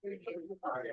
Ready to start?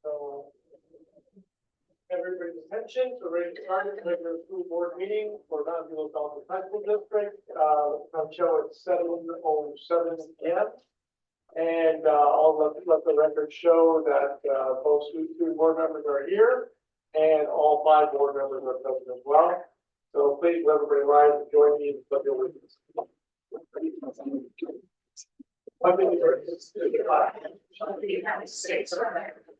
So, everybody's attention, so ready to start the regular school board meeting for Mount View Local High School District. I'm show at 7:07 p.m. And I'll let the record show that both two board members are here, and all 5 board members are present as well. So please, let everybody rise and join me in the pledge of allegiance. Of the United States of America,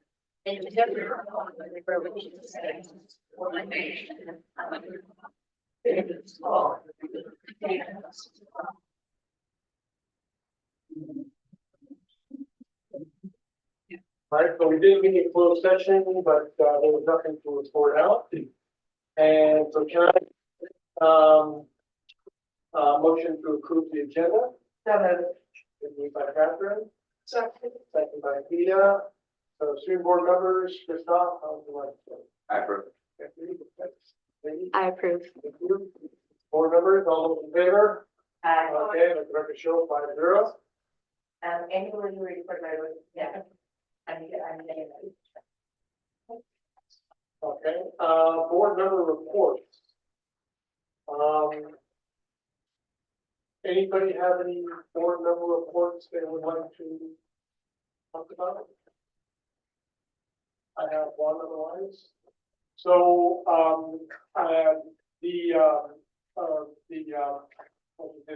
and to every republic for which it stands, one nation, under God, indivisible, All right, so we did meet in closed session, but there was nothing to report out. And so can I motion to approve the agenda? Moved by Catherine. Second by Peter. So student board members, Christoph, how would you like to? I approve. I approve. Thank you. Board members, all those in favor? Okay, let the record show 5-0. annually report, yeah. Okay, board member reports. Anybody have any board member reports they would like to talk about? I have one otherwise. So, the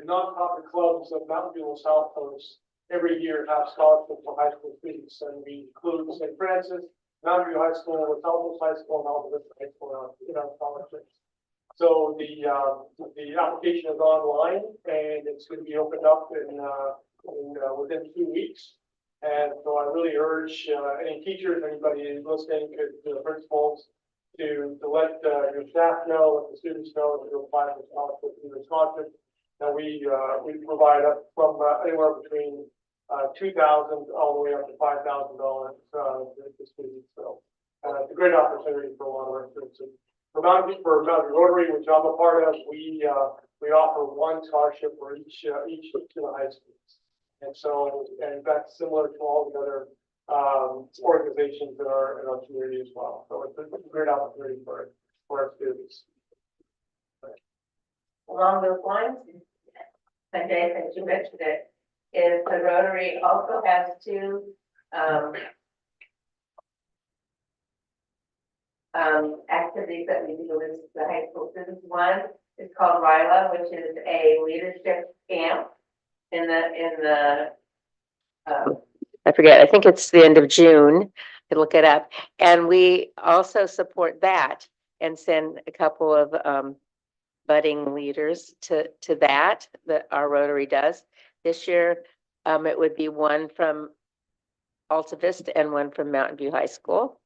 nonprofit clubs of Mountain View South Coast every year have scholarships for high school students, and we include St. Francis, Mountain View High School, South High School, and all the different high school scholarships. So the application is online, and it's going to be opened up within 2 weeks. And so I really urge any teachers, anybody listening, to the principals, to let your staff know, let the students know that you apply for scholarship in Wisconsin. Now we provide up from anywhere between $2,000 all the way up to $5,000 to students. So it's a great opportunity for a lot of our students. For Mountain Rotary, which I'm a part of, we offer one scholarship for each of the high schools, and that's similar to all the other organizations in our community as well. So it's a great opportunity for our students. Along those lines, Sunday, since you mentioned it, is the Rotary also has 2 activities that we do with the high school students. One is called RILA, which is a leadership camp in the I forget, I think it's the end of June, I look it up. And we also support that and send a couple of budding leaders to that our Rotary does. This year, it would be one from Alta Vista and one from Mountain View High School.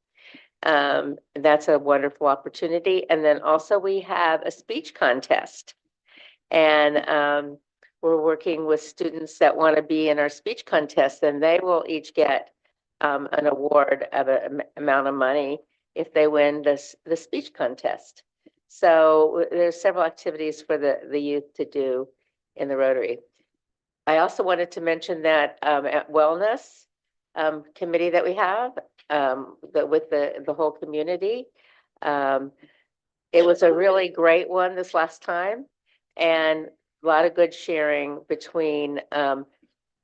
That's a wonderful opportunity. And then also we have a speech contest. And we're working with students that want to be in our speech contest, and they will each get an award of an amount of money if they win the speech contest. So there's several activities for the youth to do in the Rotary. I also wanted to mention that at Wellness committee that we have with the whole community. It was a really great one this last time, and a lot of good sharing between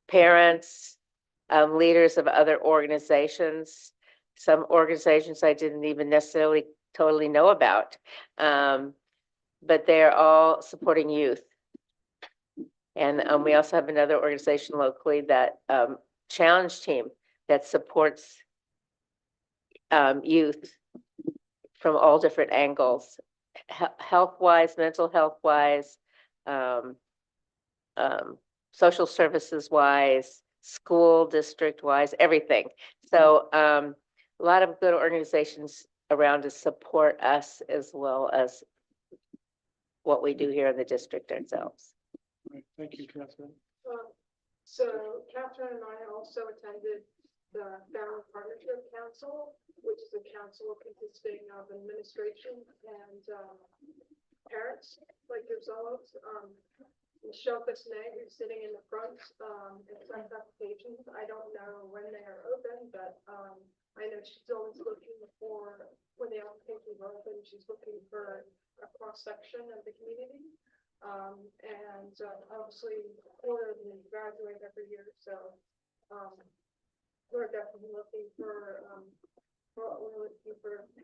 parents, leaders of other organizations, some organizations I didn't even necessarily totally know about, but they're all supporting youth. And we also have another organization locally, that challenge team that supports youth from all different angles, health-wise, mental health-wise, social services-wise, school district-wise, everything. So a lot of good organizations around to support us as well as what we do here in the district ourselves. Right, thank you, Catherine. So Catherine and I also attended the Family Partnership Council, which is a council consisting of administration and parents like yourselves. Michelle Besnay, who's sitting in the front, accepts applications. I don't know when they are open, but I know she's always looking for, when the applications are open, she's looking for a cross section of the community. And obviously, quarter of them graduate every year, so we're definitely looking for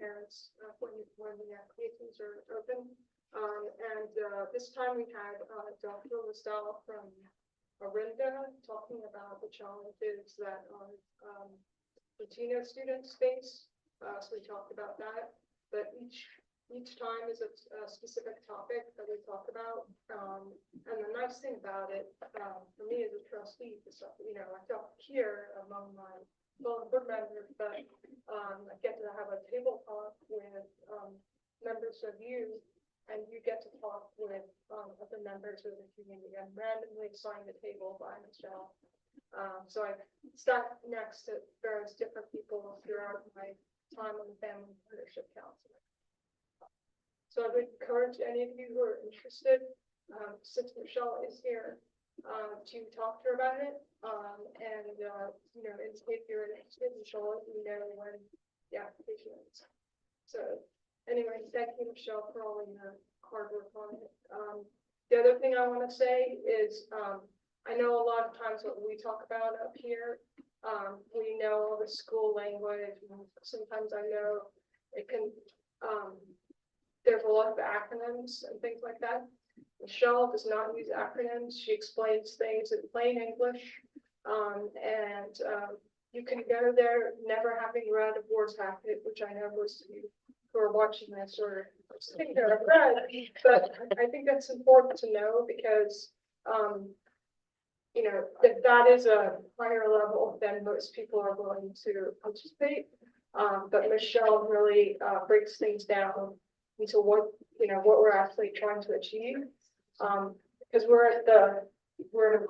parents when the applications are open. And this time we had Dr. LaSalle from Orinda talking about the challenges that Latino students face. So we talked about that, but each time is a specific topic that we talk about. And the nice thing about it, for me as a trustee, I felt here among my fellow board members, but I get to have a table talk with members of you, and you get to talk with other members of the community. I'm randomly assigned a table by Michelle. So I sat next to various different people throughout my time on the Family Partnership Council. So I would encourage any of you who are interested, since Michelle is here, to talk to her about it, and indicate if you're interested. Michelle, let me know when the application is. So anyway, thank you, Michelle, for all your hard work on it. The other thing I want to say is, I know a lot of times what we talk about up here, we know all the school language, and sometimes I know it can, there's a lot of acronyms and things like that. Michelle does not use acronyms. She explains things in plain English. You can go there never having read a board's packet, which I know most of you who are watching this or sitting there have read. But I think that's important to know because, that is a higher level than most people are willing to participate. But Michelle really breaks things down into what we're actually trying to achieve, because we're at a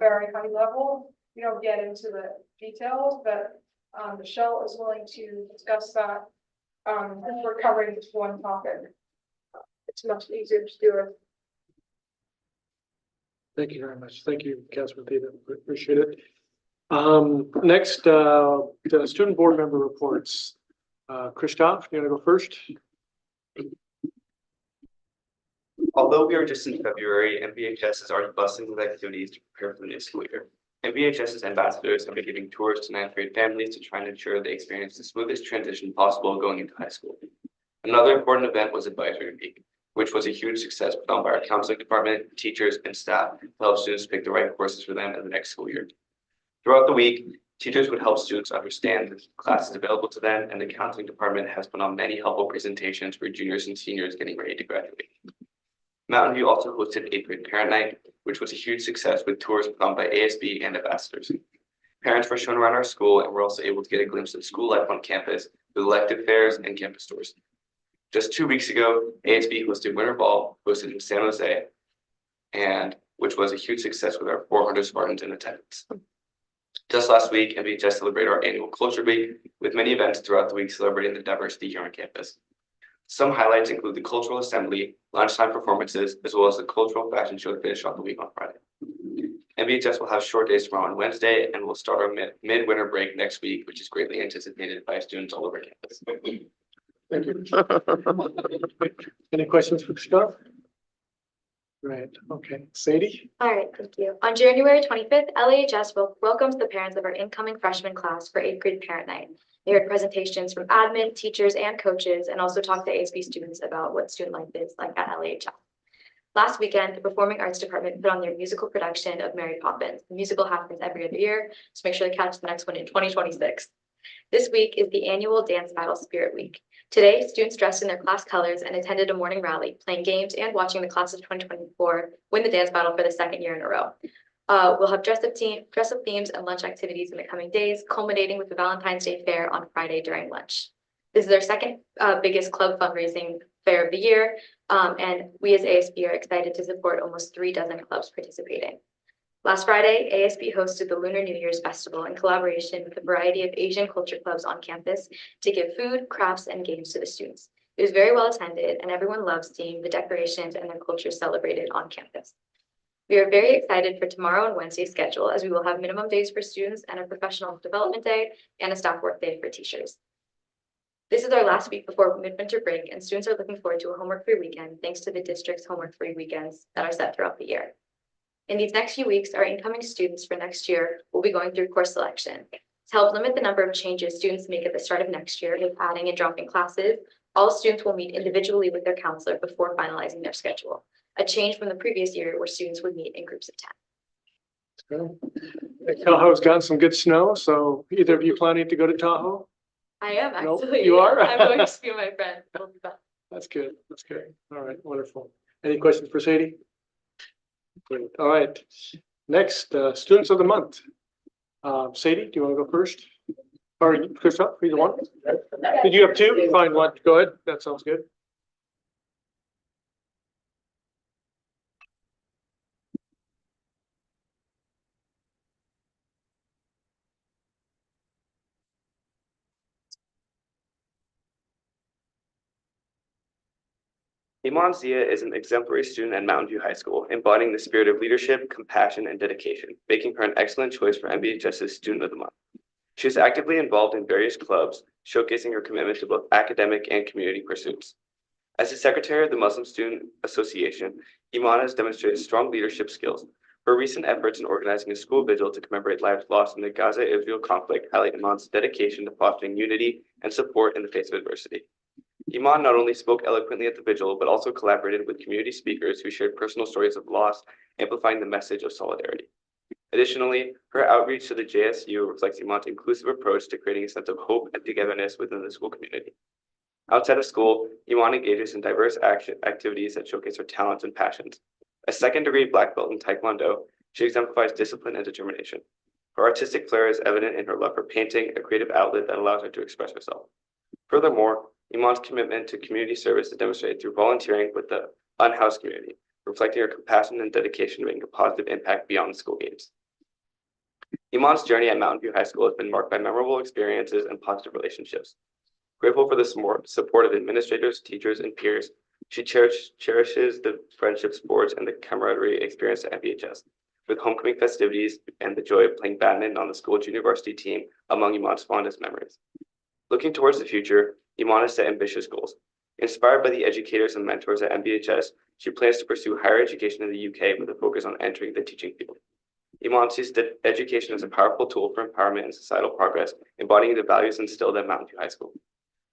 very high level. We don't get into the details, but Michelle is willing to discuss that. If we're covering this one topic, it's much easier to do it. Thank you very much. Thank you, Councilman Peter. Appreciate it. Next, the student board member reports. Christoph, you want to go first? Although we are just in February, MVHS is already bustling with activities to prepare for the new school year. MVHS's ambassadors have been giving tours to ninth grade families to try and ensure they experience the smoothest transition possible going into high school. Another important event was Advisory Week, which was a huge success put on by our counseling department, teachers, and staff to help students pick the right courses for them in the next school year. Throughout the week, Teachers would help students understand the classes available to them, and the counseling department has put on many helpful presentations for juniors and seniors getting ready to graduate. Mountain View also hosted 8th grade parent night, which was a huge success with tours put on by ASB and ambassadors. Parents were shown around our school and were also able to get a glimpse of school life on campus with elective fairs and campus tours. Just 2 weeks ago, ASB hosted Winter Ball, hosted in San Jose, and which was a huge success with our 400 Spartans in attendance. Just last week, MVHS celebrated our annual Culture Week with many events throughout the week celebrating the diversity here on campus. Some highlights include the cultural assembly, lunchtime performances, as well as the cultural fashion show to finish off the week on Friday. MVHS will have short days tomorrow and Wednesday, and we'll start our mid-winter break next week, which is greatly anticipated by students all over campus. Thank you. Any questions for Scott? Right, okay. Sadie? All right, thank you. On January 25th, LAHS welcomes the parents of our incoming freshman class for 8th grade parent night. They heard presentations from admin, teachers, and coaches, and also talked to ASB students about what student life is like at LAHS. Last weekend, the Performing Arts Department put on their musical production of Mary Poppins. The musical happens every other year, so make sure to catch the next one in 2026. This week is the annual Dance Battle Spirit Week. Today, students dressed in their class colors and attended a morning rally, playing games and watching the class of 2024 win the dance battle for the second year in a row. We'll have dress-up themes and lunch activities in the coming days, culminating with the Valentine's Day Fair on Friday during lunch. This is our second biggest club fundraising fair of the year, and we as ASB are excited to support almost 36 clubs participating. Last Friday, ASB hosted the Lunar New Year's Festival in collaboration with a variety of Asian culture clubs on campus to give food, crafts, and games to the students. It was very well attended, and everyone loves seeing the decorations and their culture celebrated on campus. We are very excited for tomorrow and Wednesday's schedule, as we will have minimum days for students and a professional development day and a staff work day for teachers. This is our last week before midwinter break, and students are looking forward to a homework-free weekend thanks to the district's homework-free weekends that are set throughout the year. In these next few weeks, our incoming students for next year will be going through course selection. To help limit the number of changes students make at the start of next year with adding and dropping classes, all students will meet individually with their counselor before finalizing their schedule, a change from the previous year where students would meet in groups of 10. Tahoe's gotten some good snow, so either of you planning to go to Tahoe? I am Nope, actually. you are? I'm going to see my friend. We'll be back. That's good, that's good. All right, wonderful. Any questions for Sadie? Great, all right. Next, students of the month. Sadie, do you want to go first? Or Christoph, either one? Did you have two? Fine, one, go ahead, that sounds good. Iman Zia is an exemplary student at Mountain View High School, embodying the spirit of leadership, compassion, and dedication, making her an excellent choice for MVHS's Student of the Month. She is actively involved in various clubs, showcasing her commitment to both academic and community pursuits. As the secretary of the Muslim Student Association, Iman has demonstrated strong leadership skills. Her recent efforts in organizing a school vigil to commemorate lives lost in the Gaza-Israel conflict highlight Iman's dedication to fostering unity and support in the face of adversity. Iman not only spoke eloquently at the vigil, but also collaborated with community speakers who shared personal stories of loss, amplifying the message of solidarity. Additionally, her outreach to the JSU reflects Iman's inclusive approach to creating a sense of hope and togetherness within the school community. Outside of school, Iman engages in diverse activities that showcase her talents and passions. A second-degree black belt in Taekwondo, she exemplifies discipline and determination. Her artistic flair is evident in her love for painting, a creative outlet that allows her to express herself. Furthermore, Iman's commitment to community service is demonstrated through volunteering with the unhoused community, reflecting her compassion and dedication to making a positive impact beyond the school gates. Iman's journey at Mountain View High School has been marked by memorable experiences and positive relationships. Grateful for the support of administrators, teachers, and peers, she cherishes the friendship, sports, and the camaraderie experienced at MVHS, with homecoming festivities and the joy of playing badminton on the school junior varsity team among Iman's fondest memories. Looking towards the future, Iman has set ambitious goals. Inspired by the educators and mentors at MVHS, she plans to pursue higher education in the UK with a focus on entering the teaching field. Iman sees that education as a powerful tool for empowerment and societal progress, embodying the values instilled at Mountain View High School.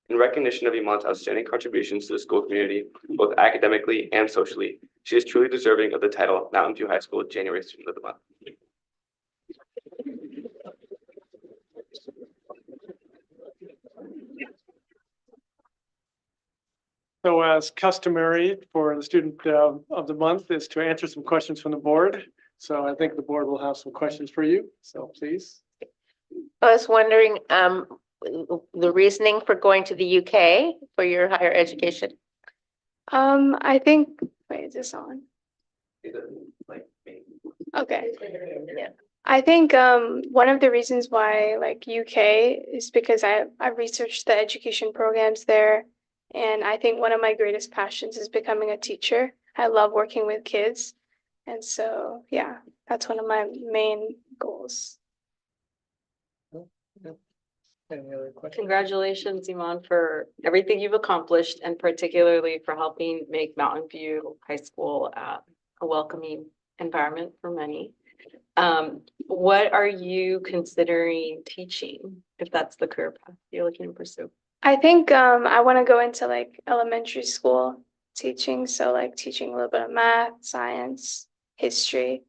In recognition of Iman's outstanding contributions to the school community, both academically and socially, she is truly deserving of the title Mountain View High School January Student of the Month. So as customary for the student of the month is to answer some questions from the board. So I think the board will have some questions for you. So please. I was wondering, the reasoning for going to the UK for your higher education? I think, wait, is this on? Like, maybe. Okay. Yeah. I think one of the reasons why like UK is because I researched the education programs there, and I think one of my greatest passions is becoming a teacher. I love working with kids, and so yeah, that's one of my main goals. Any other questions? Congratulations, Iman, for everything you've accomplished and particularly for helping make Mountain View High School a welcoming environment for many. What are you considering teaching, if that's the career path you're looking to pursue? I think I want to go into like elementary school teaching, so like teaching a little bit of math, science, history.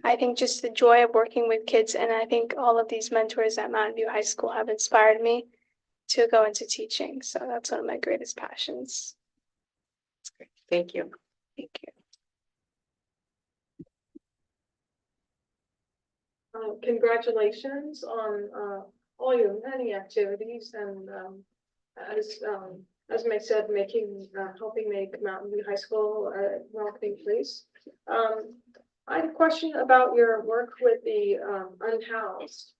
I think just the joy of working with kids, and I think all of these mentors at Mountain View High School have inspired me to go into teaching. So that's one of my greatest passions. Thank you. Thank you. Congratulations on all your many activities and as Meg said, helping make Mountain View High School a welcoming place. I had a question about your work with the unhoused.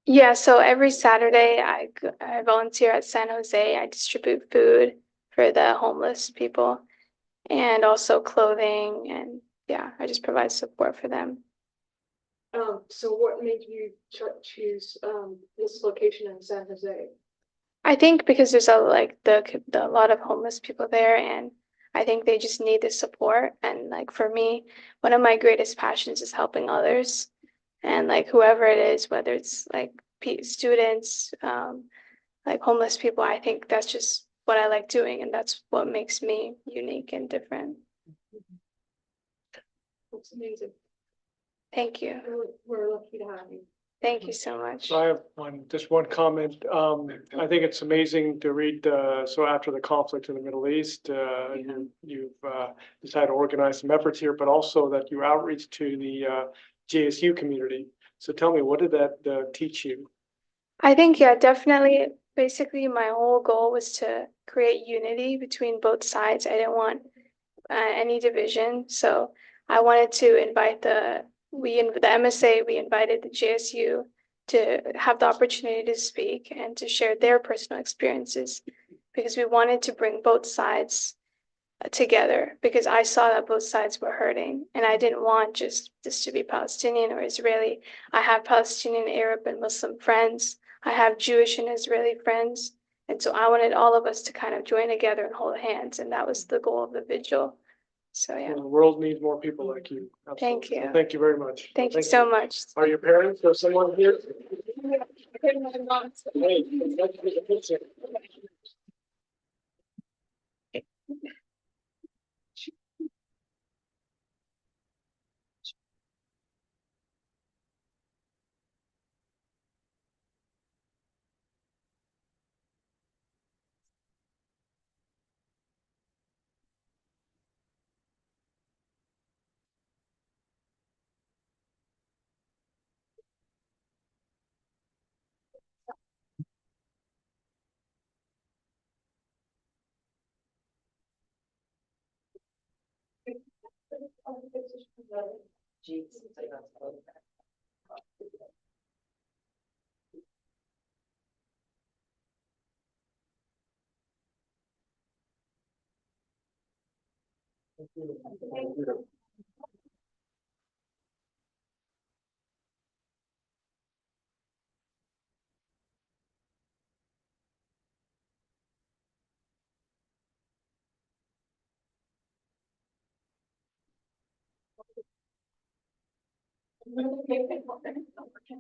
Yeah, so every Saturday I volunteer at San Jose. I distribute food for the homeless people and also clothing, and yeah, I just provide support for them. So what made you choose this location in San Jose? I think because there's a lot of homeless people there, and I think they just need the support. And like for me, one of my greatest passions is helping others, and like whoever it is, whether it's like students, like homeless people, I think that's just what I like doing, and that's what makes me unique and different. It's amazing. Thank you. We're lucky to have you. Thank you so much. So I have just one comment. I think it's amazing to read, so after the conflict in the Middle East, you've decided to organize some efforts here, but also that you outreach to the JSU community. So tell me, what did that teach you? I think, yeah, definitely. Basically, my whole goal was to create unity between both sides. I didn't want any division. So I wanted to invite the MSA, we invited the JSU to have the opportunity to speak and to share their personal experiences, because we wanted to bring both sides together, because I saw that both sides were hurting, and I didn't want just this to be Palestinian or Israeli. I have Palestinian, Arab, and Muslim friends. I have Jewish and Israeli friends. And so I wanted all of us to kind of join together and hold hands. And that was the goal of the vigil. So, yeah. The world needs more people like you. Thank Absolutely. you. So thank you very much. Thank you so much. Are your parents or someone here?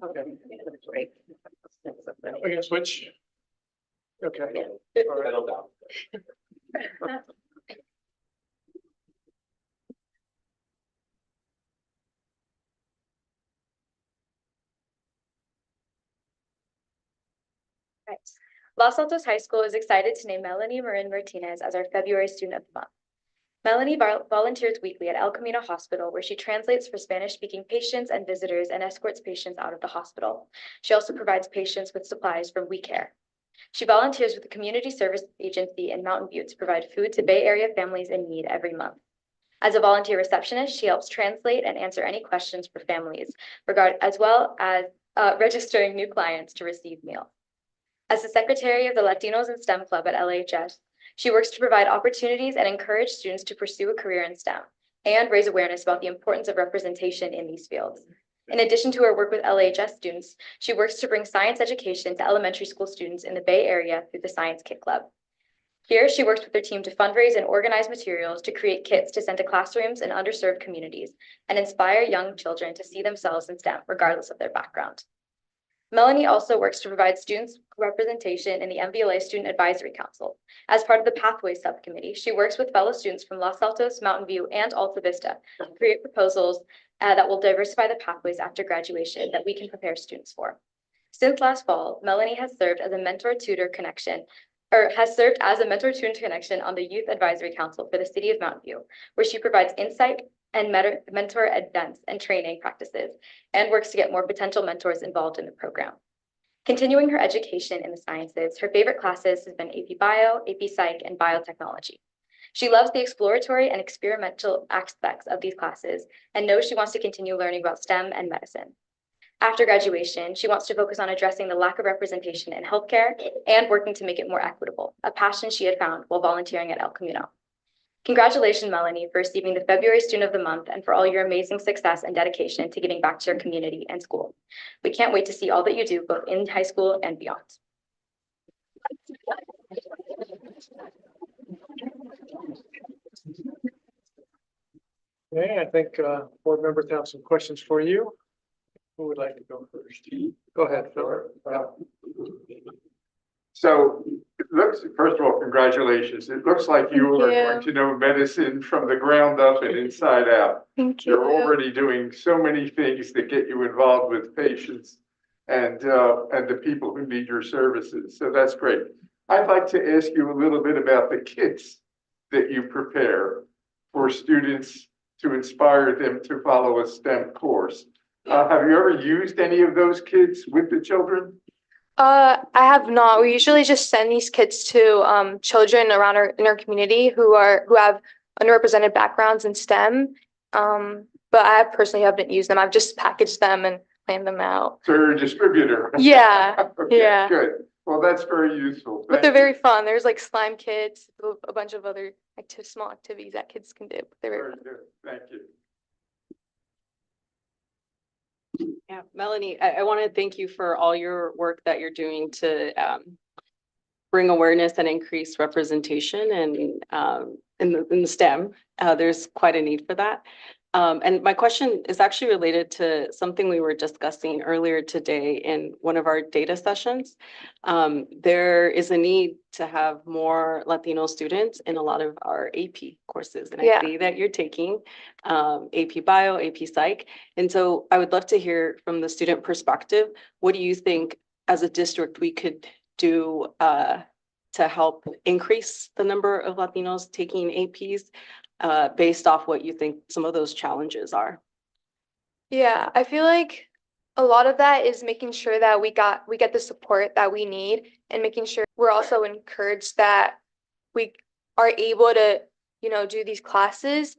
Okay. Great. We can switch. Okay. All right. Los Altos High School is excited to name Melanie Marin Martinez as our February Student of the Month. Melanie volunteers weekly at El Camino Hospital, where she translates for Spanish-speaking patients and visitors and escorts patients out of the hospital. She also provides patients with supplies from We Care. She volunteers with the Community Service Agency in Mountain View to provide food to Bay Area families in need every month. As a volunteer receptionist, she helps translate and answer any questions for families, as well as registering new clients to receive meals. As the secretary of the Latinos in STEM Club at LHS, she works to provide opportunities and encourage students to pursue a career in STEM and raise awareness about the importance of representation in these fields. In addition to her work with LHS students, she works to bring science education to elementary school students in the Bay Area through the Science Kit Club. Here, she works with her team to fundraise and organize materials to create kits to send to classrooms in underserved communities and inspire young children to see themselves in STEM, regardless of their background. Melanie also works to provide students representation in the MVLA Student Advisory Council. As part of the Pathways Subcommittee, she works with fellow students from Los Altos, Mountain View, and Alta Vista to create proposals that will diversify the pathways after graduation that we can prepare students for. Since last fall, Melanie has served as a mentor-tutor connection on the Youth Advisory Council for the City of Mountain View, where she provides insight and mentor events and training practices, and works to get more potential mentors involved in the program. Continuing her education in the sciences, her favorite classes have been AP Bio, AP Psych, and Biotechnology. She loves the exploratory and experimental aspects of these classes and knows she wants to continue learning about STEM and medicine. After graduation, she wants to focus on addressing the lack of representation in healthcare and working to make it more equitable, a passion she had found while volunteering at El Camino. Congratulations, Melanie, for receiving the February Student of the Month and for all your amazing success and dedication to giving back to your community and school. We can't wait to see all that you do both in high school and beyond. Okay, I think board members have some questions for you. Who would like to go first? Go ahead, Phil. So it looks, first of all, congratulations. It looks like you Thank are you. going to know medicine from the ground up and inside out. Thank You're you. already doing so many things that get you involved with patients and the people who need your services. So that's great. I'd like to ask you a little bit about the kits that you prepare for students to inspire them to follow a STEM course. Have you ever used any of those kits with the children? I have not. We usually just send these kits to children around in our community who have underrepresented backgrounds in STEM. But I personally haven't used them. I've just packaged them and planned them out. So you're a distributor. Yeah. Okay, Yeah. good. Well, that's very useful. But they're Thank you. very fun. There's like slime kits, a bunch of other small activities that kids can do. They're very Very fun. good. Thank you. Yeah, Melanie, I want to thank you for all your work that you're doing to bring awareness and increase representation and in the STEM. There's quite a need for that. And my question is actually related to something we were discussing earlier today in one of our data sessions. There is a need to have more Latino students in a lot of our AP courses. And Yeah. I see that you're taking AP Bio, AP Psych. And so I would love to hear from the student perspective, what do you think as a district we could do to help increase the number of Latinos taking APs? Based off what you think some of those challenges are. Yeah, I feel like a lot of that is making sure that we get the support that we need and making sure we're also encouraged that we are able to, do these classes,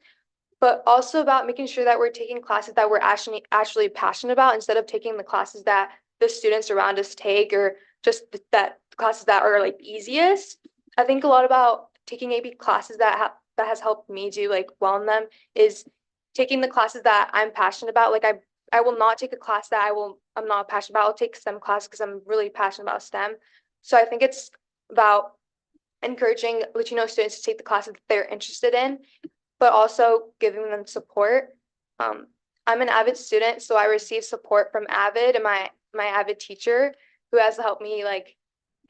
but also about making sure that we're taking classes that we're actually passionate about instead of taking the classes that the students around us take or just that classes that are like easiest. I think a lot about taking AP classes that has helped me do like well in them is taking the classes that I'm passionate about. Like I will not take a class that I'm not passionate about. I'll take STEM class because I'm really passionate about STEM. So I think it's about encouraging Latino students to take the classes that they're interested in, but also giving them support. I'm an AVID student, so I receive support from AVID and my AVID teacher who has helped me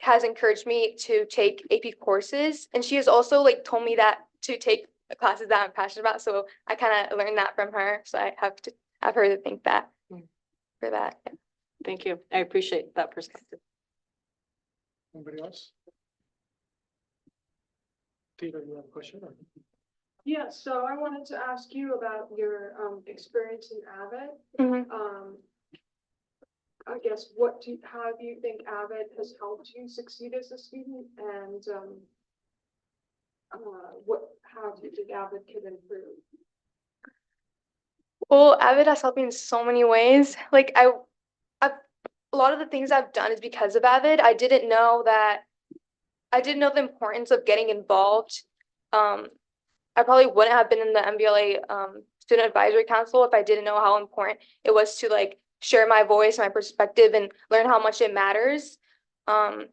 has encouraged me to take AP courses. And she has also told me that to take classes that I'm passionate about. So I kind of learned that from her. So I have her to thank that for that. Thank you. I appreciate that perspective. Anybody else? Peter, you have a question? Yeah, so I wanted to ask you about your experience in Avid. Mhm. I guess how do you think Avid has helped you succeed as a student, and how do you think Avid can improve? Well, Avid has helped me in so many ways. Like I've a lot of the things I've done is because of Avid. I didn't know the importance of getting involved. I probably wouldn't have been in the MVLA Student Advisory Council if I didn't know how important it was to like share my voice, my perspective, and learn how much it matters. So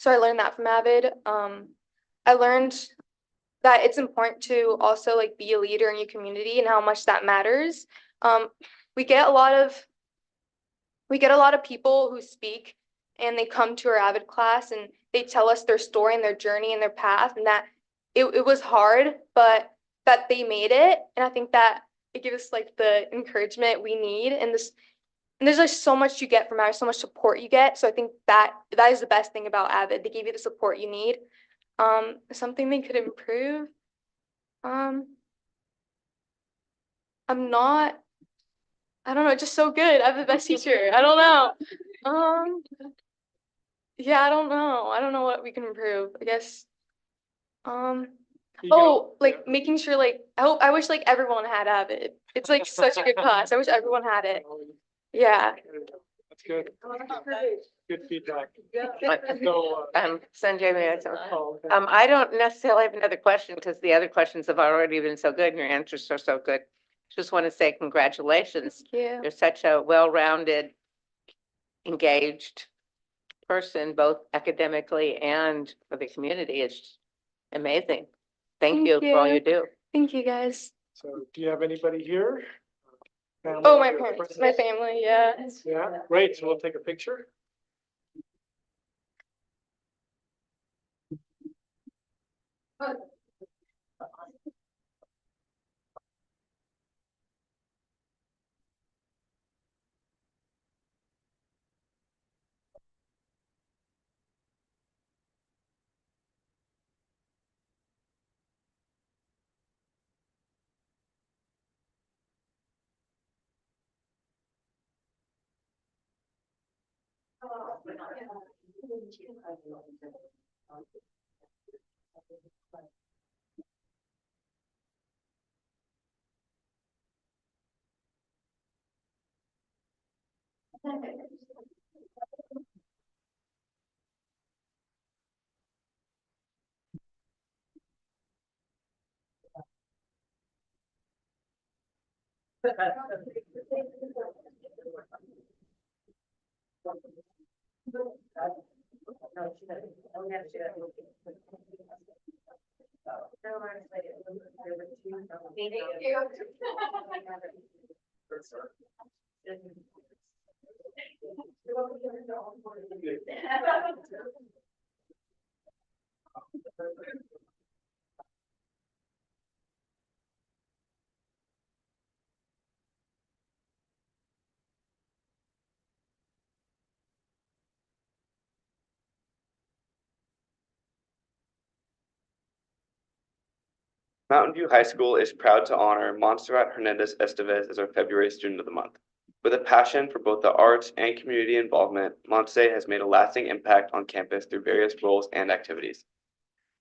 I learned that from Avid. I learned that it's important to also like be a leader in your community and how much that matters. Um, we get a lot of people who speak and they come to our Avid class and they tell us their story and their journey and their path, and that it was hard, but that they made it. And I think that it gives us like the encouragement we need. And there's like so much you get from Avid, so much support you get. So I think that is the best thing about Avid. They give you the support you need. Something they could improve. I'm not, I don't know, just so good. I have the best teacher. I don't know. Yeah, I don't know. I don't know what we can improve. I guess. You Oh, go. like making sure like I wish like everyone had Avid. It's like such a good class. I wish everyone had it. Yeah. That's good. Good feedback. But, So, Sanjay, may I say? oh, okay. I don't necessarily have another question because the other questions have already been so good and your answers are so good. Just want to say congratulations. Yeah. You're such a well-rounded, engaged person, both academically and for the community. It's amazing. Thank Thank you for all you. you do. Thank you guys. So do you have anybody here? Family Oh, my or parents, friends? my family, yeah. Yeah, great. So we'll take a picture. Mountain View High School is proud to honor Montserrat Hernandez Estevez as our February Student of the Month. With a passion for both the arts and community involvement, Montse has made a lasting impact on campus through various roles and activities.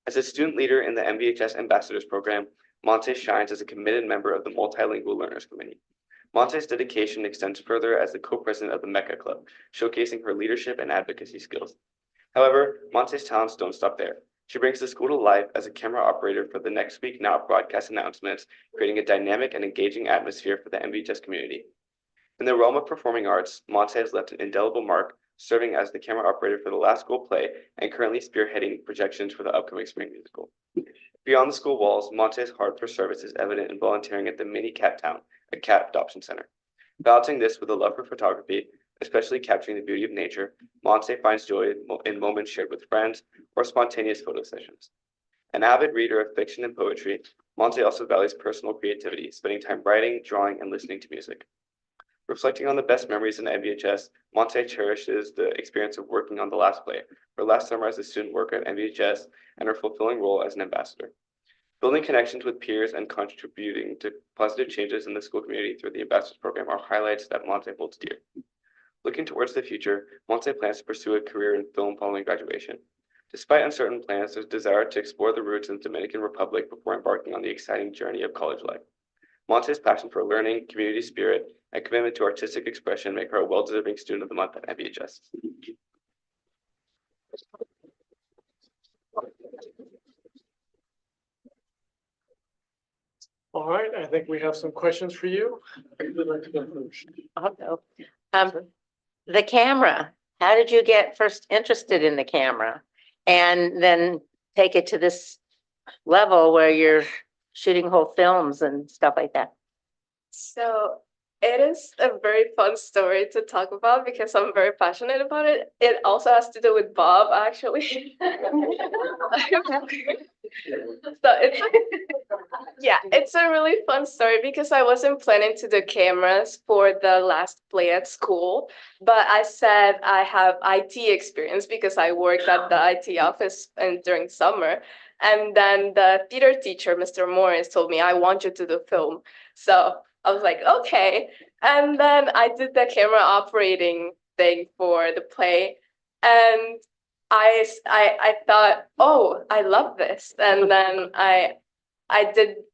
As a student leader in the MVHS Ambassadors Program, Montse shines as a committed member of the Multilingual Learners Committee. Monte's dedication extends further as the co-president of the Mecca Club, showcasing her leadership and advocacy skills. However, Monte's talents don't stop there. She brings the school to life as a camera operator for the Next Week Now broadcast announcements, creating a dynamic and engaging atmosphere for the MVHS community. In the realm of performing arts, Monte has left an indelible mark, serving as the camera operator for the last school play and currently spearheading projections for the upcoming spring musical. Beyond the school walls, Monte's heart for service is evident in volunteering at the Mini Cat Town, a cat adoption center. Balancing this with a love for photography, especially capturing the beauty of nature, Monse finds joy in moments shared with friends or spontaneous photo sessions. An avid reader of fiction and poetry, Monse also values personal creativity, spending time writing, drawing, and listening to music. Reflecting on the best memories in MVHS, Monte cherishes the experience of working on the last play, her last summer as a student worker at MVHS, and her fulfilling role as an ambassador. Building connections with peers and contributing to positive changes in the school community through the ambassadors program are highlights that Monte holds dear. Looking towards the future, Monte plans to pursue a career in film following graduation. Despite uncertain plans, there's a desire to explore the roots in the Dominican Republic before embarking on the exciting journey of college life. Monte's passion for learning, community spirit, and commitment to artistic expression make her a well-deserving student of the month at MVHS. All right, I think we have some questions for you. Would like to go first? I'll go. The camera, how did you get first interested in the camera? And then take it to this level where you're shooting whole films and stuff like that? So it is a very fun story to talk about because I'm very passionate about it. It also has to do with Bob, actually. So it's yeah, it's a really fun story because I wasn't planning to do cameras for the last play at school, but I said I have IT experience because I worked at the IT office and during summer. And then the theater teacher, Mr. Morris, told me, I want you to do film. So I was like, okay. And then I did the camera operating thing for the play. And I thought, oh, I love this. And then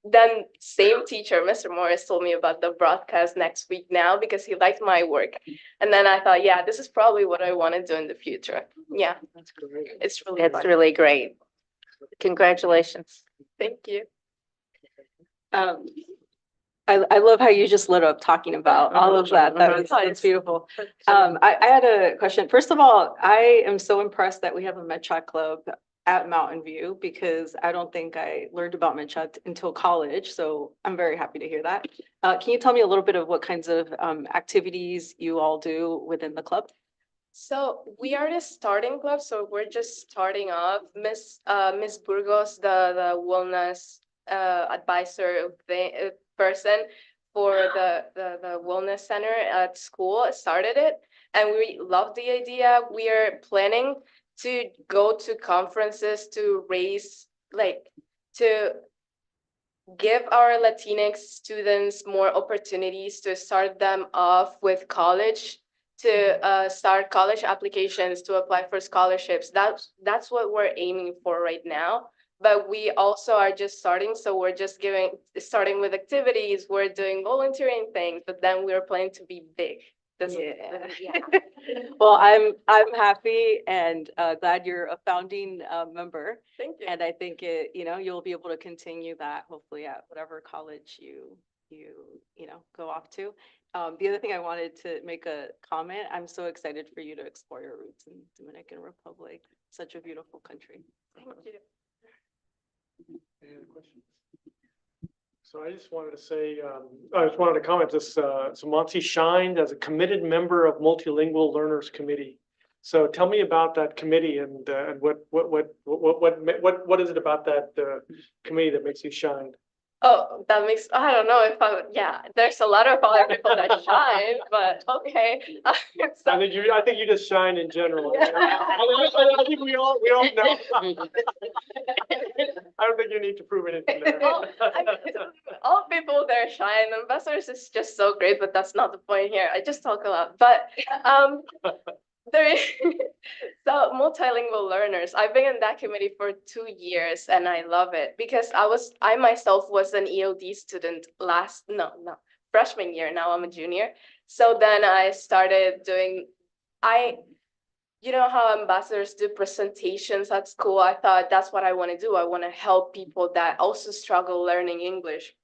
then same teacher, Mr. Morris, told me about the broadcast next week now because he liked my work. And then I thought, yeah, this is probably what I want to do in the future. Yeah, That's great. it's really It's fun. really great. Congratulations. Thank you. I love how you just lit up talking about all of that. That's beautiful. I had a question. First of all, I am so impressed that we have a MedChat club at Mountain View because I don't think I learned about MedChat until college. So I'm very happy to hear that. Can you tell me a little bit of what kinds of activities you all do within the club? So we are the starting club, so we're just starting off. Miss Burgos, the wellness advisor person for the wellness center at school started it, and we love the idea. We are planning to go to conferences to raise to give our Latinx students more opportunities to start them off with college, to start college applications, to apply for scholarships. That's what we're aiming for right now. But we also are just starting, so we're just starting with activities. We're doing volunteering things, but then we're planning to be big. Yeah. Well, I'm happy and glad you're a founding member. Thank you. And I think you'll be able to continue that hopefully at whatever college you go off to. The other thing I wanted to make a comment, I'm so excited for you to explore your roots in Dominican Republic. Such a beautiful country. Thank you. Any other questions? So I just wanted to say, I just wanted to comment this, so Monty shined as a committed member of Multilingual Learners Committee. So tell me about that committee and what is it about that committee that makes you shine? Oh, that makes, I don't know if yeah, there's a lot of other people that shine, but okay. So, I think you just shine in general. Yeah. I think we all know. I don't think you need to prove anything there. all people there shine. Ambassadors is just so great, but that's not the point here. I just talk a lot, but there is so multilingual learners. I've been in that committee for 2 years and I love it because I myself was an EOD student freshman year. Now I'm a junior. So then I started doing, you know how ambassadors do presentations at school. I thought that's what I want to do. I want to help people that also struggle learning English.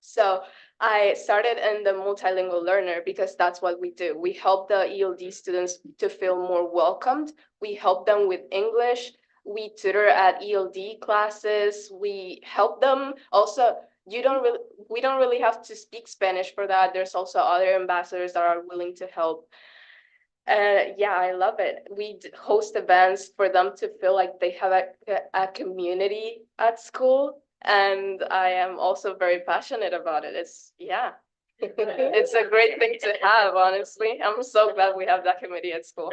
So I started in the multilingual learner because that's what we do. We help the ELD students to feel more welcomed. We help them with English. We tutor at ELD classes. We help them also. We don't really have to speak Spanish for that. There's also other ambassadors that are willing to help. Yeah, I love it. We host events for them to feel like they have a community at school. And I am also very passionate about it. Yeah. It's a great thing to have, honestly. I'm so glad we have that committee at school.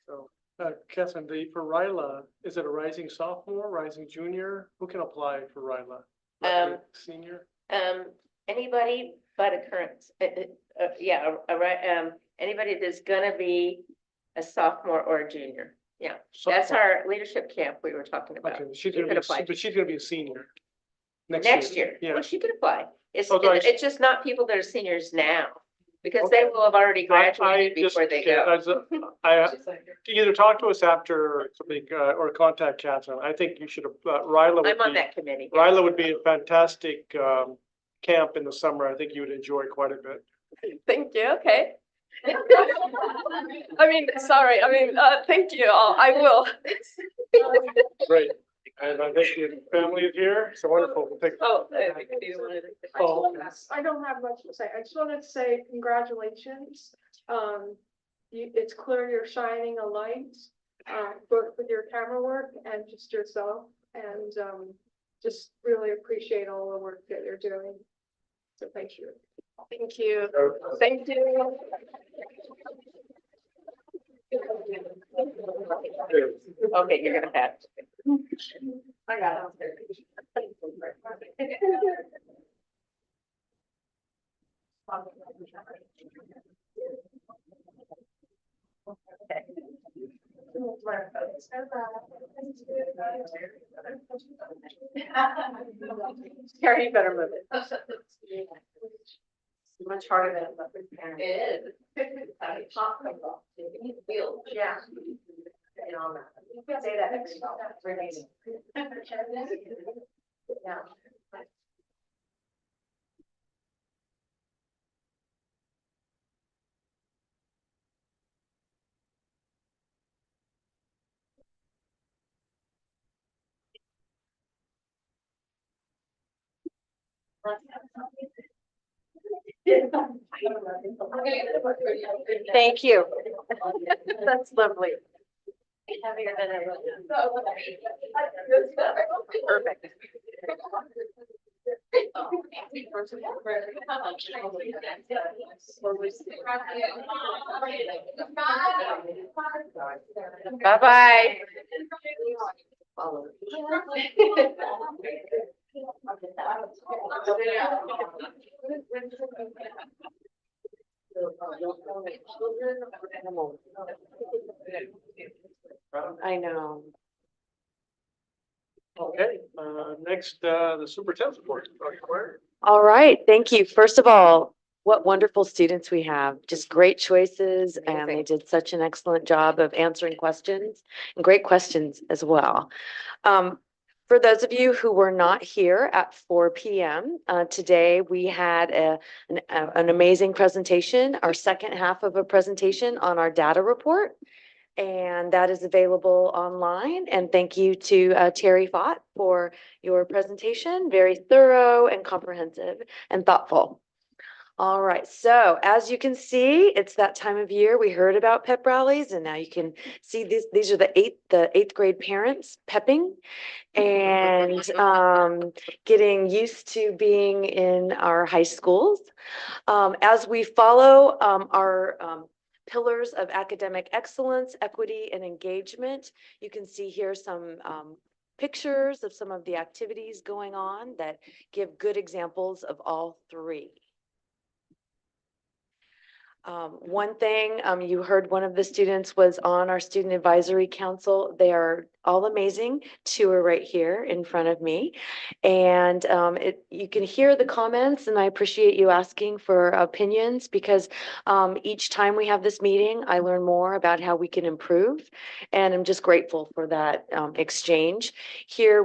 So, Catherine, for Ryla, is it a rising sophomore, rising junior? Who can apply for Ryla? Senior? Anybody but a current, yeah, anybody that's gonna be a sophomore or a junior. Yeah, that's our leadership camp we were talking about. Okay, she's You gonna could be, apply. but she's gonna be a senior. Next year. Yeah. Well, she could apply. It's, Oh, sorry. it's just not people that are seniors now, because they will have already graduated before they go. I either talk to us after something, or contact Catherine. I think you should, Ryla would I'm on be, that committee. Ryla would be a fantastic, camp in the summer. I think you would enjoy quite a bit. Thank you, okay. I mean, sorry, thank you all, I will. Great. And I think your family is here. So wonderful. We'll take. Oh, Oh. I don't have much to say. I just wanted to say congratulations. It's clear you're shining a light, both with your camera work and just yourself. And, just really appreciate all the work that you're doing. So thank you. Thank you, thank you. Okay, you're gonna have. I got Carrie, you better move it. Much harder than it It is. Yeah. You know, you can say that next time. It's amazing. Yeah. Thank you. That's lovely. Perfect. Bye-bye. I know. Okay, next, the superintendent's report. Dr. Ware. All right, thank you. First of all, what wonderful students we have. Just great choices, and they did such an excellent job of answering questions and great questions as well. For those of you who were not here at 4 p.m. Today, we had an amazing presentation, our second half of a presentation on our data report. And that is available online. And thank you to Terry Fott for your presentation. Very thorough and comprehensive and thoughtful. All right, so as you can see, it's that time of year. We heard about pep rallies, and now you can see these are the eighth grade parents pepping and getting used to being in our high schools. As we follow our pillars of academic excellence, equity, and engagement, you can see here some pictures of some of the activities going on that give good examples of all three. One thing, you heard one of the students was on our Student Advisory Council. They are all amazing. Two are right here in front of me. And you can hear the comments, and I appreciate you asking for opinions, because each time we have this meeting, I learn more about how we can improve. And I'm just grateful for that exchange. Here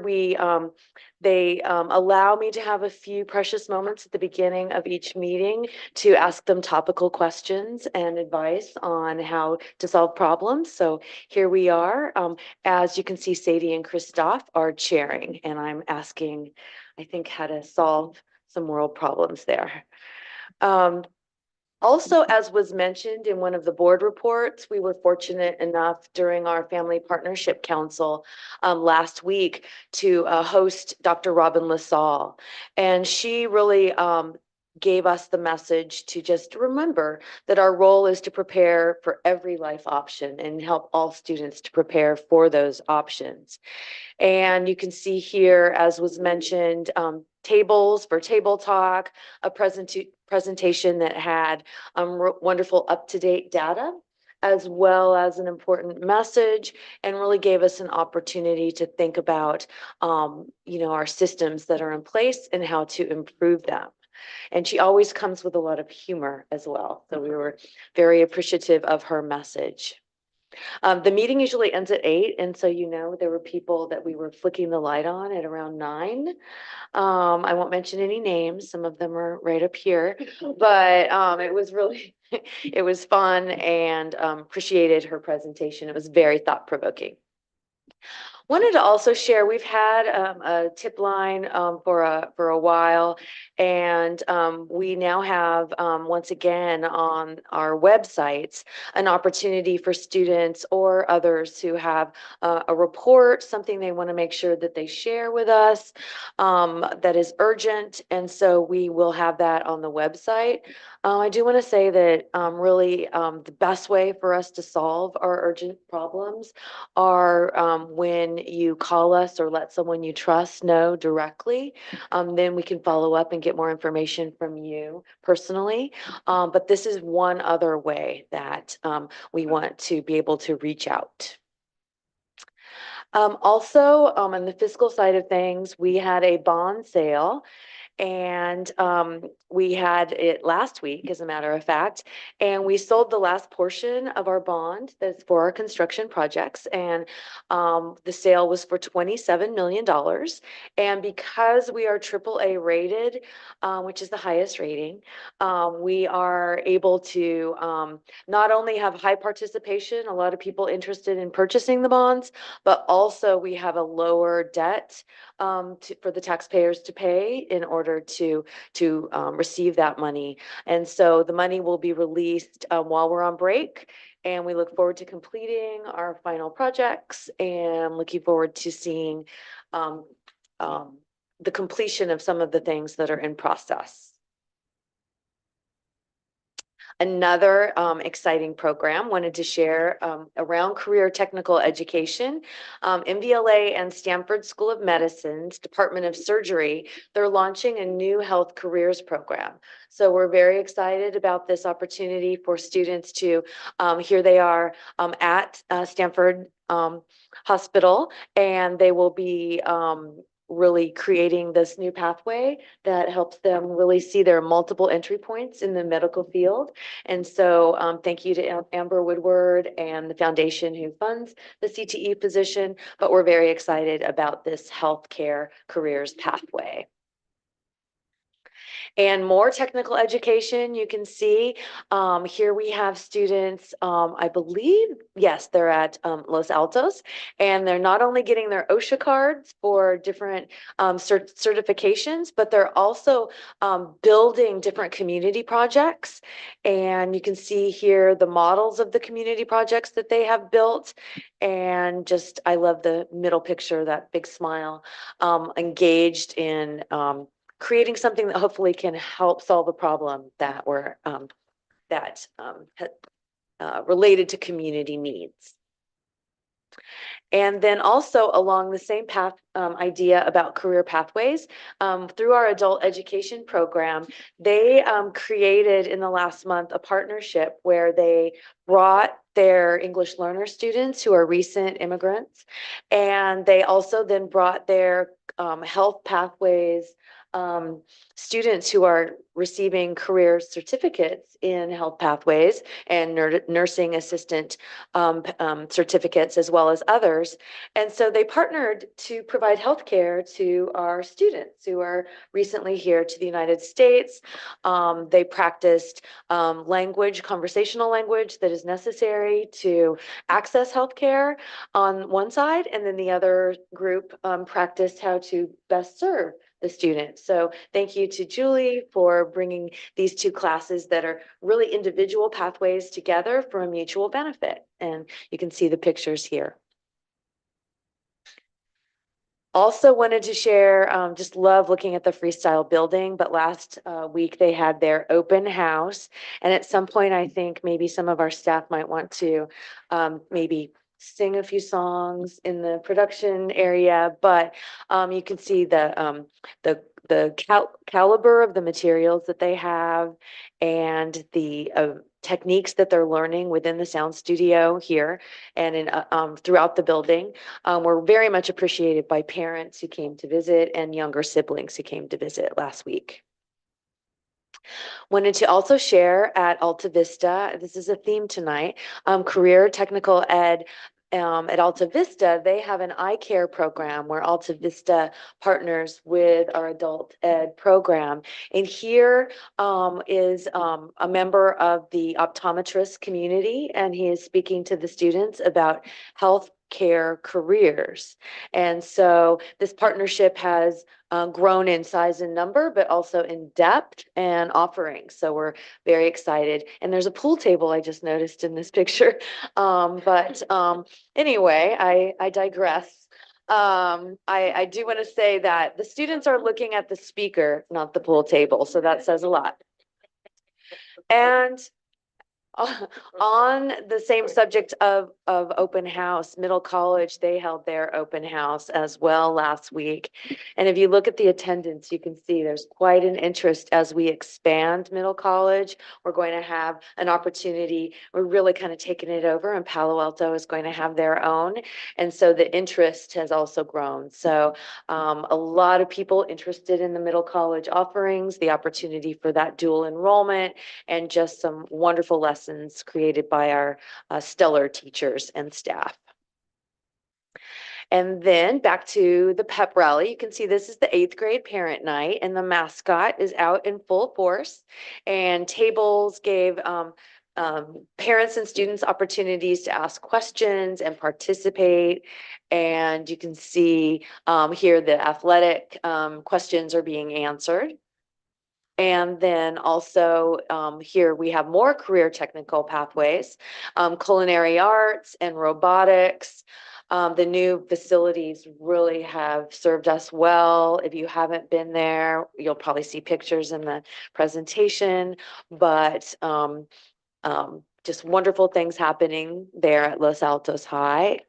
they allow me to have a few precious moments at the beginning of each meeting to ask them topical questions and advice on how to solve problems. So here we are. As you can see, Sadie and Christoph are chairing, and I'm asking, I think, how to solve some world problems there. Also, as was mentioned in one of the board reports, we were fortunate enough during our Family Partnership Council last week to host Dr. Robin LaSalle. And she really gave us the message to just remember that our role is to prepare for every life option and help all students to prepare for those options. And you can see here, as was mentioned, tables for table talk, a presentation that had wonderful up-to-date data, as well as an important message, and really gave us an opportunity to think about, our systems that are in place and how to improve them. And she always comes with a lot of humor as well. So we were very appreciative of her message. The meeting usually ends at 8, and so there were people that we were flicking the light on at around 9. I won't mention any names, some of them are right up here, but it was really, it was fun, and appreciated her presentation. It was very thought-provoking. Wanted to also share, we've had a tip line for a while, and we now have, once again, on our websites, an opportunity for students or others who have a report, something they want to make sure that they share with us that is urgent, and so we will have that on the website. I do want to say that really the best way for us to solve our urgent problems are when you call us or let someone you trust know directly. Then we can follow up and get more information from you personally. But this is one other way that we want to be able to reach out. Also, on the fiscal side of things, we had a bond sale. And we had it last week, as a matter of fact, and we sold the last portion of our bond that's for our construction projects. And the sale was for $27 million. And because we are AAA rated, which is the highest rating, we are able to not only have high participation, a lot of people interested in purchasing the bonds, but also we have a lower debt for the taxpayers to pay in order to receive that money. And so the money will be released while we're on break, and we look forward to completing our final projects and looking forward to seeing the completion of some of the things that are in process. Another exciting program wanted to share around career technical education. MVLA and Stanford School of Medicine's Department of Surgery, they're launching a new health careers program. So we're very excited about this opportunity for students to, here they are at Stanford Hospital, and they will be really creating this new pathway that helps them really see their multiple entry points in the medical field. And so thank you to Amber Woodward and the foundation who funds the CTE position, but we're very excited about this healthcare careers pathway. And more technical education, you can see here we have students, I believe, yes, they're at Los Altos, and they're not only getting their OSHA cards for different certifications, but they're also building different community projects. And you can see here the models of the community projects that they have built. And just, I love the middle picture, that big smile, engaged in creating something that hopefully can help solve a problem that related to community needs. And then also along the same path idea about career pathways, through our adult education program, they created in the last month a partnership where they brought their English learner students who are recent immigrants, and they also then brought their health pathways students who are receiving career certificates in health pathways and nursing assistant certificates, as well as others. And so they partnered to provide healthcare to our students who are recently here to the United States. They practiced conversational language that is necessary to access healthcare on one side, and then the other group practiced how to best serve the students. So thank you to Julie for bringing these two classes that are really individual pathways together for a mutual benefit. And you can see the pictures here. Also wanted to share, just love looking at the freestyle building, but last week they had their open house. And at some point, I think maybe some of our staff might want to maybe sing a few songs in the production area, but you can see the caliber of the materials that they have and the techniques that they're learning within the sound studio here and in throughout the building were very much appreciated by parents who came to visit and younger siblings who came to visit last week. Wanted to also share at Alta Vista, this is a theme tonight, career technical ed. At Alta Vista, they have an eye care program where Alta Vista partners with our adult ed program. And here is a member of the optometrist community, and he is speaking to the students about health care careers. And so this partnership has grown in size and number, but also in depth and offerings. So we're very excited. And there's a pool table I just noticed in this picture. Anyway, I digress. I do want to say that the students are looking at the speaker, not the pool table. So that says a lot. And on the same subject of open house, Middle College, they held their open house as well last week. And if you look at the attendance, you can see there's quite an interest as we expand Middle College. We're going to have an opportunity. We're really kind of taking it over, and Palo Alto is going to have their own. And so the interest has also grown. So a lot of people interested in the Middle College offerings, the opportunity for that dual enrollment, and just some wonderful lessons created by our stellar teachers and staff. And then back to the pep rally. You can see this is the 8th grade parent night, and the mascot is out in full force. And tables gave parents and students opportunities to ask questions and participate. And you can see here the athletic questions are being answered. And then also here we have more career technical pathways, culinary arts and robotics. The new facilities really have served us well. If you haven't been there, you'll probably see pictures in the presentation, but just wonderful things happening there at Los Altos High.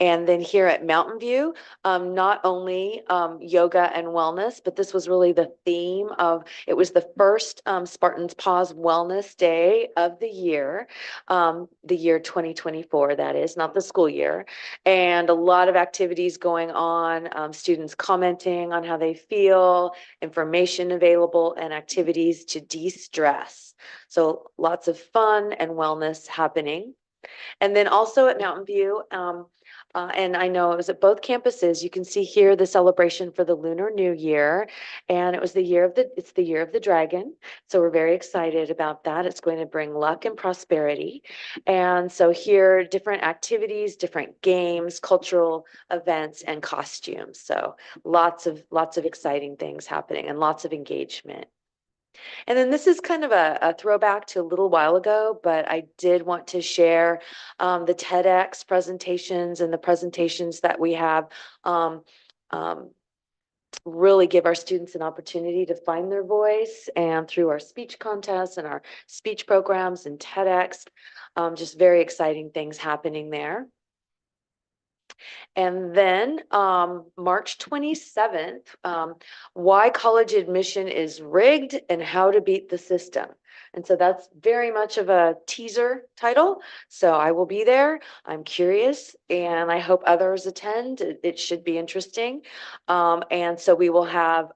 And then here at Mountain View, not only yoga and wellness, but this was really the theme of, it was the first Spartans Pause Wellness Day of the year 2024, that is, not the school year. And a lot of activities going on, students commenting on how they feel, information available, and activities to de-stress. So lots of fun and wellness happening. And then also at Mountain View, and I know it was at both campuses, you can see here the celebration for the Lunar New Year. And it was it's the year of the dragon. So we're very excited about that. It's going to bring luck and prosperity. And so here, different activities, different games, cultural events, and costumes. So lots of exciting things happening and lots of engagement. And then this is kind of a throwback to a little while ago, but I did want to share the TEDx presentations and the presentations that we have really give our students an opportunity to find their voice, and through our speech contests and our speech programs and TEDx, just very exciting things happening there. And then March 27th, why college admission is rigged and how to beat the system. And so that's very much of a teaser title. So I will be there. I'm curious, and I hope others attend. It should be interesting. And so we will have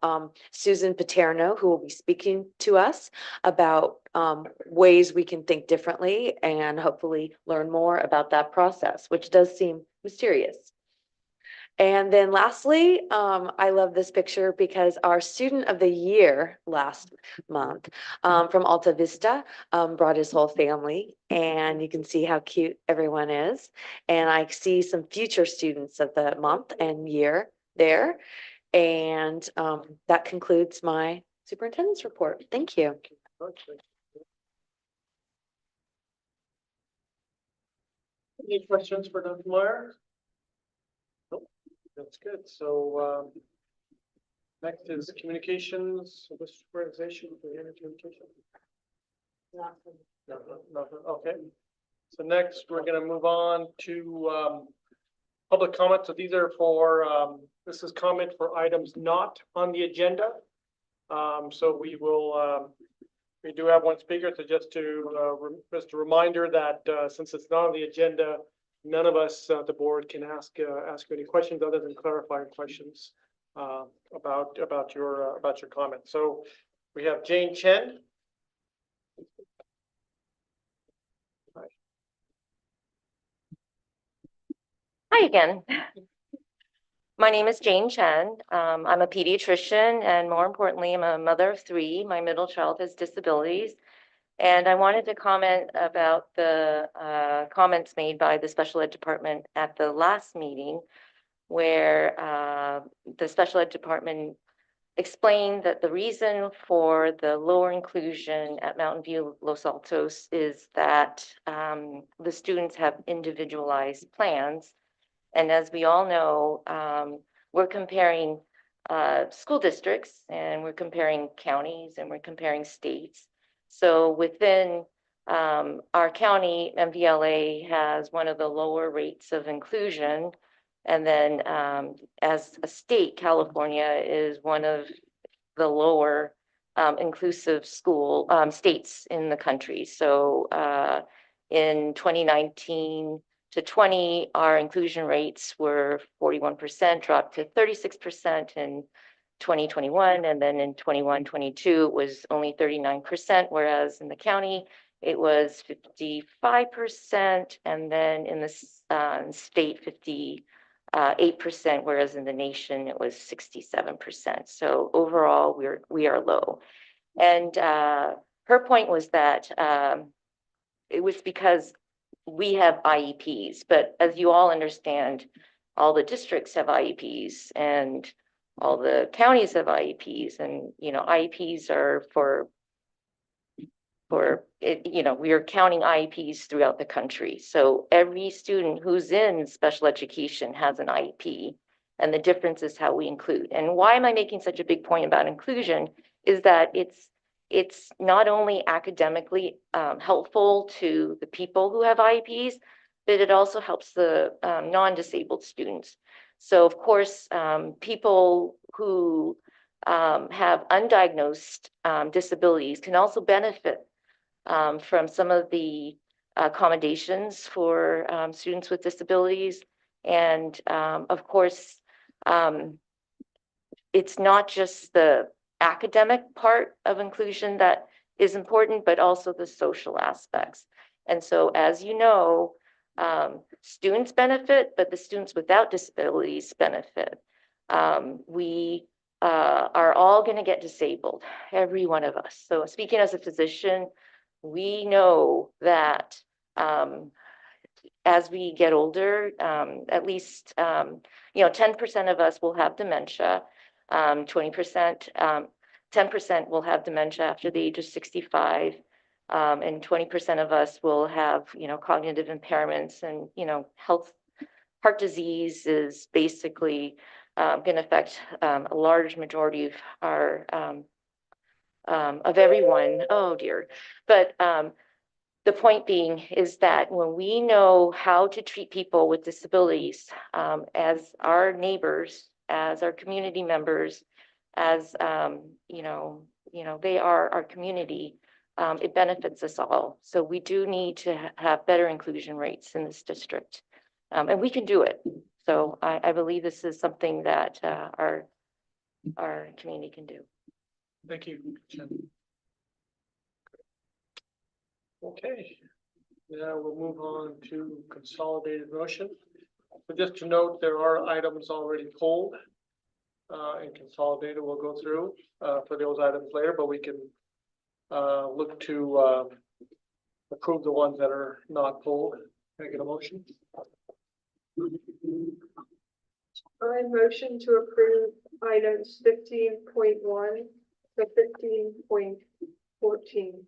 Susan Paterno, who will be speaking to us about ways we can think differently and hopefully learn more about that process, which does seem mysterious. And then lastly, I love this picture because our student of the year last month from Alta Vista brought his whole family, and you can see how cute everyone is. And I see some future students of the month and year there. And that concludes my superintendent's report. Thank you. Any questions for Dr. Meyer? That's good. So, next is communications, this organization, do we have any communication? Nothing, okay. So next, we're gonna move on to, public comment. So these are for, this is comment for items not on the agenda. So we will, we do have one speaker, so just a reminder that, since it's not on the agenda, none of us, the board can ask any questions other than clarifying questions, about your comment. So we have Jane Chen. Hi again. My name is Jane Chen. I'm a pediatrician, and more importantly, I'm a mother of three. My middle child has disabilities. And I wanted to comment about the comments made by the special ed department at the last meeting, where the special ed department explained that the reason for the lower inclusion at Mountain View Los Altos is that the students have individualized plans. And as we all know, we're comparing school districts, and we're comparing counties, and we're comparing states. So within our county, MVLA has one of the lower rates of inclusion. And then as a state, California is one of the lower inclusive school states in the country. So in 2019 to 20, our inclusion rates were 41%, dropped to 36% in 2021, and then in 21-22 it was only 39%, whereas in the county it was 55%, and then in the state 58%, whereas in the nation it was 67%. So overall, we are low. And her point was that it was because we have IEPs, but as you all understand, all the districts have IEPs and all the counties have IEPs, and IEPs are for it, we are counting IEPs throughout the country. So every student who's in special education has an IEP, and the difference is how we include. And why am I making such a big point about inclusion is that it's not only academically helpful to the people who have IEPs, but it also helps the non-disabled students. So of course, people who have undiagnosed disabilities can also benefit from some of the accommodations for students with disabilities. And of course, it's not just the academic part of inclusion that is important, but also the social aspects. And so, as you know, students benefit, but the students without disabilities benefit. We are all going to get disabled, every one of us. So speaking as a physician, we know that as we get older, at least 10% of us will have dementia. 20%, 10% will have dementia after the age of 65, and 20% of us will have, cognitive impairments, and, heart disease is basically going to affect a large majority of our, of everyone. Oh dear. But the point being is that when we know how to treat people with disabilities as our neighbors, as our community members, as they are our community, it benefits us all. So we do need to have better inclusion rates in this district, and we can do it. So I believe this is something that our community can do. Thank you, Jen. Okay, now we'll move on to consolidated motion. But just to note, there are items already pulled and consolidated. We'll go through for those items later, but we can look to approve the ones that are not pulled. Can I get a motion? I motion to approve items 15.1 to 15.14.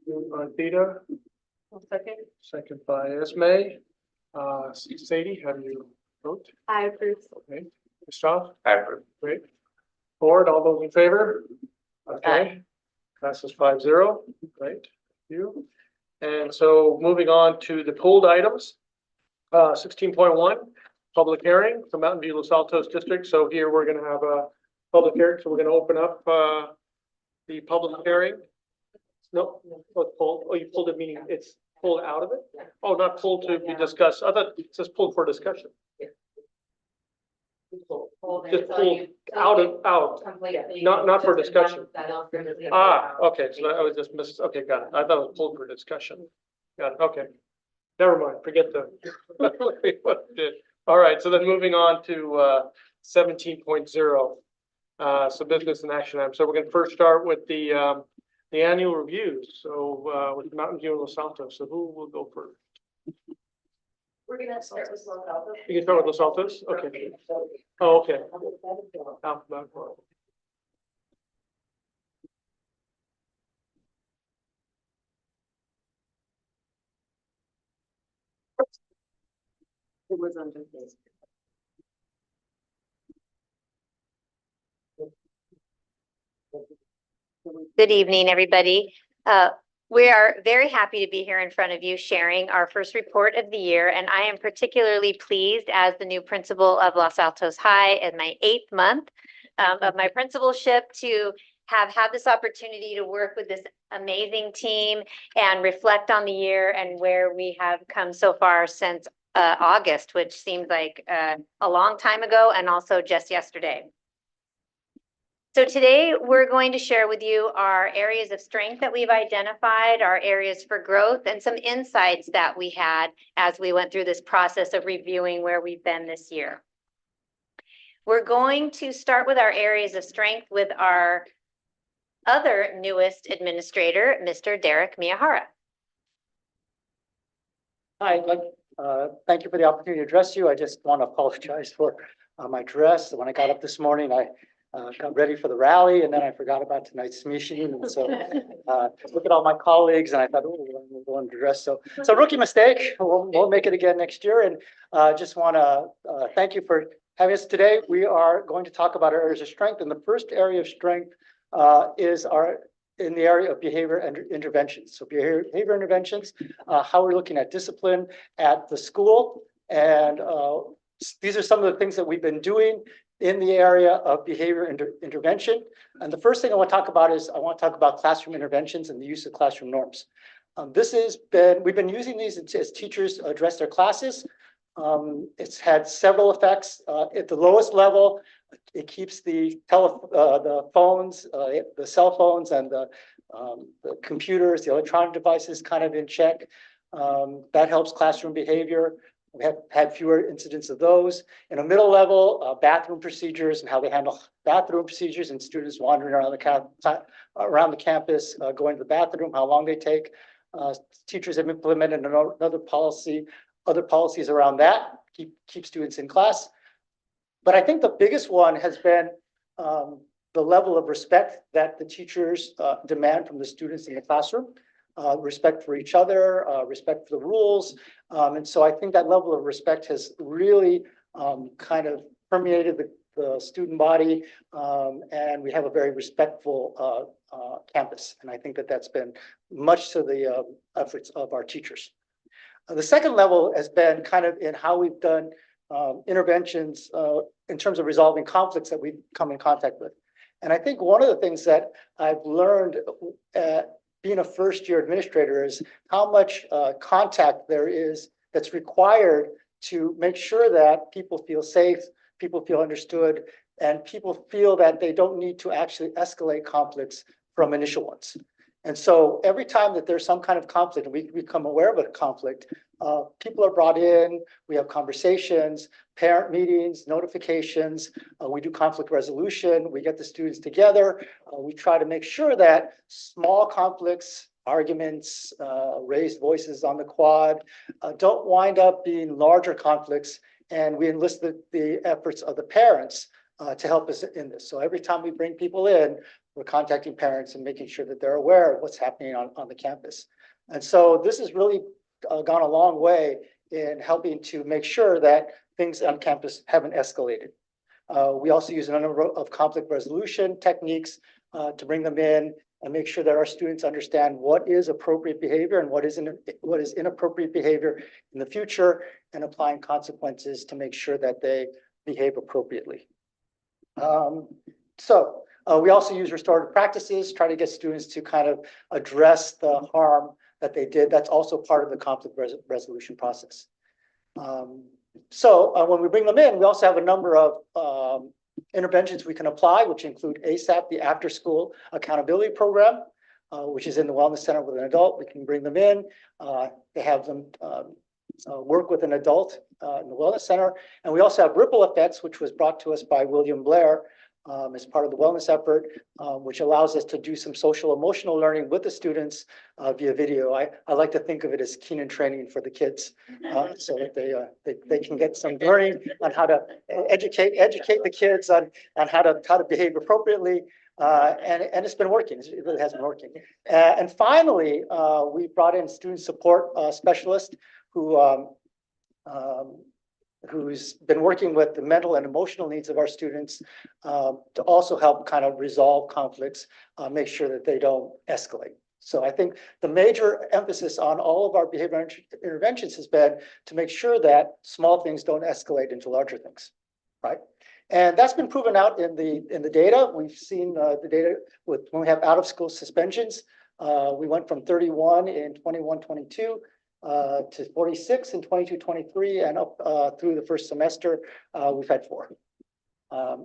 Moved by Theta, Second. second by Esme. Sadie, have you Vote, I approve. okay. Christoph, I approve. great. Board, all those in favor? Okay. Passes 5-0. Great, thank you. And so moving on to the pulled items. 16.1, public hearing for Mountain View Los Altos District. So here we're gonna have a public hearing. So we're gonna open up the public hearing. No, it's pulled. Oh, you pulled it, meaning it's pulled out of it? Oh, not pulled to be discussed. I thought it says pulled for discussion. Just pulled out, not for discussion. Okay, so I was just missed, okay, got it. I thought it was pulled for discussion. Got it, okay. Never mind, forget the. All right, so then moving on to 17.0. So business and action items. So we're gonna first start with the annual reviews. So with Mountain View and Los Altos. So who will go first? We're gonna start with Los Altos. You can start with Los Altos? Okay. Oh, okay. Alphabetical. It was under this. Good evening, everybody. We are very happy to be here in front of you sharing our first report of the year, and I am particularly pleased as the new principal of Los Altos High in my 8th month of my principalship to have had this opportunity to work with this amazing team and reflect on the year and where we have come so far since August, which seems like a long time ago and also just yesterday. So today we're going to share with you our areas of strength that we've identified, our areas for growth, and some insights that we had as we went through this process of reviewing where we've been this year. We're going to start with our areas of strength with our other newest administrator, Mr. Derek Miyahara. Hi, thank you for the opportunity to address you. I just want to apologize for my dress. When I got up this morning, I got ready for the rally and then I forgot about tonight's meeting. And so look at all my colleagues and I thought, oh, I'm going to dress. So rookie mistake. We'll make it again next year. And just want to thank you for having us today. We are going to talk about our areas of strength. And the first area of strength is in the area of behavior and interventions. So behavior interventions, how we're looking at discipline at the school. And these are some of the things that we've been doing in the area of behavior intervention. And the first thing I want to talk about is I want to talk about classroom interventions and the use of classroom norms. We've been using these as teachers address their classes. It's had several effects. At the lowest level, it keeps the phones, the cell phones and the computers, the electronic devices kind of in check. That helps classroom behavior. We have had fewer incidents of those. In a middle level, bathroom procedures and how they handle bathroom procedures and students wandering around the campus, going to the bathroom, how long they take. Teachers have implemented other policies around that, keep students in class. But I think the biggest one has been the level of respect that the teachers demand from the students in the classroom. Respect for each other, respect for the rules. And so I think that level of respect has really kind of permeated the student body. And we have a very respectful campus. And I think that that's been much to the efforts of our teachers. The second level has been kind of in how we've done interventions in terms of resolving conflicts that we've come in contact with. And I think one of the things that I've learned being a first-year administrator is how much contact there is that's required to make sure that people feel safe, people feel understood, and people feel that they don't need to actually escalate conflicts from initial ones. And so every time that there's some kind of conflict, and we become aware of a conflict, people are brought in, we have conversations, parent meetings, notifications, we do conflict resolution, we get the students together, we try to make sure that small conflicts, arguments, raised voices on the quad, don't wind up being larger conflicts, and we enlist the efforts of the parents to help us in this. So every time we bring people in, we're contacting parents and making sure that they're aware of what's happening on the campus. And so this has really gone a long way in helping to make sure that things on campus haven't escalated. We also use a number of conflict resolution techniques to bring them in and make sure that our students understand what is appropriate behavior and what is inappropriate behavior in the future, and applying consequences to make sure that they behave appropriately. We also use restorative practices, try to get students to kind of address the harm that they did. That's also part of the conflict resolution process. When we bring them in, we also have a number of interventions we can apply, which include ASAP, the After School Accountability Program, which is in the Wellness Center with an adult. We can bring them in. They have them work with an adult in the Wellness Center. And we also have Ripple Effects, which was brought to us by William Blair as part of the wellness effort, which allows us to do some social emotional learning with the students via video. I like to think of it as Keenan training for the kids, so that they can get some learning on how to educate the kids on how to behave appropriately. And it's been working. It really has been working. And finally, we brought in student support specialist who's been working with the mental and emotional needs of our students to also help kind of resolve conflicts, make sure that they don't escalate. So I think the major emphasis on all of our behavior interventions has been to make sure that small things don't escalate into larger things, right? And that's been proven out in the data. We've seen the data with when we have out of school suspensions. We went from 31 in 21-22 to 46 in 22-23, and up through the first semester, we've had 4.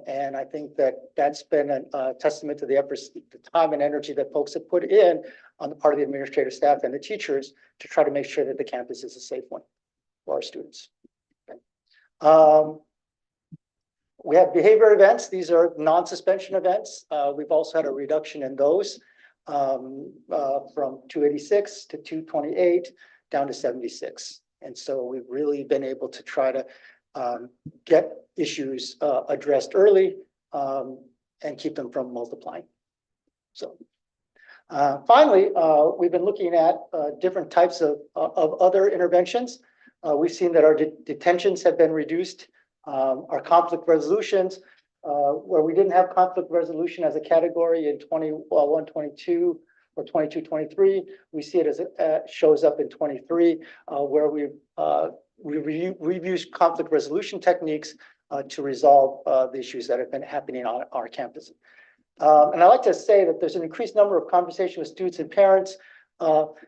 And I think that that's been a testament to the efforts, the time and energy that folks have put in on the part of the administrative staff and the teachers to try to make sure that the campus is a safe one for our students. Okay. We have behavior events. These are non-suspension events. We've also had a reduction in those from 286 to 228 down to 76. And so we've really been able to try to get issues addressed early and keep them from multiplying. So finally, we've been looking at different types of other interventions. We've seen that our detentions have been reduced. Our conflict resolutions, where we didn't have conflict resolution as a category in 21-22 or 22-23, we see it as it shows up in 23, where we've used conflict resolution techniques to resolve the issues that have been happening on our campus. And I like to say that there's an increased number of conversations with students and parents.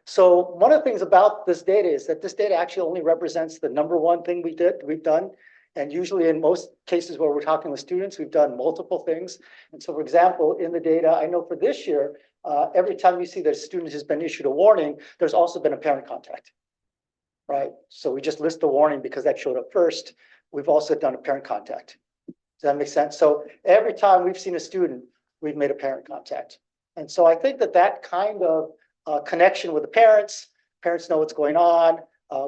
So one of the things about this data is that this data actually only represents the number one thing we've done. And usually in most cases where we're talking with students, we've done multiple things. And so, for example, in the data, I know for this year, every time you see that a student has been issued a warning, there's also been a parent contact, right? So we just list the warning because that showed up first. We've also done a parent contact. Does that make sense? So every time we've seen a student, we've made a parent contact. And so I think that kind of connection with the parents know what's going on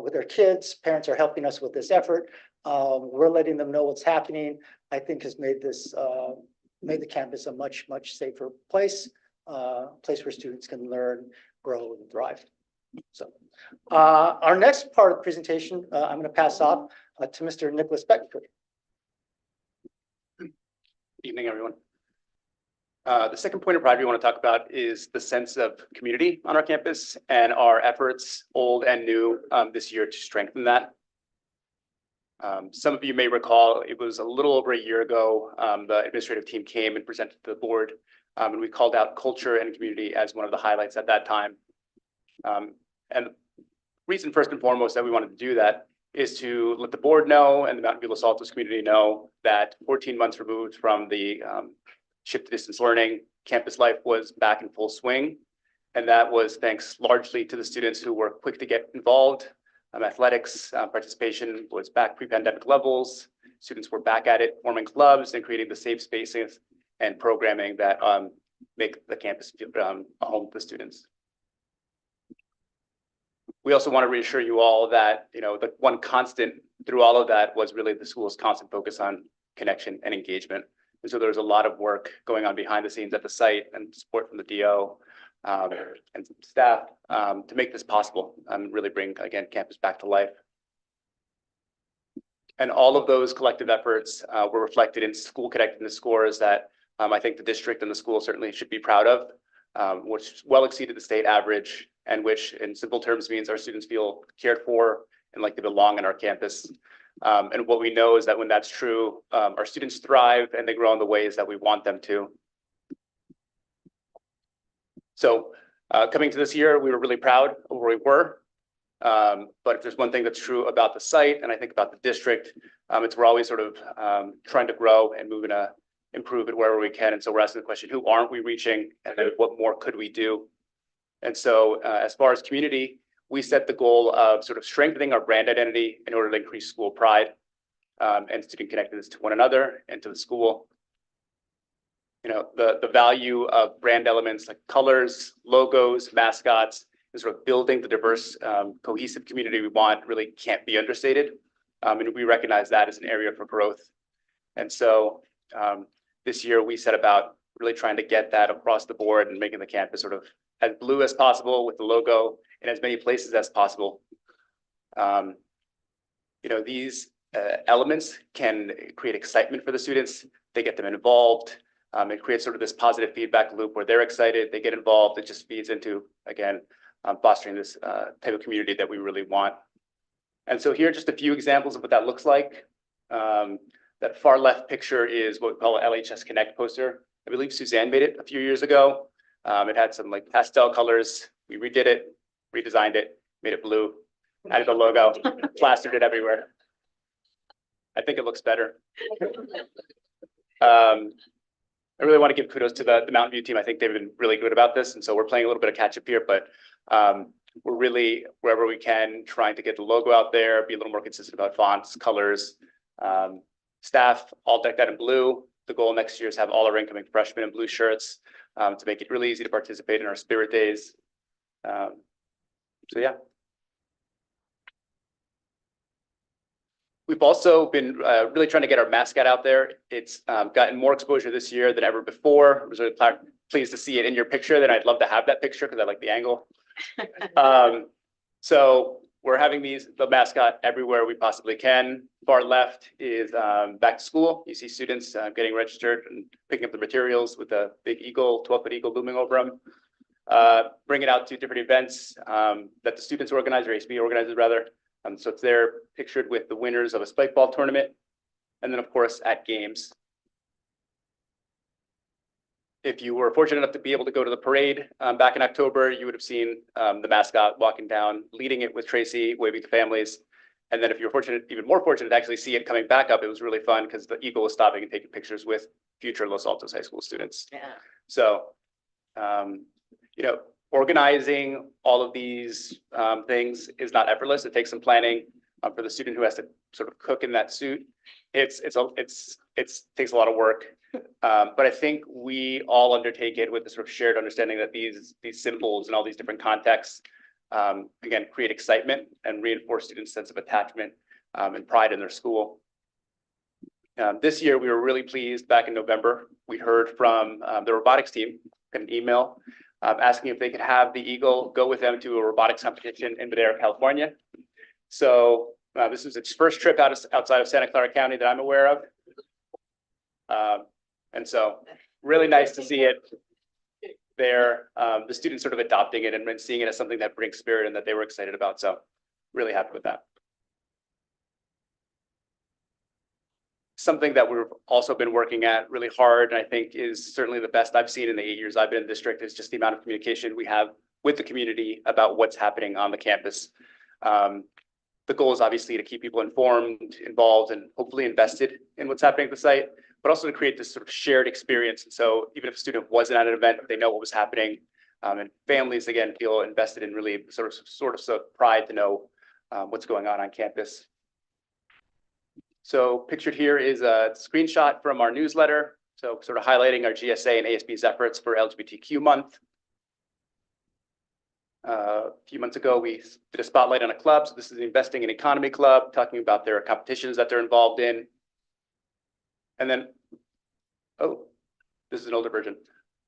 with their kids. Parents are helping us with this effort. We're letting them know what's happening. I think has made the campus a much safer place, place where students can learn, grow, and thrive. So our next part of the presentation, I'm going to pass off to Mr. Nicholas Beckford. Good evening, everyone. The second point of pride we want to talk about is the sense of community on our campus and our efforts, old and new, this year to strengthen that. Some of you may recall it was a little over a year ago, the administrative team came and presented to the board, and we called out culture and community as one of the highlights at that time. And the reason first and foremost that we wanted to do that is to let the board know and the Mountain View Los Altos community know that 14 months removed from the shift to distance learning, campus life was back in full swing. And that was thanks largely to the students who were quick to get involved. Athletics participation was back pre-pandemic levels. Students were back at it, forming clubs and creating the safe spaces and programming that make the campus feel a home to students. We also want to reassure you all that the one constant through all of that was really the school's constant focus on connection and engagement. And so there's a lot of work going on behind the scenes at the site and support from the DO. And staff to make this possible and really bring, again, campus back to life. And all of those collective efforts were reflected in school connectedness scores that I think the district and the school certainly should be proud of, which well exceeded the state average, and which in simple terms means our students feel cared for and like they belong on our campus. And what we know is that when that's true, our students thrive and they grow in the ways that we want them to. So coming to this year, we were really proud of where we were. But if there's one thing that's true about the site, and I think about the district, it's we're always sort of trying to grow and moving to improve it wherever we can. And so we're asking the question, who aren't we reaching, and then what more could we do? And so as far as community, we set the goal of sort of strengthening our brand identity in order to increase school pride and student connectedness to one another and to the school. You know, the value of brand elements like colors, logos, mascots, and sort of building the diverse, cohesive community we want really can't be understated. And we recognize that as an area for growth. And so this year we set about really trying to get that across the board and making the campus sort of as blue as possible with the logo in as many places as possible. You know, these elements can create excitement for the students. They get them involved. It creates sort of this positive feedback loop where they're excited, they get involved. It just feeds into, again, fostering this type of community that we really want. And so here are just a few examples of what that looks like. That far left picture is what we call an LHS Connect poster. I believe Suzanne made it a few years ago. It had some like pastel colors. We redid it, redesigned it, made it blue, added a logo, plastered it everywhere. I think it looks better. I really want to give kudos to the Mountain View team. I think they've been really good about this. And so we're playing a little bit of catch up here, but we're really, wherever we can, trying to get the logo out there, be a little more consistent about fonts, colors. Staff all decked out in blue. The goal next year is to have all our incoming freshmen in blue shirts to make it really easy to participate in our spirit days. So yeah. We've also been really trying to get our mascot out there. It's gotten more exposure this year than ever before. I was really pleased to see it in your picture. Then I'd love to have that picture because I like the angle. So we're having the mascot everywhere we possibly can. Far left is back to school. You see students getting registered and picking up the materials with a big eagle, 12-foot eagle looming over them. Bring it out to different events that the students organize, or HB organizes rather. So it's there pictured with the winners of a spike ball tournament. And then of course at games. If you were fortunate enough to be able to go to the parade back in October, you would have seen the mascot walking down, leading it with Tracy, waving to families. And then if you're fortunate, even more fortunate to actually see it coming back up, it was really fun because the eagle was stopping and taking pictures with future Los Altos High School students. Yeah. So, you know, organizing all of these things is not effortless. It takes some planning for the student who has to sort of cook in that suit. It takes a lot of work. But I think we all undertake it with the sort of shared understanding that these symbols and all these different contexts, again, create excitement and reinforce students' sense of attachment and pride in their school. This year, we were really pleased. Back in November, we heard from the robotics team, an email asking if they could have the Eagle go with them to a robotics competition in Madera, California. So this is its first trip outside of Santa Clara County that I'm aware of. And so really nice to see it there. The students sort of adopting it and seeing it as something that brings spirit and that they were excited about. So really happy with that. Something that we've also been working at really hard, and I think is certainly the best I've seen in the 8 years I've been in the district, is just the amount of communication we have with the community about what's happening on the campus. The goal is obviously to keep people informed, involved, and hopefully invested in what's happening at the site, but also to create this sort of shared experience. And so even if a student wasn't at an event, they know what was happening. And families, again, feel invested in really sort of pride to know what's going on campus. So pictured here is a screenshot from our newsletter. So sort of highlighting our GSA and ASB's efforts for LGBTQ month. A few months ago, we did a spotlight on a club. So this is the Investing in Economy Club, talking about their competitions that they're involved in. And then, oh, this is an older version.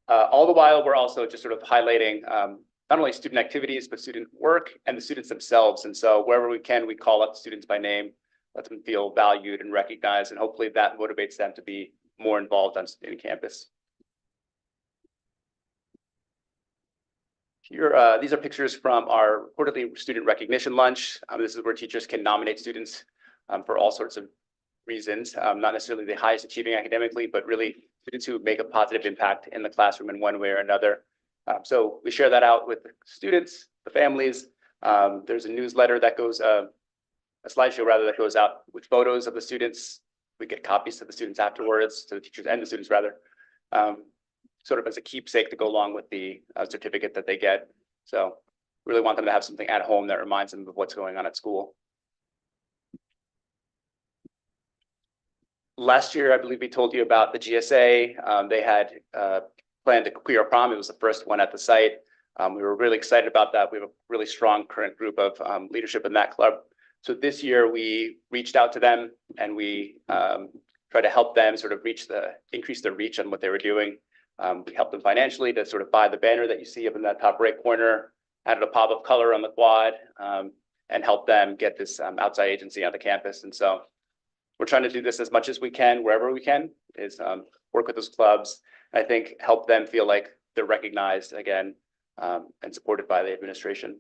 All the while, we're also just sort of highlighting not only student activities, but student work and the students themselves. And so wherever we can, we call up students by name. lets them feel valued and recognized, and hopefully that motivates them to be more involved in campus. Here, these are pictures from our quarterly student recognition lunch. This is where teachers can nominate students for all sorts of reasons, not necessarily the highest achieving academically, but really students who make a positive impact in the classroom in one way or another. So we share that out with the students, the families. There's a newsletter that goes, a slideshow rather, that goes out with photos of the students. We get copies to the students afterwards, to the teachers and the students rather, sort of as a keepsake to go along with the certificate that they get. So really want them to have something at home that reminds them of what's going on at school. Last year, I believe we told you about the GSA. They had planned a queer prom. It was the first one at the site. We were really excited about that. We have a really strong current group of leadership in that club. So this year we reached out to them and we tried to help them sort of increase their reach on what they were doing. We helped them financially to sort of buy the banner that you see up in that top right corner, added a pop of color on the quad, and helped them get this outside agency on the campus. And so we're trying to do this as much as we can, wherever we can, is work with those clubs. I think help them feel like they're recognized again and supported by the administration.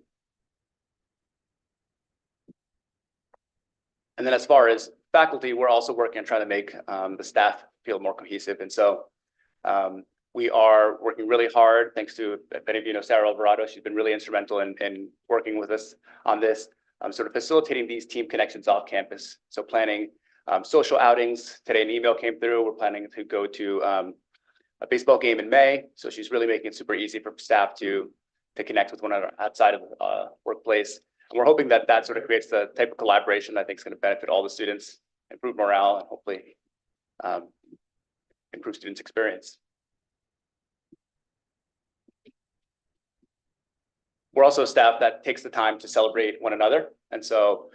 And then as far as faculty, we're also working on trying to make the staff feel more cohesive. And so we are working really hard, thanks to, if any of you know Sarah Alvarado, she's been really instrumental in working with us on this, sort of facilitating these team connections off campus. So planning social outings. Today an email came through. We're planning to go to a baseball game in May. So she's really making it super easy for staff to connect with one another outside of the workplace. And we're hoping that that sort of creates the type of collaboration that I think is going to benefit all the students, improve morale, and hopefully improve students' experience. We're also a staff that takes the time to celebrate one another. And so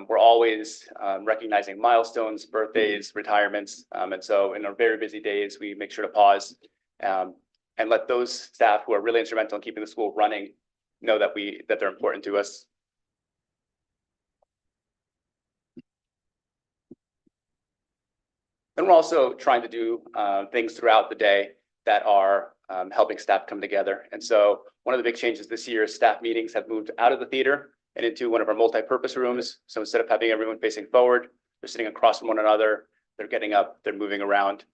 we're always recognizing milestones, birthdays, retirements. And so in our very busy days, we make sure to pause and let those staff who are really instrumental in keeping the school running know that they're important to us. And we're also trying to do things throughout the day that are helping staff come together. And so one of the big changes this year is staff meetings have moved out of the theater and into one of our multi-purpose rooms. So instead of having everyone facing forward, they're sitting across from one another, they're getting up, they're moving around.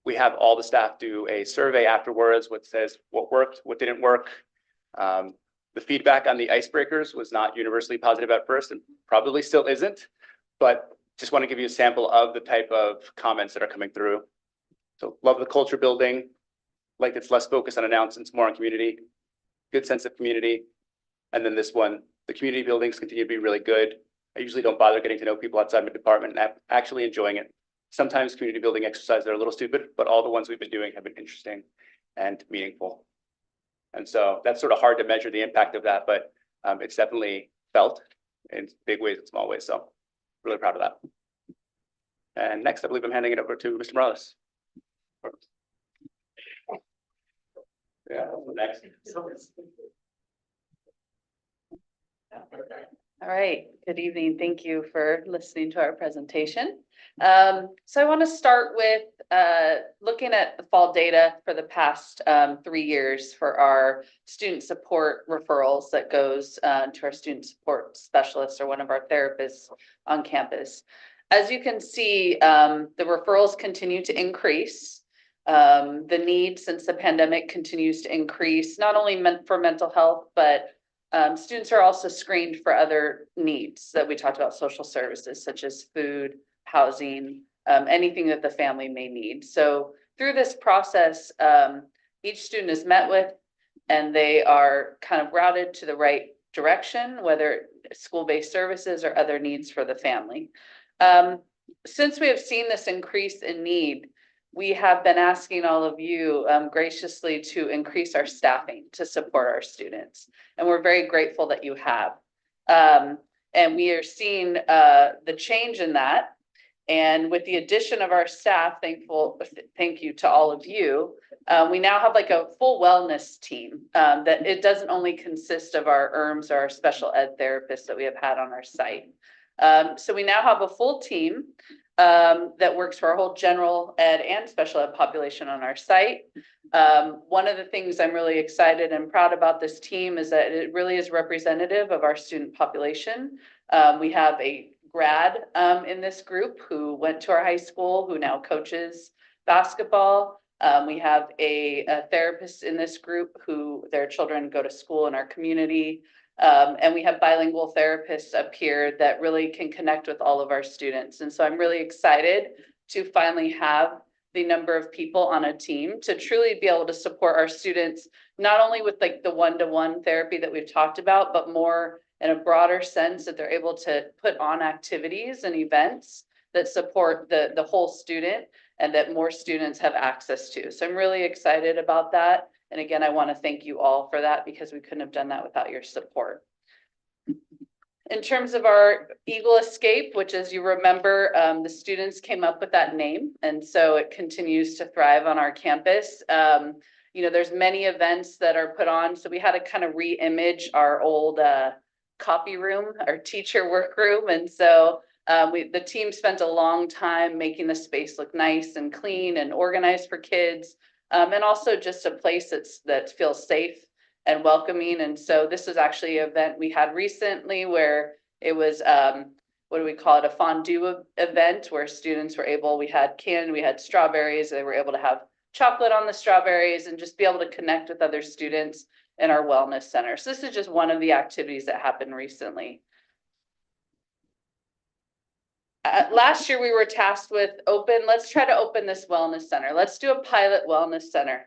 We have all the staff do a survey afterwards, what says what worked, what didn't work. The feedback on the icebreakers was not universally positive at first and probably still isn't, but just want to give you a sample of the type of comments that are coming through. So love the culture building, like it's less focused on announcements, more on community, good sense of community. And then this one, the community buildings continue to be really good. I usually don't bother getting to know people outside my department and I'm actually enjoying it. Sometimes community building exercises are a little stupid, but all the ones we've been doing have been interesting and meaningful. And so that's sort of hard to measure the impact of that, but it's definitely felt in big ways and small ways. So really proud of that. And next, I believe I'm handing it over to Mr. Morales. Yeah, next. All right, good evening. Thank you for listening to our presentation. So I want to start with looking at the fall data for the past 3 years for our student support referrals that goes to our student support specialist or one of our therapists on campus. As you can see, the referrals continue to increase. The need since the pandemic continues to increase, not only for mental health, but students are also screened for other needs that we talked about, social services such as food, housing, anything that the family may need. So through this process, each student is met with and they are kind of routed to the right direction, whether school-based services or other needs for the family. Since we have seen this increase in need, we have been asking all of you graciously to increase our staffing to support our students. And we're very grateful that you have. And we are seeing the change in that. And with the addition of our staff, thank you to all of you. We now have like a full wellness team that it doesn't only consist of our ERMs or our special ed therapists that we have had on our site. So we now have a full team that works for our whole general ed and special ed population on our site. One of the things I'm really excited and proud about this team is that it really is representative of our student population. We have a grad in this group who went to our high school, who now coaches basketball. We have a therapist in this group who their children go to school in our community. And we have bilingual therapists up here that really can connect with all of our students. And so I'm really excited to finally have the number of people on a team to truly be able to support our students, not only with like the one-to-one therapy that we've talked about, but more in a broader sense that they're able to put on activities and events that support the whole student and that more students have access to. So I'm really excited about that. And again, I want to thank you all for that because we couldn't have done that without your support. In terms of our Eagle Escape, which as you remember, the students came up with that name. And so it continues to thrive on our campus. You know, there's many events that are put on. So we had to kind of re-image our old copy room, our teacher workroom. And so the team spent a long time making the space look nice and clean and organized for kids. And also just a place that feels safe and welcoming. And so this is actually an event we had recently where it was, what do we call it? A fondue event where students were able, we had strawberries, they were able to have chocolate on the strawberries and just be able to connect with other students in our wellness center. So this is just one of the activities that happened recently. Last year we were tasked with let's try to open this wellness center. Let's do a pilot wellness center.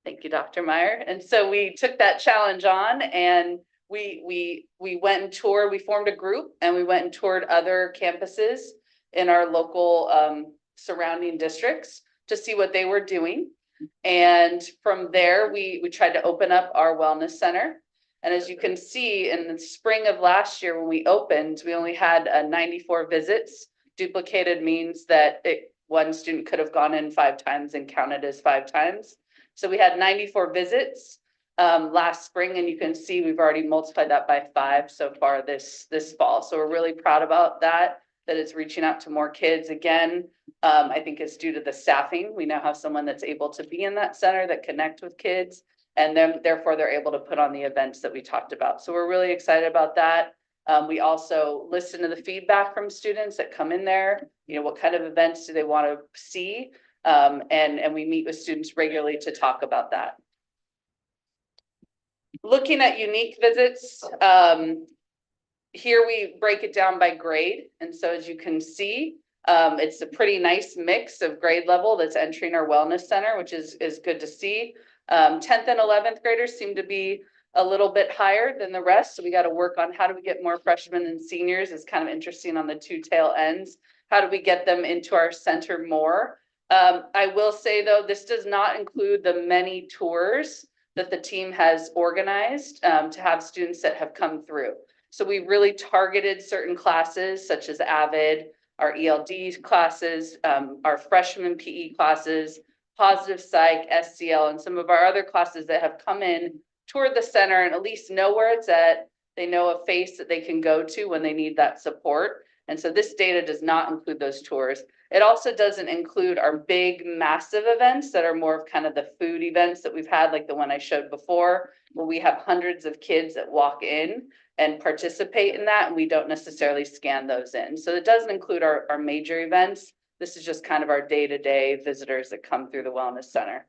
Thank you, Dr. Meyer. And so we took that challenge on and we went and toured, we formed a group and we went and toured other campuses in our local surrounding districts to see what they were doing. And from there, we tried to open up our wellness center. And as you can see, in the spring of last year, when we opened, we only had 94 visits. Duplicated means that one student could have gone in 5 times and counted as 5 times. So we had 94 visits last spring, and you can see we've already multiplied that by 5 so far this fall. So we're really proud about that it's reaching out to more kids. Again, I think it's due to the staffing. We now have someone that's able to be in that center that connect with kids. And then therefore they're able to put on the events that we talked about. So we're really excited about that. We also listen to the feedback from students that come in there. You know, what kind of events do they want to see? And we meet with students regularly to talk about that. Looking at unique visits, here we break it down by grade. And so as you can see, it's a pretty nice mix of grade level that's entering our wellness center, which is good to see. 10th and 11th graders seem to be a little bit higher than the rest. So we got to work on how do we get more freshmen and seniors. It's kind of interesting on the 2 tail ends. How do we get them into our center more? I will say though, this does not include the many tours that the team has organized to have students that have come through. So we really targeted certain classes such as AVID, our ELD classes, our freshman PE classes, positive psych, SCL, and some of our other classes that have come in toward the center and at least know where it's at. They know a face that they can go to when they need that support. And so this data does not include those tours. It also doesn't include our big, massive events that are more of kind of the food events that we've had, like the one I showed before, where we have hundreds of kids that walk in and participate in that, and we don't necessarily scan those in. So it doesn't include our major events. This is just kind of our day-to-day visitors that come through the Wellness Center.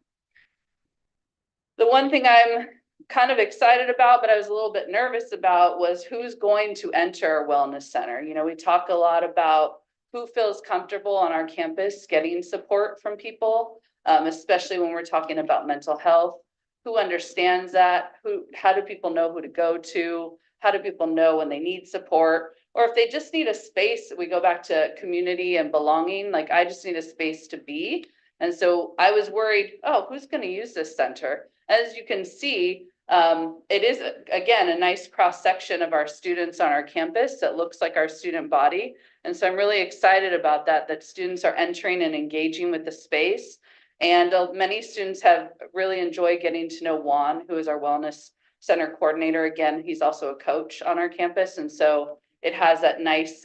The one thing I'm kind of excited about, but I was a little bit nervous about, was who's going to enter our Wellness Center. You know, we talk a lot about who feels comfortable on our campus getting support from people, especially when we're talking about mental health. Who understands that? How do people know who to go to? How do people know when they need support? Or if they just need a space, we go back to community and belonging, like I just need a space to be. And so I was worried, oh, who's going to use this center? As you can see, it is, again, a nice cross section of our students on our campus that looks like our student body. And so I'm really excited about that students are entering and engaging with the space. And many students have really enjoyed getting to know Juan, who is our wellness center coordinator. Again, he's also a coach on our campus. And so it has that nice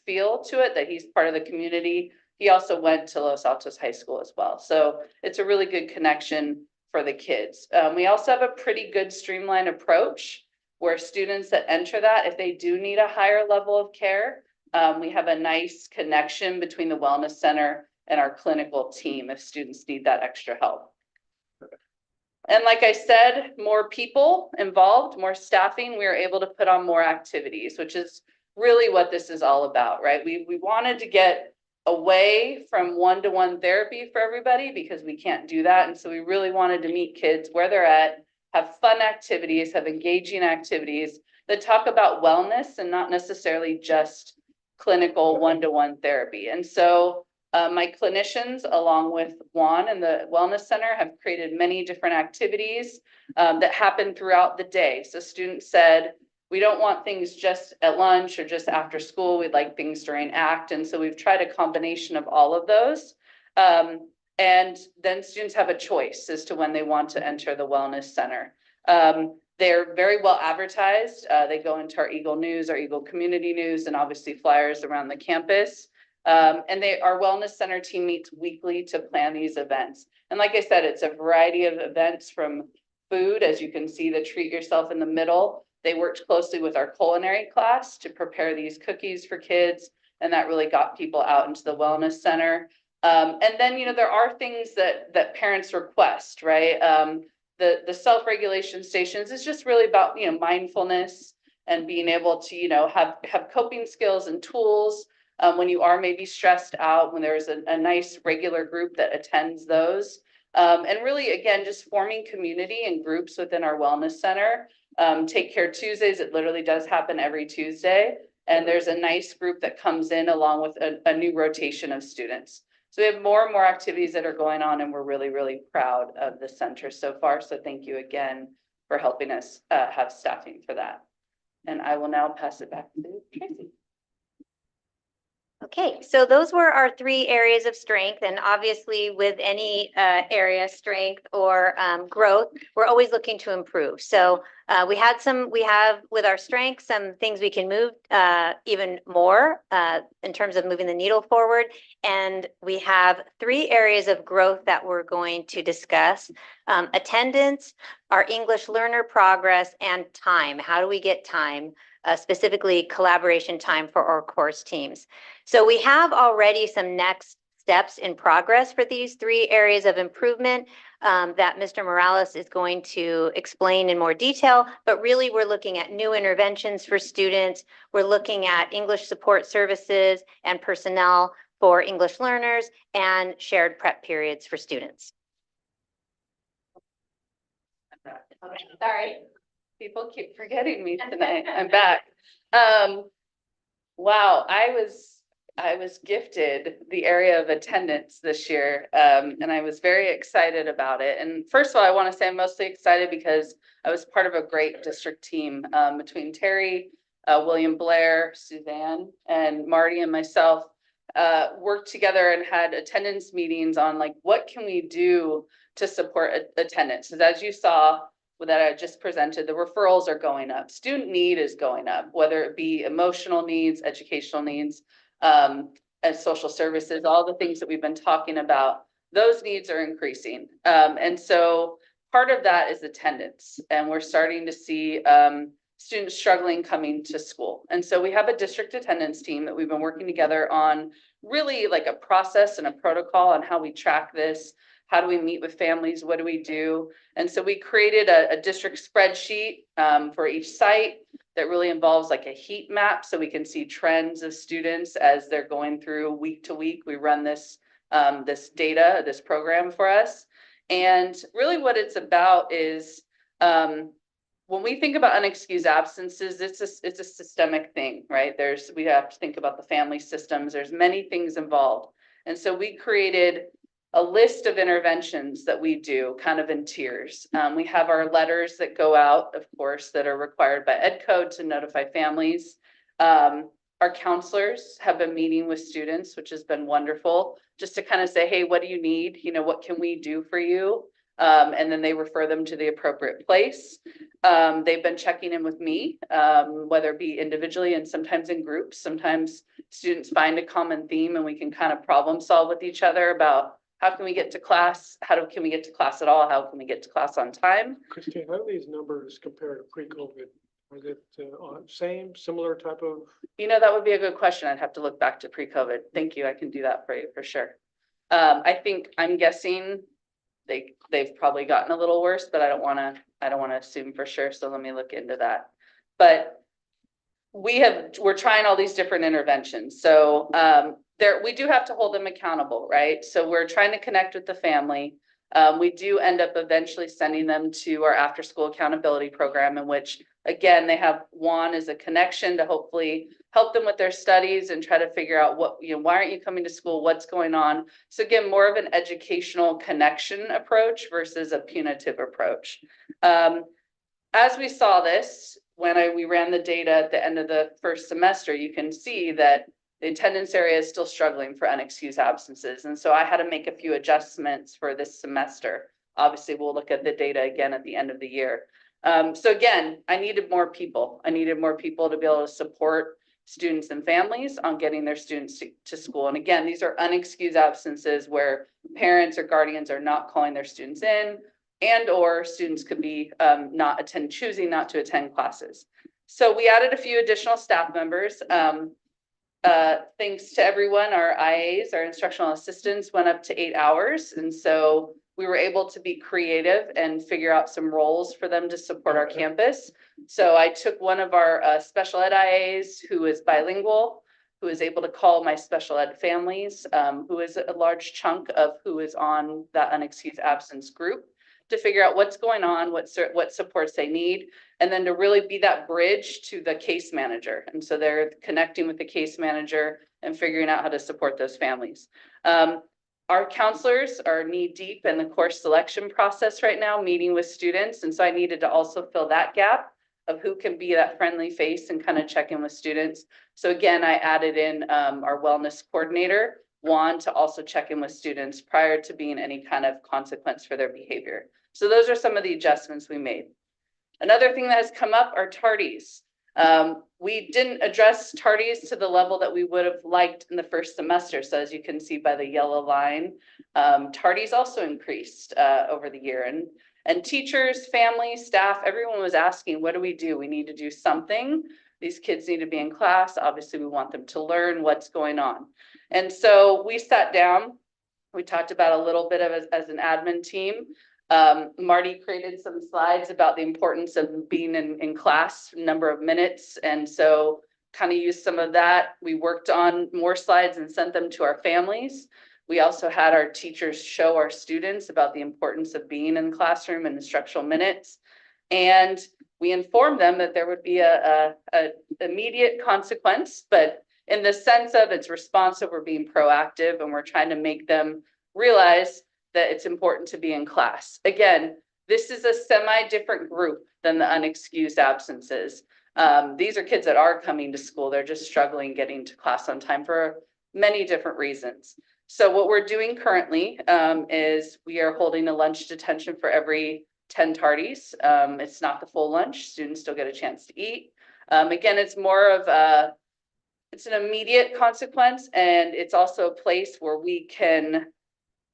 feel to it, that he's part of the community. He also went to Los Altos High School as well. So it's a really good connection for the kids. We also have a pretty good streamlined approach where students that enter that, if they do need a higher level of care, we have a nice connection between the wellness center and our clinical team if students need that extra help. And like I said, more people involved, more staffing, we were able to put on more activities, which is really what this is all about, right? We wanted to get away from one-to-one therapy for everybody because we can't do that. And so we really wanted to meet kids where they're at, have fun activities, have engaging activities that talk about wellness and not necessarily just clinical one-to-one therapy. And so my clinicians, along with Juan and the Wellness Center, have created many different activities that happen throughout the day. So students said, we don't want things just at lunch or just after school. We'd like things during ACT. And so we've tried a combination of all of those. And then students have a choice as to when they want to enter the Wellness Center. They're very well advertised. They go into our Eagle News, our Eagle Community News, and obviously flyers around the campus. And our Wellness Center team meets weekly to plan these events. And like I said, it's a variety of events from food, as you can see, the treat yourself in the middle. They worked closely with our culinary class to prepare these cookies for kids. And that really got people out into the Wellness Center. And then, you know, there are things that parents request, right? The self-regulation stations is just really about, you know, mindfulness and being able to, you know, have coping skills and tools when you are maybe stressed out, when there's a nice regular group that attends those. And really, again, just forming community and groups within our Wellness Center. Take Care Tuesdays, it literally does happen every Tuesday. And there's a nice group that comes in along with a new rotation of students. So we have more and more activities that are going on, and we're really, really proud of the center so far. So thank you again for helping us have staffing for that. And I will now pass it back to Tracy. Okay, so those were our 3 areas of strength, and obviously with any area strength or growth, we're always looking to improve. So we have with our strengths some things we can move even more in terms of moving the needle forward, and we have 3 areas of growth that we're going to discuss: attendance, our English learner progress, and time. How do we get time? Specifically collaboration time for our course teams. So we have already some next steps in progress for these 3 areas of improvement that Mr. Morales is going to explain in more detail, but really we're looking at new interventions for students. We're looking at English support services and personnel for English learners and shared prep periods for students. Okay, sorry. People keep forgetting me tonight. I'm back. Wow, I was gifted the area of attendance this year, and I was very excited about it. And first of all, I want to say I'm mostly excited because I was part of a great district team between Terry, William Blair, Suzanne, and Marty and myself worked together and had attendance meetings on like, what can we do to support attendance? Because as you saw, that I just presented, the referrals are going up. Student need is going up, whether it be emotional needs, educational needs, and social services, all the things that we've been talking about, those needs are increasing. And so part of that is attendance. And we're starting to see students struggling coming to school. And so we have a district attendance team that we've been working together on really like a process and a protocol on how we track this. How do we meet with families? What do we do? And so we created a district spreadsheet for each site that really involves like a heat map so we can see trends of students as they're going through week to week. We run this this program for us. And really what it's about is when we think about unexcused absences, it's a systemic thing, right? We have to think about the family systems. There's many things involved. And so we created a list of interventions that we do kind of in tiers. We have our letters that go out, of course, that are required by Ed Code to notify families. Our counselors have been meeting with students, which has been wonderful, just to kind of say, hey, what do you need? You know, what can we do for you? And then they refer them to the appropriate place. They've been checking in with me, whether it be individually and sometimes in groups. Sometimes students find a common theme and we can kind of problem solve with each other about how can we get to class? Can we get to class at all? How can we get to class on time? Christine, how do these numbers compare to pre-COVID? Are they same, similar type of? You know, that would be a good question. I'd have to look back to pre-COVID. Thank you. I can do that for you for sure. I'm guessing they've probably gotten a little worse, but I don't want to assume for sure. So let me look into that. But we're trying all these different interventions. So we do have to hold them accountable, right? So we're trying to connect with the family. We do end up eventually sending them to our after school accountability program, in which again, they have Juan as a connection to hopefully help them with their studies and try to figure out why aren't you coming to school? What's going on? So again, more of an educational connection approach versus a punitive approach. As we saw this, when we ran the data at the end of the first semester, you can see that the attendance area is still struggling for unexcused absences. And so I had to make a few adjustments for this semester. Obviously, we'll look at the data again at the end of the year. So again, I needed more people. I needed more people to be able to support students and families on getting their students to school. And again, these are unexcused absences where parents or guardians are not calling their students in, and or students could be choosing not to attend classes. So we added a few additional staff members. Thanks to everyone, our IAs, our instructional assistants, went up to 8 hours. And so we were able to be creative and figure out some roles for them to support our campus. So I took one of our special ed IAs who is bilingual, who is able to call my special ed families, who is a large chunk of who is on that unexcused absence group, to figure out what's going on, what supports they need, and then to really be that bridge to the case manager. And so they're connecting with the case manager and figuring out how to support those families. Our counselors are knee deep in the course selection process right now, meeting with students. And so I needed to also fill that gap of who can be that friendly face and kind of check in with students. So again, I added in our wellness coordinator, Juan, to also check in with students prior to being any kind of consequence for their behavior. So those are some of the adjustments we made. Another thing that has come up are tardies. We didn't address tardies to the level that we would have liked in the first semester. So as you can see by the yellow line, tardies also increased over the year. And teachers, families, staff, everyone was asking, what do? We need to do something. These kids need to be in class. Obviously, we want them to learn what's going on. And so we sat down, we talked about a little bit of as an admin team. Marty created some slides about the importance of being in class, number of minutes. And so kind of used some of that. We worked on more slides and sent them to our families. We also had our teachers show our students about the importance of being in the classroom and instructional minutes. And we informed them that there would be a immediate consequence, but in the sense of it's responsive, we're being proactive, and we're trying to make them realize that it's important to be in class. Again, this is a semi-different group than the unexcused absences. These are kids that are coming to school. They're just struggling getting to class on time for many different reasons. So what we're doing currently is we are holding a lunch detention for every 10 tardies. It's not the full lunch. Students still get a chance to eat. Again, it's more of it's an immediate consequence, and it's also a place where we can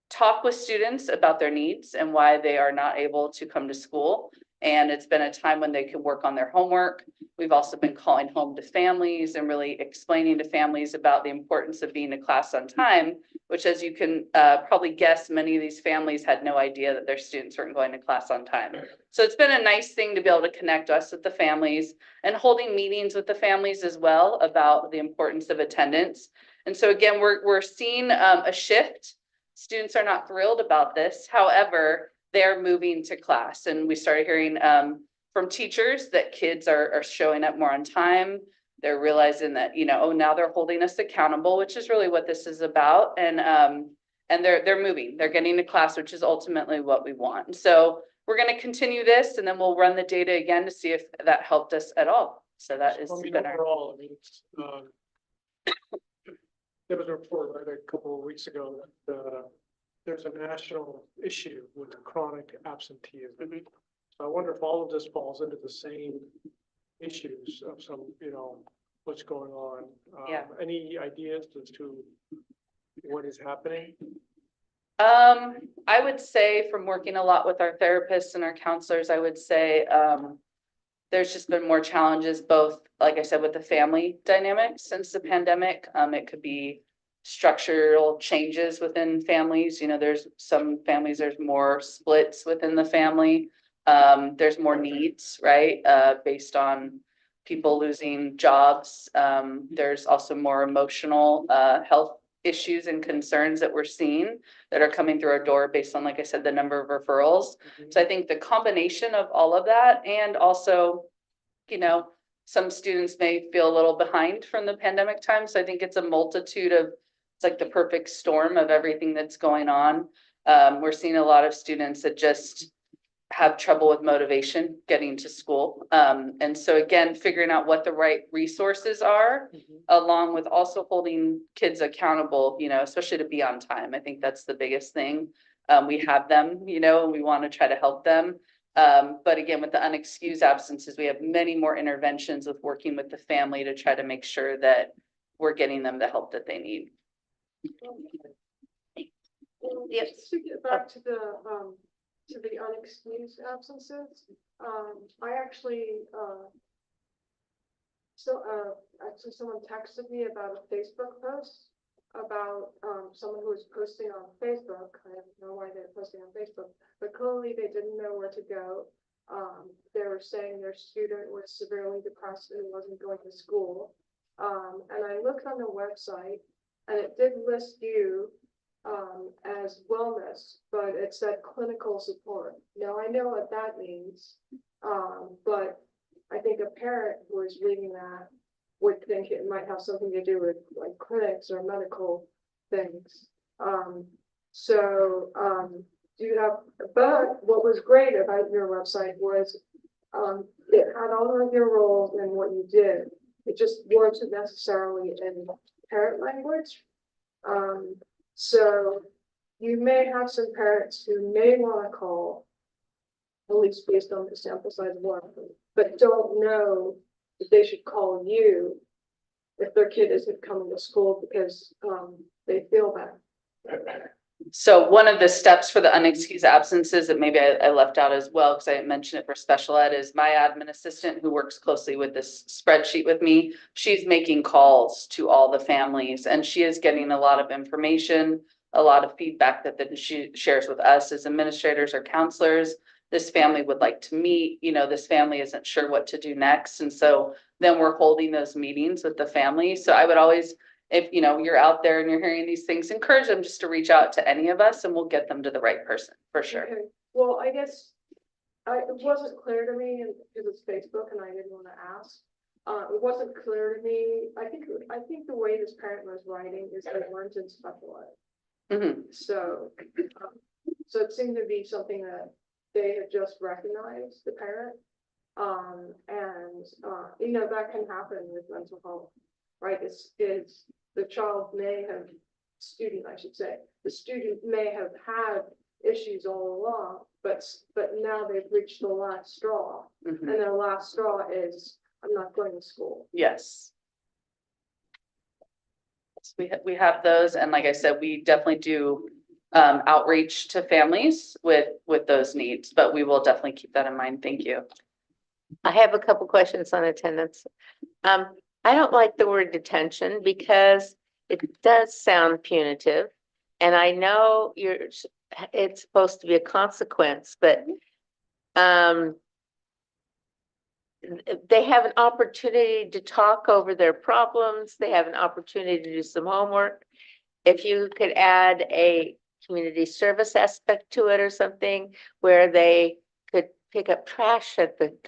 talk with students about their needs and why they are not able to come to school. And it's been a time when they can work on their homework. We've also been calling home to families and really explaining to families about the importance of being in class on time, which, as you can probably guess, many of these families had no idea that their students weren't going to class on time. So it's been a nice thing to be able to connect us with the families and holding meetings with the families as well about the importance of attendance. And so again, we're seeing a shift. Students are not thrilled about this. However, they're moving to class, and we started hearing from teachers that kids are showing up more on time. They're realizing that, now they're holding us accountable, which is really what this is about. And they're moving, they're getting to class, which is ultimately what we want. So we're going to continue this, and then we'll run the data again to see if that helped us at all. So that is Overall, there was a report a couple of weeks ago that there's a national issue with chronic absenteeism. Mhm. So I wonder if all of this falls into the same issues of some, what's going on. Yeah. Any ideas as to what is happening? I would say from working a lot with our therapists and our counselors, I would say, there's just been more challenges, both, like I said, with the family dynamics since the pandemic. It could be structural changes within families. There's some families, there's more splits within the family. There's more needs, right? Based on people losing jobs. There's also more emotional, health issues and concerns that we're seeing that are coming through our door based on, like I said, the number of referrals. So I think the combination of all of that, and also, some students may feel a little behind from the pandemic time. So I think it's a multitude of, it's like the perfect storm of everything that's going on. We're seeing a lot of students that just have trouble with motivation getting to school. And so again, figuring out what the right resources are, along with also holding kids accountable, especially to be on time. I think that's the biggest thing. We have them, and we want to try to help them. But again, with the unexcused absences, we have many more interventions with working with the family to try to make sure that we're getting them the help that they need. Yes. To get back to the unexcused absences, I actually, actually someone texted me about a Facebook post about, someone who was posting on Facebook. I don't know why they're posting on Facebook, but clearly they didn't know where to go. They were saying their student was severely depressed and wasn't going to school. And I looked on the website and it did list you as wellness, but it said clinical support. Now I know what that means, but I think a parent who is reading that would think it might have something to do with like clinics or medical things. Do you have, but what was great about your website was it had all of your roles and what you did. It just wasn't necessarily in parent language. So you may have some parents who may want to call, at least based on the sample size of one, but don't know if they should call you if their kid isn't coming to school because they feel bad. So one of the steps for the unexcused absences that maybe I left out as well, because I didn't mention it for special ed, is my admin assistant who works closely with this spreadsheet with me. She's making calls to all the families and she is getting a lot of information, a lot of feedback that then she shares with us as administrators or counselors. This family would like to meet, this family isn't sure what to do next. And so then we're holding those meetings with the family. So I would always, if you're out there and you're hearing these things, encourage them just to reach out to any of us and we'll get them to the right person for sure. Okay. Well, I guess it wasn't clear to me because it's Facebook and I didn't want to ask. It wasn't clear to me. I think the way this parent was writing is they weren't in special ed. Mm-hmm. So it seemed to be something that they had just recognized, the parent. That can happen with mental health, right? It's the child may have, the student may have had issues all along, but now they've reached the last straw. Mm-hmm. And their last straw is, I'm not going to school. Yes. We have those. And like I said, we definitely do outreach to families with those needs, but we will definitely keep that in mind. Thank you. I have a couple questions on attendance. I don't like the word detention because it does sound punitive. And I know it's supposed to be a consequence, but they have an opportunity to talk over their problems. They have an opportunity to do some homework. If you could add a community service aspect to it or something where they could pick up trash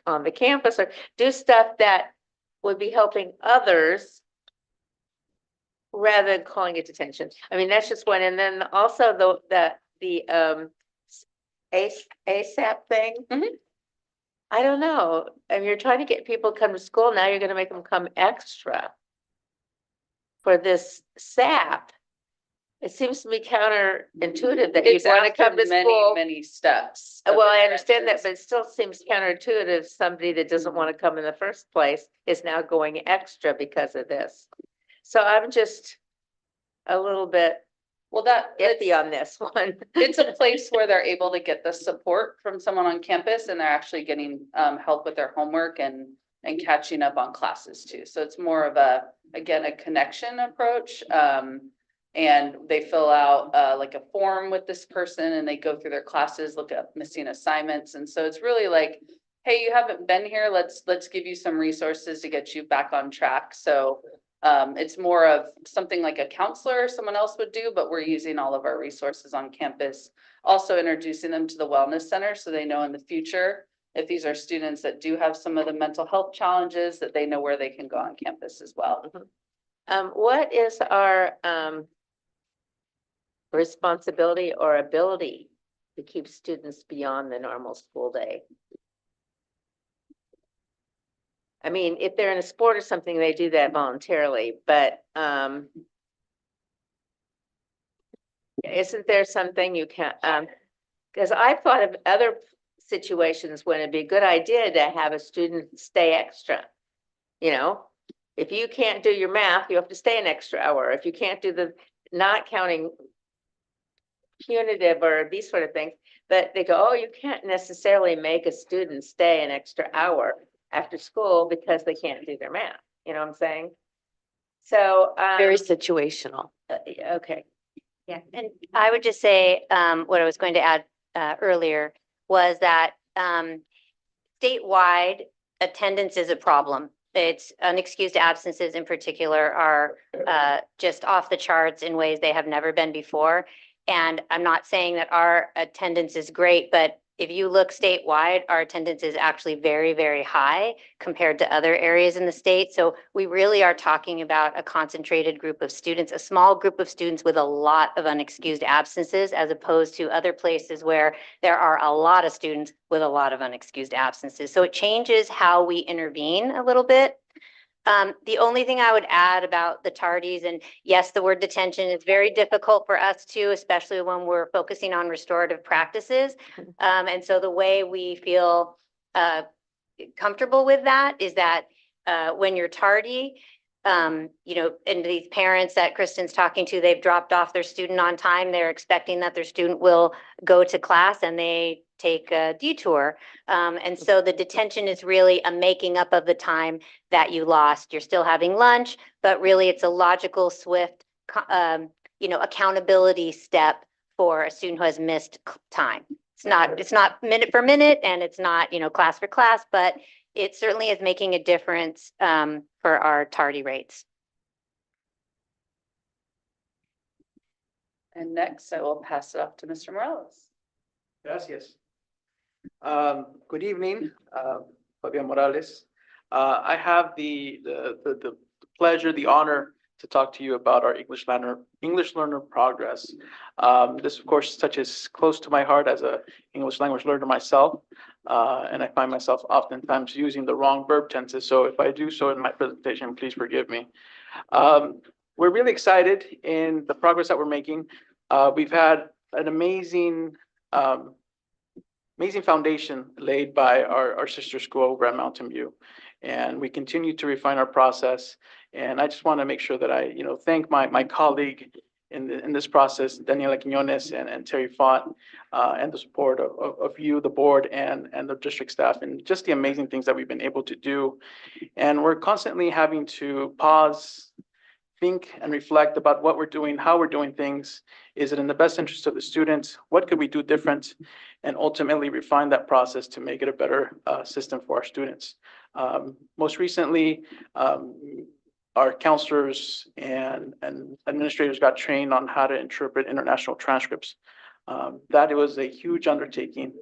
on the campus or do stuff that would be helping others rather than calling it detention. I mean, that's just one. And then also the ASAP thing. Mm-hmm. I don't know. I mean, you're trying to get people to come to school. Now you're going to make them come extra for this SAP. It seems to be counterintuitive that you'd It's want to come after to many, school. many steps. of Well, I understand that, interventions. but it still seems counterintuitive. Somebody that doesn't want to come in the first place is now going extra because of this. So I'm just a little bit Well, iffy on this one. it's a place where they're able to get the support from someone on campus and they're actually getting help with their homework and catching up on classes too. So it's more of again, a connection approach. And they fill out like a form with this person and they go through their classes, look at missing assignments. And so it's really like, hey, you haven't been here. Let's give you some resources to get you back on track. So it's more of something like a counselor or someone else would do, but we're using all of our resources on campus. Also introducing them to the wellness center so they know in the future, if these are students that do have some of the mental health challenges, that they know where they can go on campus as well. What is our responsibility or ability to keep students beyond the normal school day? I mean, if they're in a sport or something, they do that voluntarily, but isn't there something you can, because I've thought of other situations when it'd be a good idea to have a student stay extra. You know, if you can't do your math, you have to stay an extra hour. If you can't do the, not counting punitive or these sort of things, but they go, oh, you can't necessarily make a student stay an extra hour after school because they can't do their math. You know what I'm saying? So, Very situational. okay. Yeah, and I would just say, what I was going to add earlier was that statewide attendance is a problem. It's unexcused absences in particular are just off the charts in ways they have never been before. And I'm not saying that our attendance is great, but if you look statewide, our attendance is actually very, very high compared to other areas in the state. So we really are talking about a concentrated group of students, a small group of students with a lot of unexcused absences, as opposed to other places where there are a lot of students with a lot of unexcused absences. So it changes how we intervene a little bit. The only thing I would add about the tardies, and yes, the word detention is very difficult for us too, especially when we're focusing on restorative practices. And so the way we feel comfortable with that is that when you're tardy, you know, and these parents that Kristen's talking to, they've dropped off their student on time. They're expecting that their student will go to class and they take a detour. And so the detention is really a making up of the time that you lost. You're still having lunch, but really it's a logical, swift, you know, accountability step for a student who has missed time. It's not minute for minute and it's not, you know, class for class, but it certainly is making a difference for our tardy rates. And next I will pass it off to Mr. Morales. Gracias. Good evening, Fabian Morales. I have the pleasure, the honor to talk to you about our English learner progress. This, of course, touches close to my heart as a English language learner myself, and I find myself oftentimes using the wrong verb tenses. So if I do so in my presentation, please forgive me. We're really excited in the progress that we're making. We've had an amazing foundation laid by our sister school over at Mountain View. And we continue to refine our process. And I just want to make sure that I, you know, thank my colleague in this process, Daniela Quinones and Terry Font, and the support of you, the board, and the district staff, and just the amazing things that we've been able to do. And we're constantly having to pause, think and reflect about what we're doing, how we're doing things. Is it in the best interest of the students? What could we do different? And ultimately refine that process to make it a better system for our students. Most recently, our counselors and administrators got trained on how to interpret international transcripts. That was a huge undertaking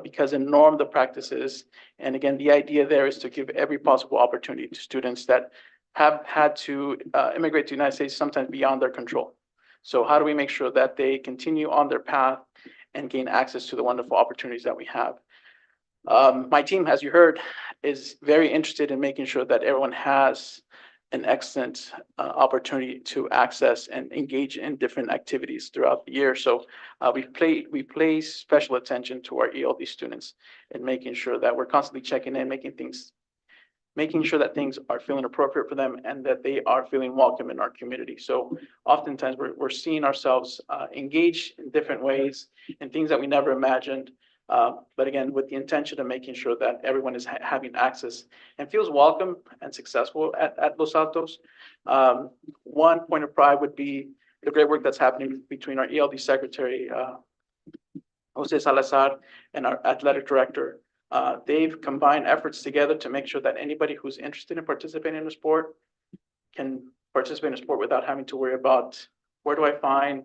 because it normed the practices. And again, the idea there is to give every possible opportunity to students that have had to immigrate to the United States, sometimes beyond their control. So how do we make sure that they continue on their path and gain access to the wonderful opportunities that we have? My team, as you heard, is very interested in making sure that everyone has an excellent opportunity to access and engage in different activities throughout the year. So we pay special attention to our ELD students and making sure that we're constantly checking in, making sure that things are feeling appropriate for them and that they are feeling welcome in our community. So oftentimes we're seeing ourselves engage in different ways in things that we never imagined. But again, with the intention of making sure that everyone is having access and feels welcome and successful at Los Altos. One point of pride would be the great work that's happening between our ELD secretary, Jose Salazar, and our athletic director. They've combined efforts together to make sure that anybody who's interested in participating in a sport can participate in a sport without having to worry about where do I find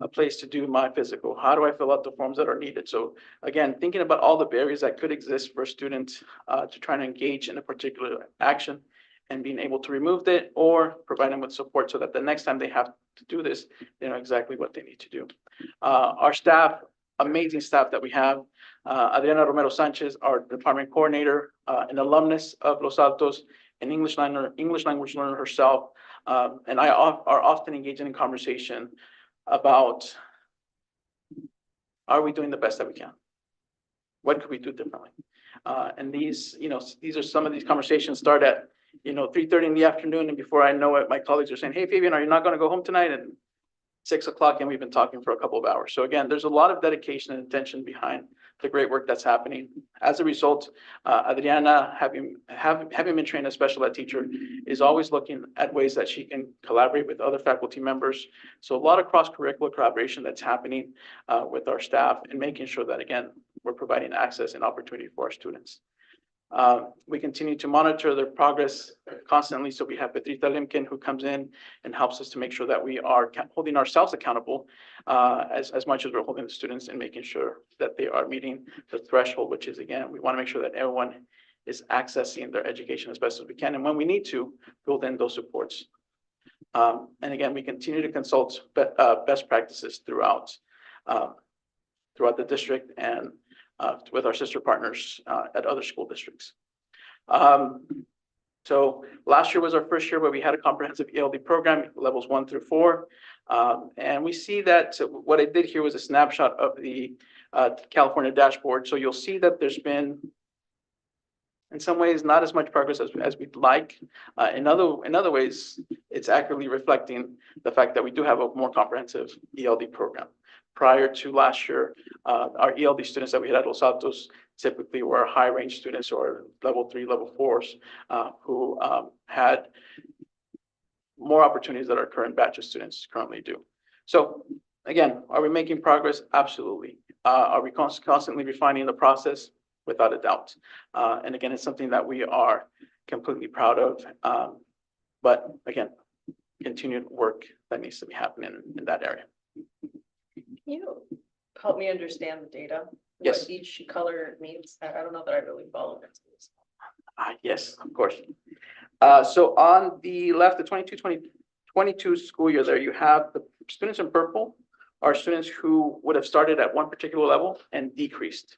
a place to do my physical? How do I fill out the forms that are needed? So again, thinking about all the barriers that could exist for a student to try to engage in a particular action and being able to remove it or provide them with support so that the next time they have to do this, they know exactly what they need to do. Our staff, amazing staff that we have. Adriana Romero Sanchez, our department coordinator, an alumnus of Los Altos, an English language learner herself, and I are often engaging in conversation about, are we doing the best that we can? What could we do differently? And these are some of these conversations start at, 3:30 in the afternoon. And before I know it, my colleagues are saying, hey, Fabian, are you not going to go home tonight? And 6 o'clock, and we've been talking for a couple of hours. So again, there's a lot of dedication and attention behind the great work that's happening. As a result, Adriana, having been trained as a special ed teacher, is always looking at ways that she can collaborate with other faculty members. So a lot of cross-curricular collaboration that's happening with our staff and making sure that, again, we're providing access and opportunity for our students. We continue to monitor their progress constantly. So we have Petrita Limkin, who comes in and helps us to make sure that we are holding ourselves accountable as much as we're holding the students and making sure that they are meeting the threshold, which is, again, we want to make sure that everyone is accessing their education as best as we can. And when we need to, build in those supports. And again, we continue to consult best practices throughout the district and with our sister partners at other school districts. So last year was our first year where we had a comprehensive ELD program, levels 1 through 4. And we see that what I did here was a snapshot of the California dashboard. So you'll see that there's been, in some ways, not as much progress as we'd like. In other ways, it's accurately reflecting the fact that we do have a more comprehensive ELD program. Prior to last year, our ELD students that we had at Los Altos typically were high range students or level 3, level 4s who had more opportunities that our current batch of students currently do. So again, are we making progress? Absolutely. Are we constantly refining the process? Without a doubt. And again, it's something that we are completely proud of. But again, continued work that needs to be happening in that area. Can you help me understand the data? Yes. What each color means? I don't know that I really follow it. Yes, of course. So on the left, the 22 school year there, you have the students in purple are students who would have started at one particular level and decreased.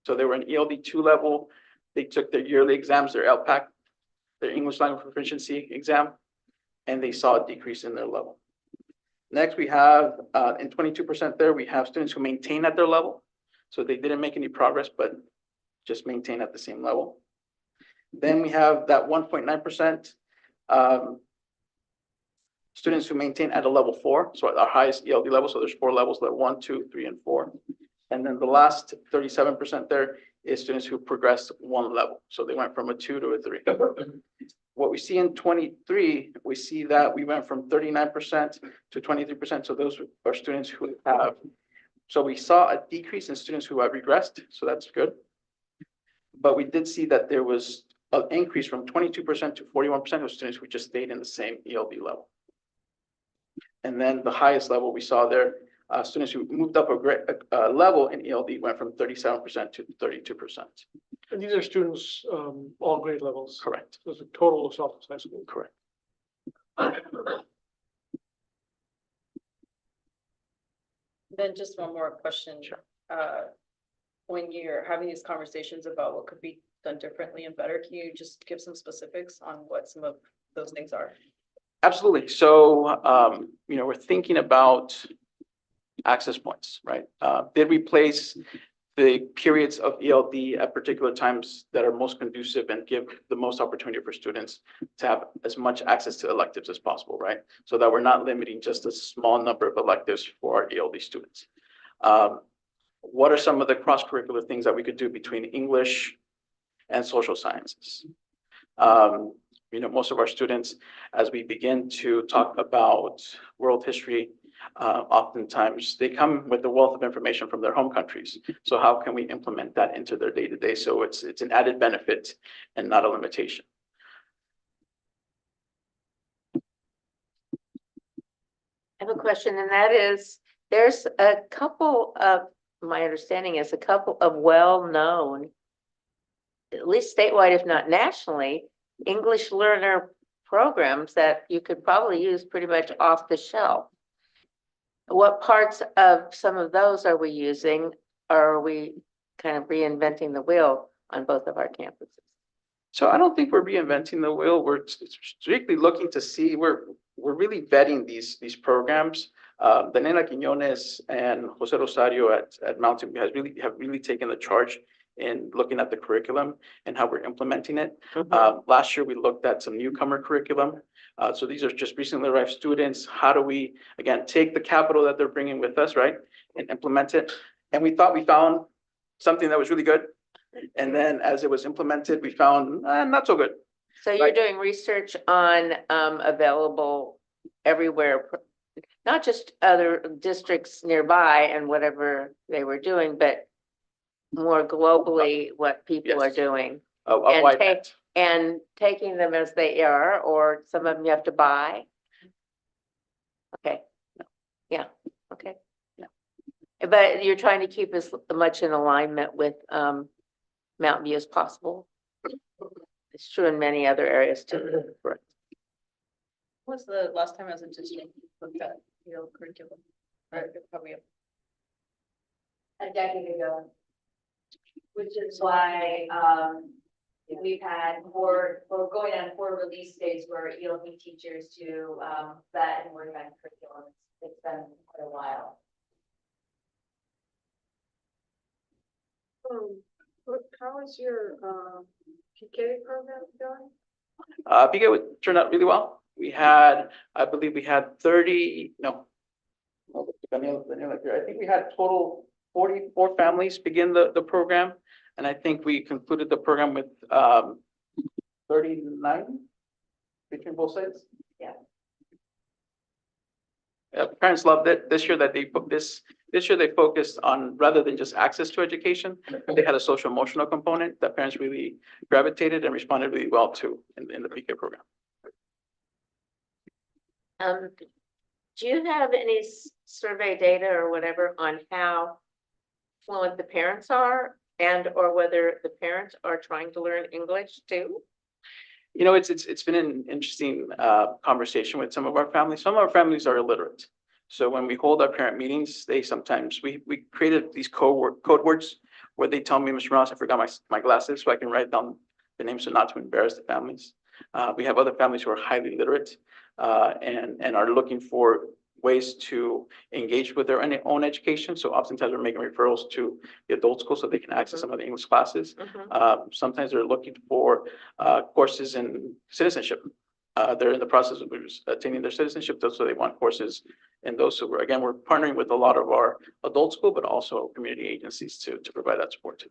So they were in ELD 2 level. They took their yearly exams, their LPAC, their English language proficiency exam, and they saw a decrease in their level. Next, we have in 22% there, we have students who maintain at their level. So they didn't make any progress, but just maintain at the same level. Then we have that 1.9% students who maintain at a level 4. So at our highest ELD level, so there's 4 levels, level 1, 2, 3, and 4. And then the last 37% there is students who progressed 1 level. So they went from a 2 to a 3. What we see in 23, we see that we went from 39% to 23%. So those are students who have, so we saw a decrease in students who have regressed. So that's good. But we did see that there was an increase from 22% to 41% of students who just stayed in the same ELD level. And then the highest level we saw there, students who moved up a level in ELD went from 37% to 32%. And these are students, all grade levels. Correct. So it's a total of South High School. Correct. Then just one more question. Sure. When you're having these conversations about what could be done differently and better. Can you just give some specifics on what some of those things are? Absolutely. So, we're thinking about access points, right? Did we place the periods of ELD at particular times that are most conducive and give the most opportunity for students to have as much access to electives as possible, right? So that we're not limiting just a small number of electives for our ELD students. What are some of the cross-curricular things that we could do between English and social sciences? Most of our students, as we begin to talk about world history, oftentimes they come with a wealth of information from their home countries. So how can we implement that into their day-to-day? So it's an added benefit and not a limitation. I have a question, and that is, there's a couple of, my understanding is a couple of well-known, at least statewide, if not nationally, English learner programs that you could probably use pretty much off the shelf. What parts of some of those are we using? Or are we kind of reinventing the wheel on both of our campuses? So I don't think we're reinventing the wheel. We're strictly looking to see, we're really vetting these programs. Daniela Quiñones and Jose Rosario at Mountain View have really taken the charge in looking at the curriculum and how we're implementing it. Last year, we looked at some newcomer curriculum. So these are just recently arrived students. How do we, again, take the capital that they're bringing with us, right, and implement it? And we thought we found something that was really good. And then as it was implemented, we found not so good. So you're doing research on available everywhere, not just other districts nearby and whatever they were doing, but more globally what people are doing. And taking them as they are, or some of them you have to buy. Okay. Yeah. Okay. Yeah. But you're trying to keep as much in alignment with Mountain View as possible. It's true in many other areas too. When was the last time as a district looked at curriculum? Probably a decade ago, which is why we've had we're going on 4 release days for ELP teachers to vet and work on curriculum. It's been quite a while. How is your PK program going? PK turned out really well. I believe we had 30, no, I think we had total 44 families begin the program. And I think we concluded the program with 39 between both sides. Yeah. Parents loved it. This year they focused on, rather than just access to education, they had a social emotional component that parents really gravitated and responded really well to in the PK program. Do you have any survey data or whatever on how fluent the parents are, and or whether the parents are trying to learn English too? It's been an interesting conversation with some of our families. Some of our families are illiterate. So when we hold our parent meetings, we created these code words where they tell me, Mr. Ross, I forgot my glasses, so I can write down the names so not to embarrass the families. We have other families who are highly literate and are looking for ways to engage with their own education. So oftentimes we're making referrals to the adult school so they can access some of the English classes. Sometimes they're looking for courses in citizenship. They're in the process of attaining their citizenship, so they want courses in those. So we're partnering with a lot of our adult school, but also community agencies to provide that support too.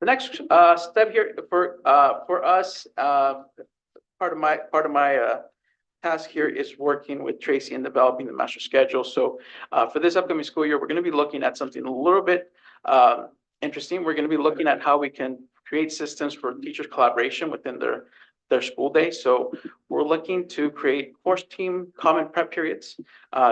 The next step here for us, part of my task here is working with Tracy in developing the master schedule. So for this upcoming school year, we're going to be looking at something a little bit interesting. We're going to be looking at how we can create systems for teachers' collaboration within their school day. So we're looking to create course team common prep periods.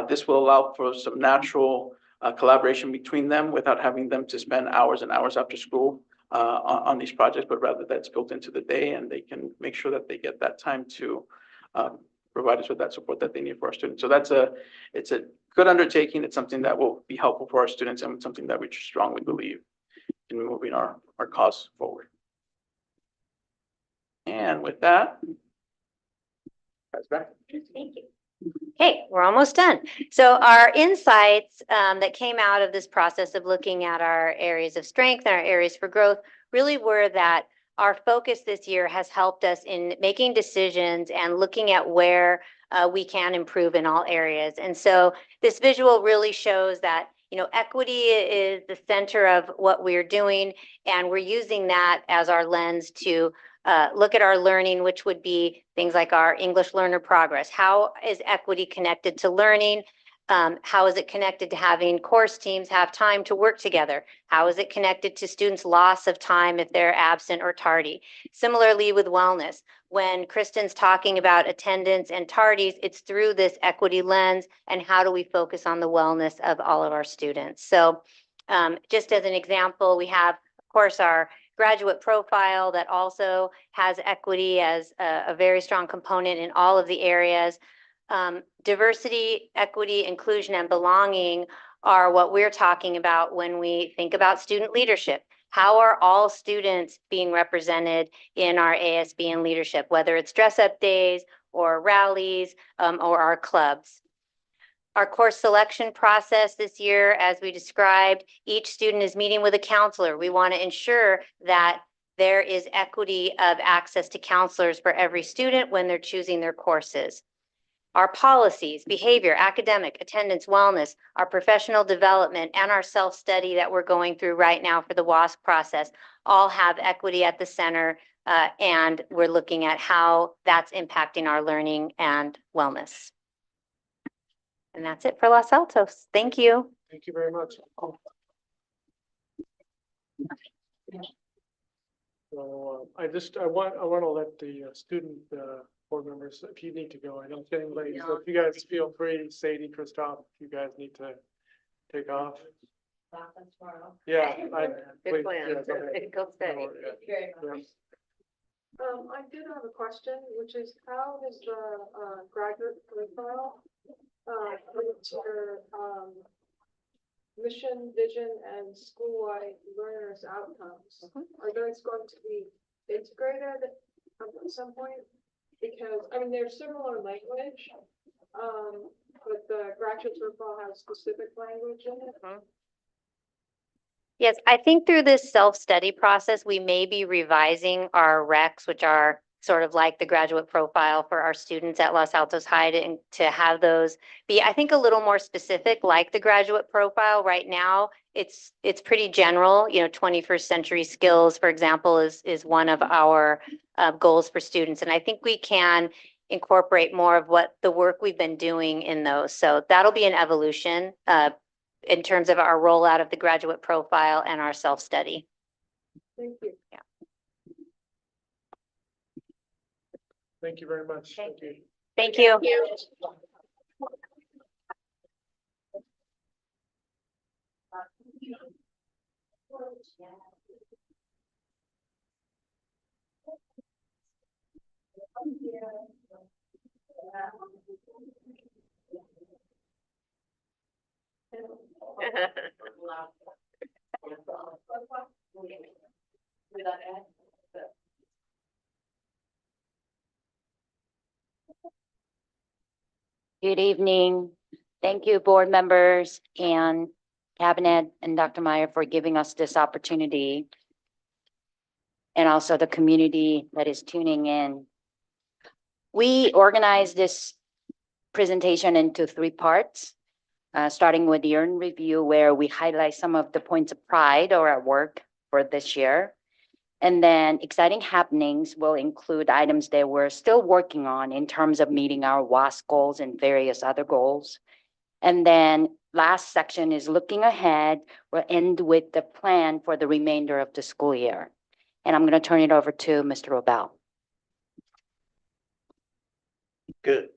This will allow for some natural collaboration between them without having them to spend hours and hours after school on these projects, but rather that's built into the day, and they can make sure that they get that time to provide us with that support that they need for our students. So it's a good undertaking. It's something that will be helpful for our students and something that we strongly believe in moving our cause forward. And with that, that's back. Thank you. Okay, we're almost done. So our insights that came out of this process of looking at our areas of strength and our areas for growth really were that our focus this year has helped us in making decisions and looking at where we can improve in all areas. And so this visual really shows that, you know, equity is the center of what we're doing, and we're using that as our lens to look at our learning, which would be things like our English learner progress. How is equity connected to learning? How is it connected to having course teams have time to work together? How is it connected to students' loss of time if they're absent or tardy? Similarly with wellness, when Kristen's talking about attendance and tardies, it's through this equity lens, and how do we focus on the wellness of all of our students? So just as an example, we have, of course, our graduate profile that also has equity as a very strong component in all of the areas. Diversity, equity, inclusion, and belonging are what we're talking about when we think about student leadership. How are all students being represented in our ASB and leadership, whether it's dress-up days or rallies or our clubs? Our course selection process this year, as we described, each student is meeting with a counselor. We want to ensure that there is equity of access to counselors for every student when they're choosing their courses. Our policies, behavior, academic, attendance, wellness, our professional development, and our self-study that we're going through right now for the WASC process all have equity at the center, and we're looking at how that's impacting our learning and wellness. And that's it for Los Altos. Thank you. Thank you very much. So I want to let the student board members, if you need to go, I know it's getting late, so if you guys feel free, Sadie, Christoph, if you guys need to take off. Yeah. Good plan. Go steady. I did have a question, which is how does the graduate profile relate to your mission, vision, and school-wide learners' outcomes? Are those going to be integrated at some point? Because, I mean, there's similar language, but the graduate profile has specific language in it. Yes, I think through this self-study process, we may be revising our recs, which are sort of like the graduate profile for our students at Los Altos High, to have those be, I think, a little more specific, like the graduate profile. Right now, it's pretty general. You know, 21st century skills, for example, is one of our goals for students. And I think we can incorporate more of what the work we've been doing in those. So that'll be an evolution in terms of our rollout of the graduate profile and our self-study. Thank you. Yeah. Thank you very much. Okay. Thank you. Thank you. Good evening. Thank you, board members and cabinet and Dr. Meyer for giving us this opportunity. And also the community that is tuning in. We organized this presentation into 3 parts, starting with the earned review, where we highlight some of the points of pride or our work for this year. And then exciting happenings will include items that we're still working on in terms of meeting our WASC goals and various other goals. And then last section is looking ahead. We'll end with the plan for the remainder of the school year. And I'm going to turn it over to Mr. Robel. Good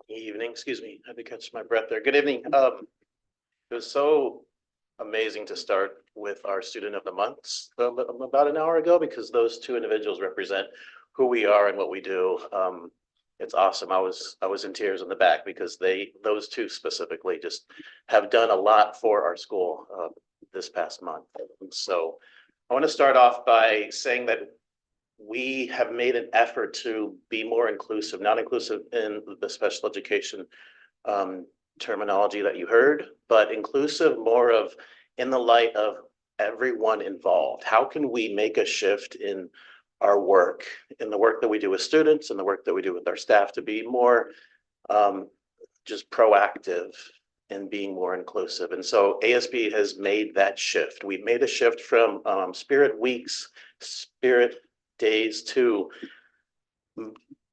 evening, excuse me, I had to catch my breath there. Good evening. It was so amazing to start with our student of the months about an hour ago, because those 2 individuals represent who we are and what we do. It's awesome. I was in tears in the back because those two specifically just have done a lot for our school this past month. And so I want to start off by saying that we have made an effort to be more inclusive, not inclusive in the special education terminology that you heard, but inclusive more of in the light of everyone involved. How can we make a shift in our work, in the work that we do with students and the work that we do with our staff to be more just proactive and being more inclusive? And so ASB has made that shift. We've made a shift from Spirit Weeks, Spirit Days to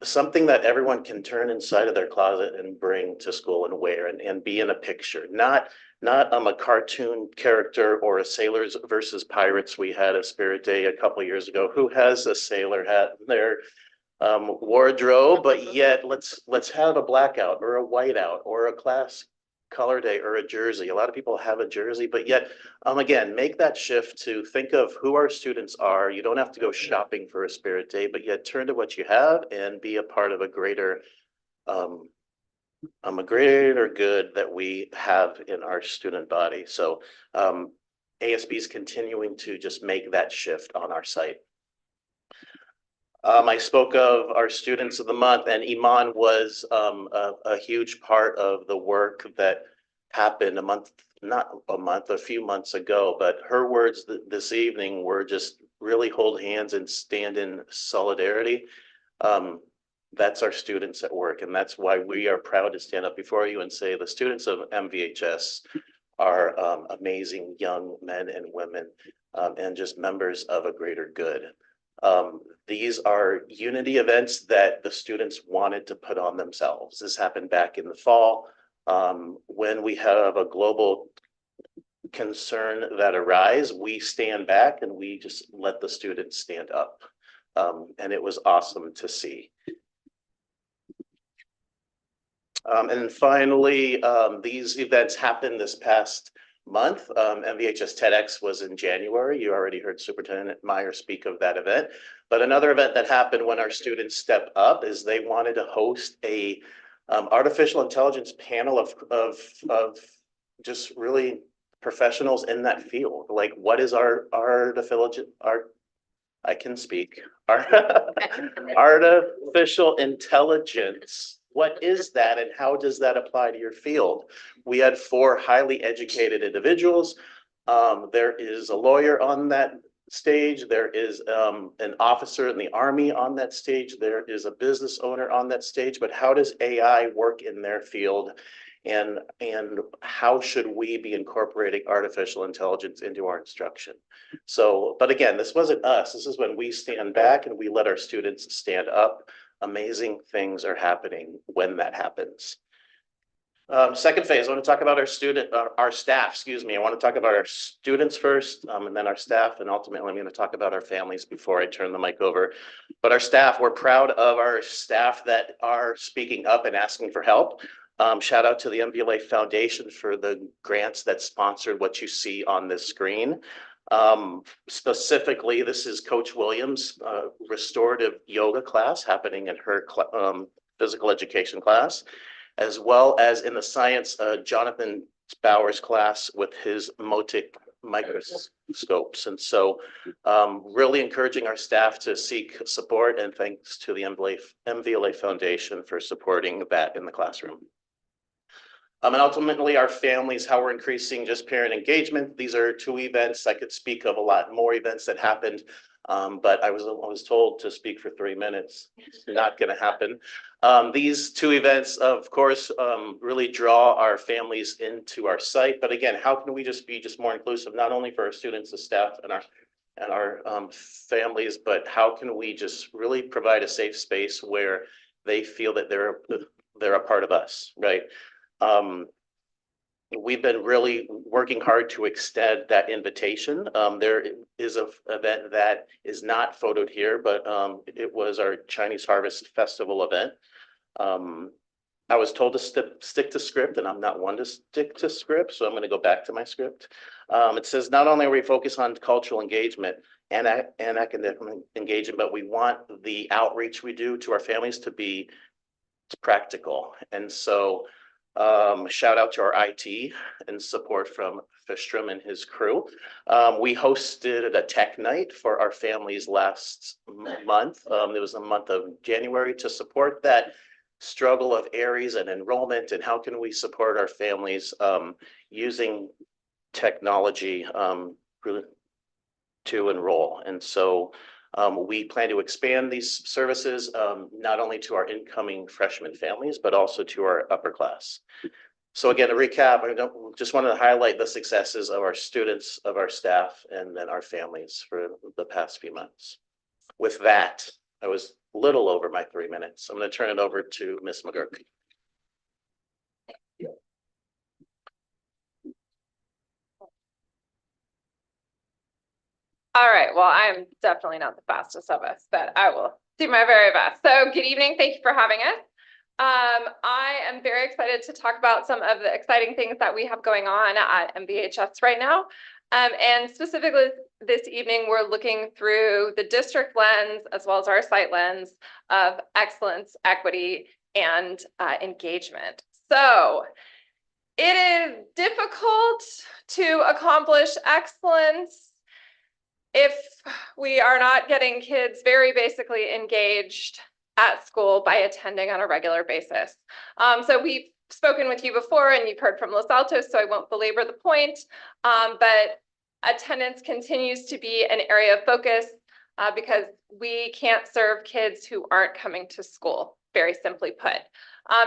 something that everyone can turn inside of their closet and bring to school and wear and be in a picture, not a cartoon character or a sailors versus pirates. We had a Spirit Day a couple years ago. Who has a sailor hat in their wardrobe? But yet let's have a blackout or a whiteout or a class color day or a jersey. A lot of people have a jersey, but yet again, make that shift to think of who our students are. You don't have to go shopping for a Spirit Day, but yet turn to what you have and be a part of a greater good that we have in our student body. So ASB is continuing to just make that shift on our site. I spoke of our students of the month, and Iman was a huge part of the work that happened a few months ago, but her words this evening were just really hold hands and stand in solidarity. That's our students at work, and that's why we are proud to stand up before you and say the students of MVHS are amazing young men and women and just members of a greater good. These are unity events that the students wanted to put on themselves. This happened back in the fall. When we have a global concern that arise, we stand back and we just let the students stand up. And it was awesome to see. And then finally, these events happened this past month. MVHS TEDx was in January. You already heard Superintendent Meyer speak of that event. But another event that happened when our students stepped up is they wanted to host a artificial intelligence panel of just really professionals in that field. Like, what is I can speak. Artificial intelligence. What is that and how does that apply to your field? We had 4 highly educated individuals. There is a lawyer on that stage. There is an officer in the Army on that stage. There is a business owner on that stage. But how does AI work in their field? And how should we be incorporating artificial intelligence into our instruction? So, but again, this wasn't us. This is when we stand back and we let our students stand up. Amazing things are happening when that happens. Second phase, I want to talk about our staff, excuse me. I want to talk about our students first, and then our staff, and ultimately I'm going to talk about our families before I turn the mic over. But our staff, we're proud of our staff that are speaking up and asking for help. Shout out to the MVLA Foundation for the grants that sponsored what you see on this screen. Specifically, this is Coach Williams' restorative yoga class happening in her physical education class, as well as in the science, Jonathan Bauer's class with his Motic microscopes. And so really encouraging our staff to seek support, and thanks to the MVLA Foundation for supporting that in the classroom. And ultimately our families, how we're increasing just parent engagement. These are 2 events. I could speak of a lot more events that happened, but I was told to speak for 3 minutes. It's not going to happen. These 2 events, of course, really draw our families into our site. But again, how can we just be more inclusive, not only for our students, the staff, and our families, but how can we just really provide a safe space where they feel that they're a part of us, right? We've been really working hard to extend that invitation. There is an event that is not photoed here, but it was our Chinese Harvest Festival event. I was told to stick to script, and I'm not one to stick to script, so I'm going to go back to my script. It says, not only are we focused on cultural engagement and academic engagement, but we want the outreach we do to our families to be practical. And so shout out to our IT and support from Fistrom and his crew. We hosted a tech night for our families last month. It was the month of January to support that struggle of Aries and enrollment and how can we support our families using technology to enroll. And so we plan to expand these services not only to our incoming freshman families, but also to our upper class. So again, to recap, I just wanted to highlight the successes of our students, of our staff, and then our families for the past few months. With that, I was a little over my 3 minutes. I'm going to turn it over to Ms. McGurk. All right, well, I'm definitely not the fastest of us, but I will do my very best. So good evening, thank you for having us. I am very excited to talk about some of the exciting things that we have going on at MVHS right now. And specifically this evening, we're looking through the district lens as well as our site lens of excellence, equity, and engagement. So it is difficult to accomplish excellence if we are not getting kids very basically engaged at school by attending on a regular basis. So we've spoken with you before and you've heard from Los Altos, so I won't belabor the point, but attendance continues to be an area of focus because we can't serve kids who aren't coming to school, very simply put.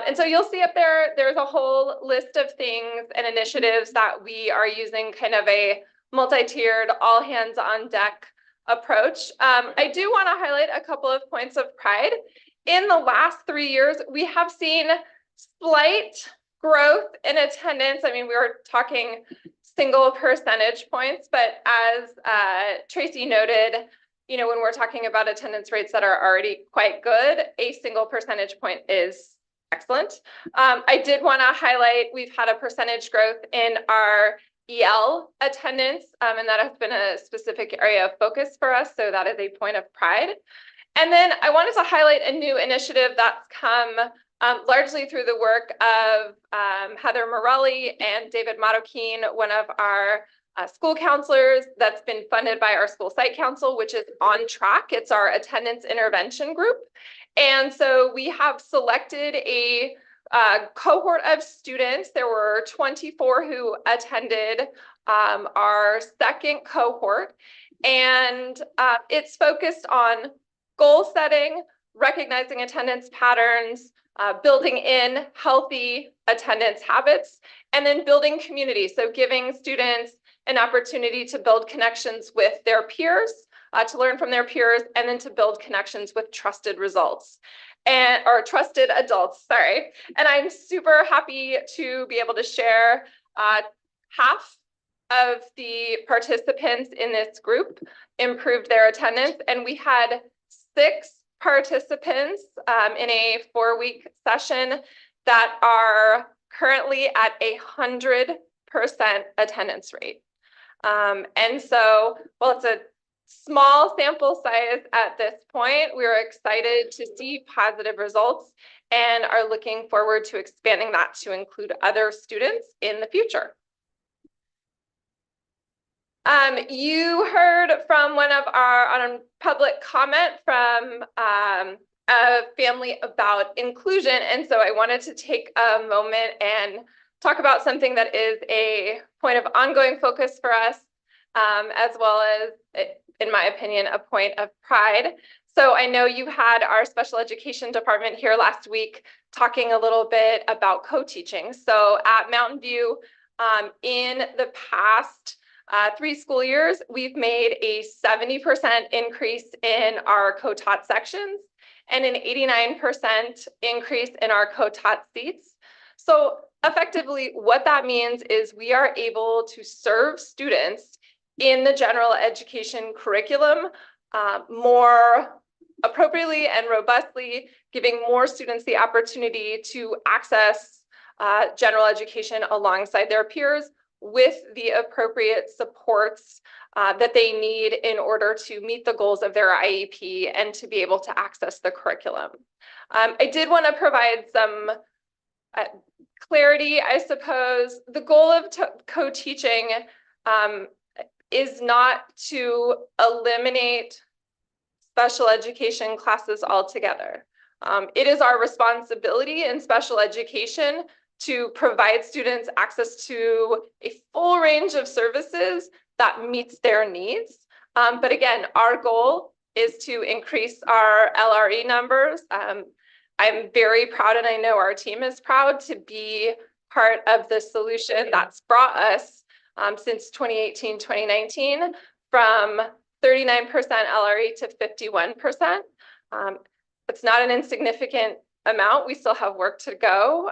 And so you'll see up there, there's a whole list of things and initiatives that we are using, kind of a multi-tiered, all hands on deck approach. I do want to highlight a couple of points of pride. In the last 3 years, we have seen slight growth in attendance. I mean, we were talking single percentage points, but as Tracy noted, you know, when we're talking about attendance rates that are already quite good, a single percentage point is excellent. I did want to highlight, we've had a percentage growth in our EL attendance, and that has been a specific area of focus for us, so that is a point of pride. And then I wanted to highlight a new initiative that's come largely through the work of Heather Morelli and David Marroquin, one of our school counselors, that's been funded by our school site council, which is On Track. It's our attendance intervention group. And so we have selected a cohort of students. There were 24 who attended our second cohort, and it's focused on goal setting, recognizing attendance patterns, building in healthy attendance habits, and then building community. So giving students an opportunity to build connections with their peers, to learn from their peers, and then to build connections with trusted results. Or trusted adults, sorry. And I'm super happy to be able to share half of the participants in this group improved their attendance, and we had 6 participants in a 4-week session that are currently at 100% attendance rate. And so, well, it's a small sample size at this point. We're excited to see positive results and are looking forward to expanding that to include other students in the future. You heard from one of our on public comment from a family about inclusion, and so I wanted to take a moment and talk about something that is a point of ongoing focus for us, as well as, in my opinion, a point of pride. So I know you had our special education department here last week talking a little bit about co-teaching. So at Mountain View, in the past 3 school years, we've made a 70% increase in our co-taught sections and an 89% increase in our co-taught seats. So effectively, what that means is we are able to serve students in the general education curriculum more appropriately and robustly, giving more students the opportunity to access general education alongside their peers with the appropriate supports that they need in order to meet the goals of their IEP and to be able to access the curriculum. I did want to provide some clarity, I suppose. The goal of co-teaching is not to eliminate special education classes altogether. It is our responsibility in special education to provide students access to a full range of services that meets their needs. But again, our goal is to increase our LRE numbers. I'm very proud, and I know our team is proud to be part of the solution that's brought us since 2018, 2019, from 39% LRE to 51%. It's not an insignificant amount. We still have work to go,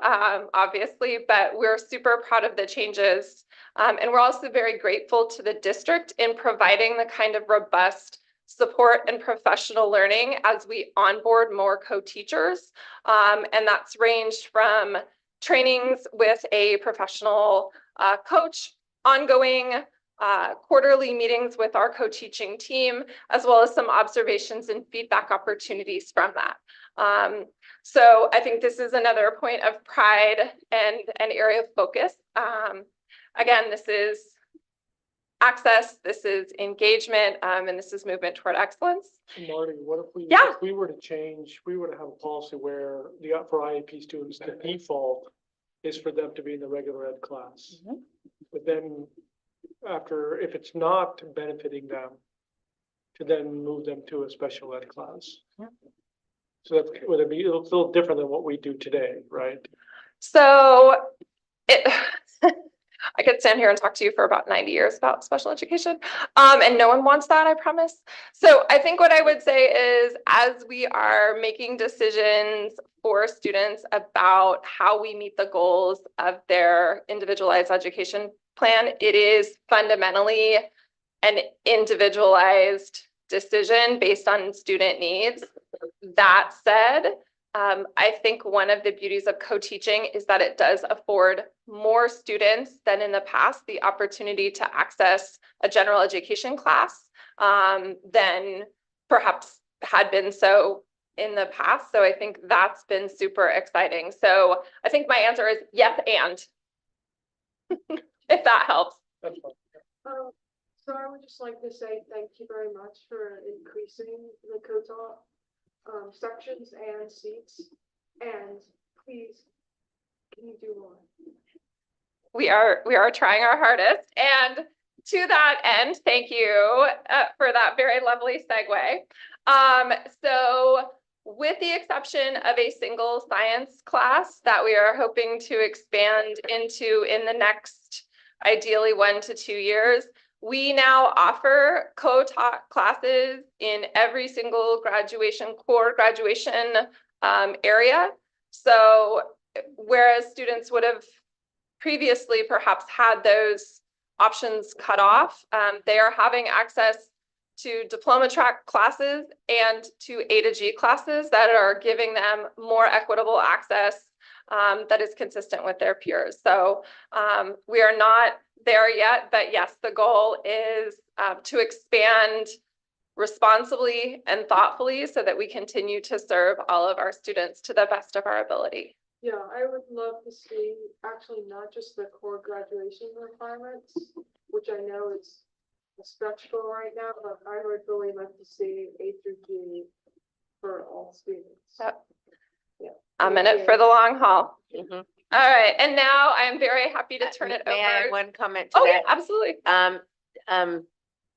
obviously, but we're super proud of the changes. And we're also very grateful to the district in providing the kind of robust support and professional learning as we onboard more co-teachers. And that's ranged from trainings with a professional coach, ongoing quarterly meetings with our co-teaching team, as well as some observations and feedback opportunities from that. So I think this is another point of pride and an area of focus. Again, this is access, this is engagement, and this is movement toward excellence. Marty, what if we, Yeah. if we were to change, we were to have a policy where for IEP students, the default is for them to be in the regular ed class. But then after, if it's not benefiting them, to then move them to a special ed class. So that's, would it be, it's a little different than what we do today, right? So I could stand here and talk to you for about 90 years about special education, and no one wants that, I promise. So I think what I would say is, as we are making decisions for students about how we meet the goals of their individualized education plan, it is fundamentally an individualized decision based on student needs. That said, I think one of the beauties of co-teaching is that it does afford more students than in the past the opportunity to access a general education class than perhaps had been so in the past. So I think that's been super exciting. So I think my answer is yes, and if that helps. So I would just like to say thank you very much for increasing the co-taught sections and seats, and please, can you do more? We are trying our hardest, and to that end, thank you for that very lovely segue. So with the exception of a single science class that we are hoping to expand into in the next, ideally 1 to 2 years, we now offer co-taught classes in every single core graduation area. So whereas students would have previously perhaps had those options cut off, they are having access to diploma track classes and to A to G classes that are giving them more equitable access that is consistent with their peers. So we are not there yet, but yes, the goal is to expand responsibly and thoughtfully so that we continue to serve all of our students to the best of our ability. Yeah, I would love to see actually not just the core graduation requirements, which I know is a stretch goal right now, but I would really like to see A through G for all students. Yep. Yeah. I'm in it for the long haul. All right, and now I'm very happy to turn it over. May I have one comment to Oh, that? yeah, absolutely.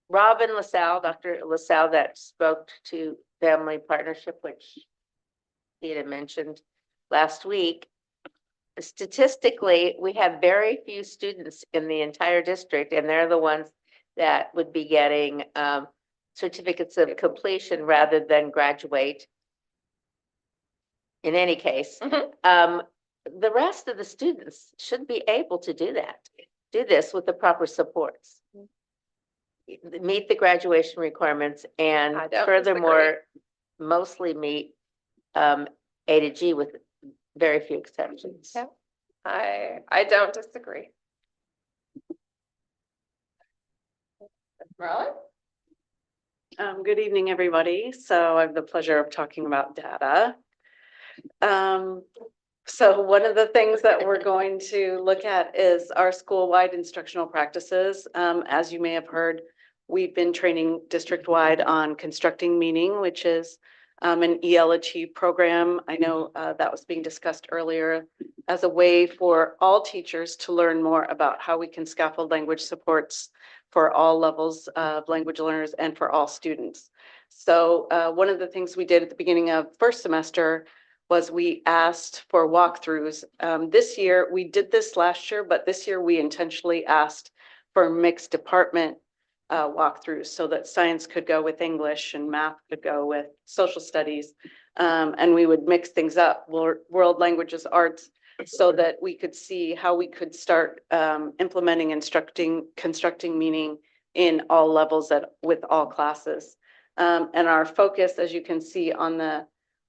Robin LaSalle, Dr. LaSalle, that spoke to family partnership, which he had mentioned last week. Statistically, we have very few students in the entire district, and they're the ones that would be getting certificates of completion rather than graduate. In any case, the rest of the students should be able to do this with the proper supports. Meet the graduation requirements, and furthermore, mostly meet A to G with very few exceptions. Yeah, I don't disagree. Marla? Good evening, everybody. So I have the pleasure of talking about data. So one of the things that we're going to look at is our school-wide instructional practices. As you may have heard, we've been training district-wide on constructing meaning, which is an EL Achieve program. I know that was being discussed earlier as a way for all teachers to learn more about how we can scaffold language supports for all levels of language learners and for all students. So one of the things we did at the beginning of first semester was we asked for walkthroughs. This year, we did this last year, but this year we intentionally asked for mixed department walkthroughs so that science could go with English and math could go with social studies. And we would mix things up, world languages, arts, so that we could see how we could start implementing constructing meaning in all levels with all classes. And our focus, as you can see on the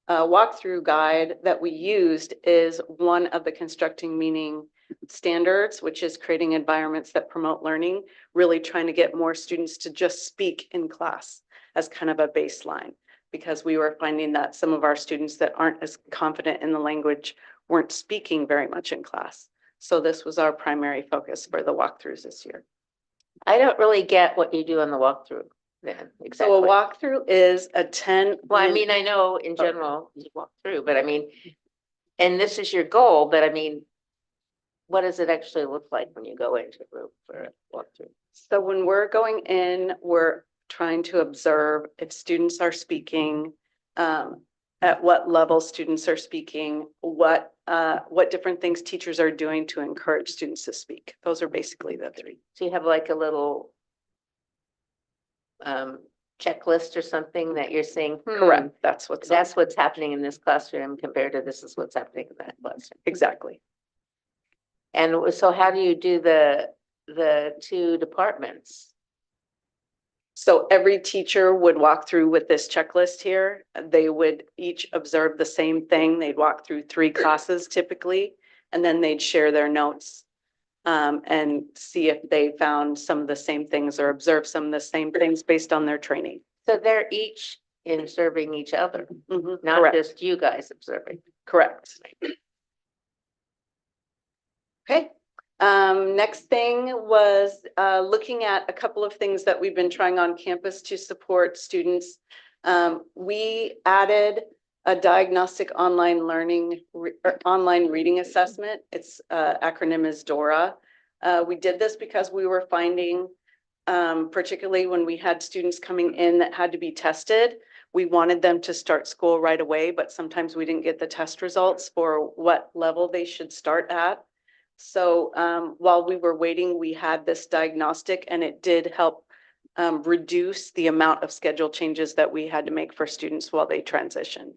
walkthrough guide that we used, is one of the constructing meaning standards, which is creating environments that promote learning, really trying to get more students to just speak in class as kind of a baseline, because we were finding that some of our students that aren't as confident in the language weren't speaking very much in class. So this was our primary focus for the walkthroughs this year. I don't really get what you do on the walkthrough then. Exactly. So a walkthrough is a 10. Well, I mean, I know in general you walk through, but I mean, and this is your goal, but I mean, what does it actually look like when you go into a group for a walkthrough? So when we're going in, we're trying to observe if students are speaking, at what level students are speaking, what different things teachers are doing to encourage students to speak. Those are basically the three. So you have like a little checklist or something that you're saying, Correct. That's what's happening in this classroom compared to this is what's happening in that classroom. Exactly. And so how do you do the two departments? So every teacher would walk through with this checklist here. They would each observe the same thing. They'd walk through 3 classes typically, and then they'd share their notes and see if they found some of the same things or observed some of the same things based on their training. So they're each observing each other, not Correct. just you guys observing. Correct. Okay. Next thing was looking at a couple of things that we've been trying on campus to support students. We added a diagnostic online learning, online reading assessment. Its acronym is DORA. We did this because we were finding, particularly when we had students coming in that had to be tested, we wanted them to start school right away, but sometimes we didn't get the test results for what level they should start at. So while we were waiting, we had this diagnostic, and it did help reduce the amount of schedule changes that we had to make for students while they transition.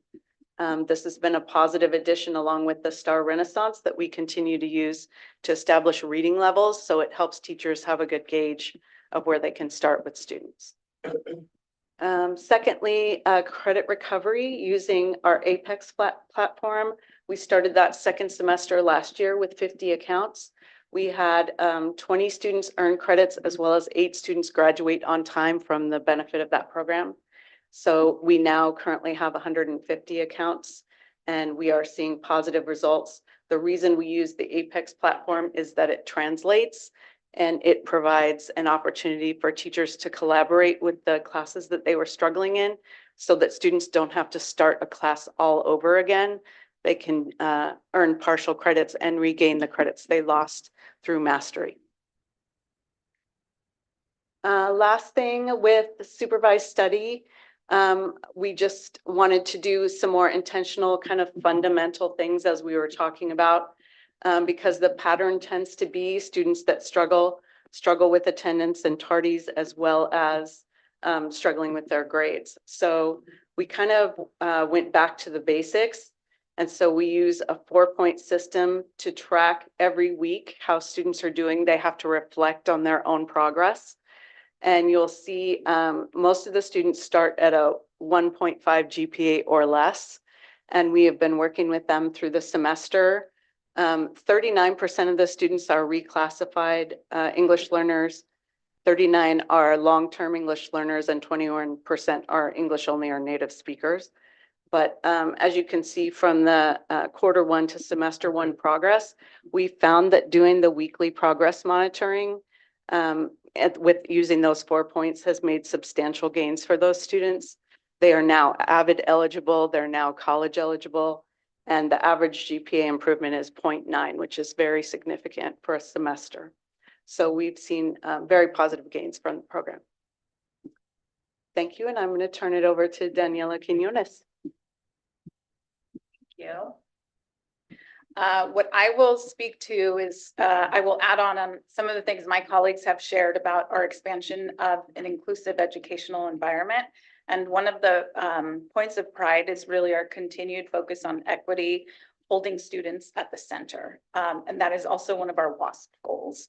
This has been a positive addition along with the STAR Renaissance that we continue to use to establish reading levels. So it helps teachers have a good gauge of where they can start with students. Secondly, credit recovery using our Apex platform. We started that second semester last year with 50 accounts. We had 20 students earn credits as well as 8 students graduate on time from the benefit of that program. So we now currently have 150 accounts, and we are seeing positive results. The reason we use the Apex platform is that it translates and it provides an opportunity for teachers to collaborate with the classes that they were struggling in so that students don't have to start a class all over again. They can earn partial credits and regain the credits they lost through mastery. Last thing with the supervised study, we just wanted to do some more intentional kind of fundamental things as we were talking about, because the pattern tends to be students that struggle with attendance and tardies as well as struggling with their grades. So we kind of went back to the basics. And so we use a 4-point system to track every week how students are doing. They have to reflect on their own progress. And you'll see most of the students start at a 1.5 GPA or less. And we have been working with them through the semester. 39% of the students are reclassified English learners. 39 are long-term English learners, and 21% are English only or native speakers. But as you can see from the quarter one to semester one progress, we found that doing the weekly progress monitoring with using those 4 points has made substantial gains for those students. They are now AVID eligible, they're now college eligible, and the average GPA improvement is 0.9, which is very significant for a semester. So we've seen very positive gains from the program. Thank you, and I'm going to turn it over to Daniela Quinones. You. What I will speak to is I will add on some of the things my colleagues have shared about our expansion of an inclusive educational environment. And one of the points of pride is really our continued focus on equity, holding students at the center. And that is also one of our WASP goals.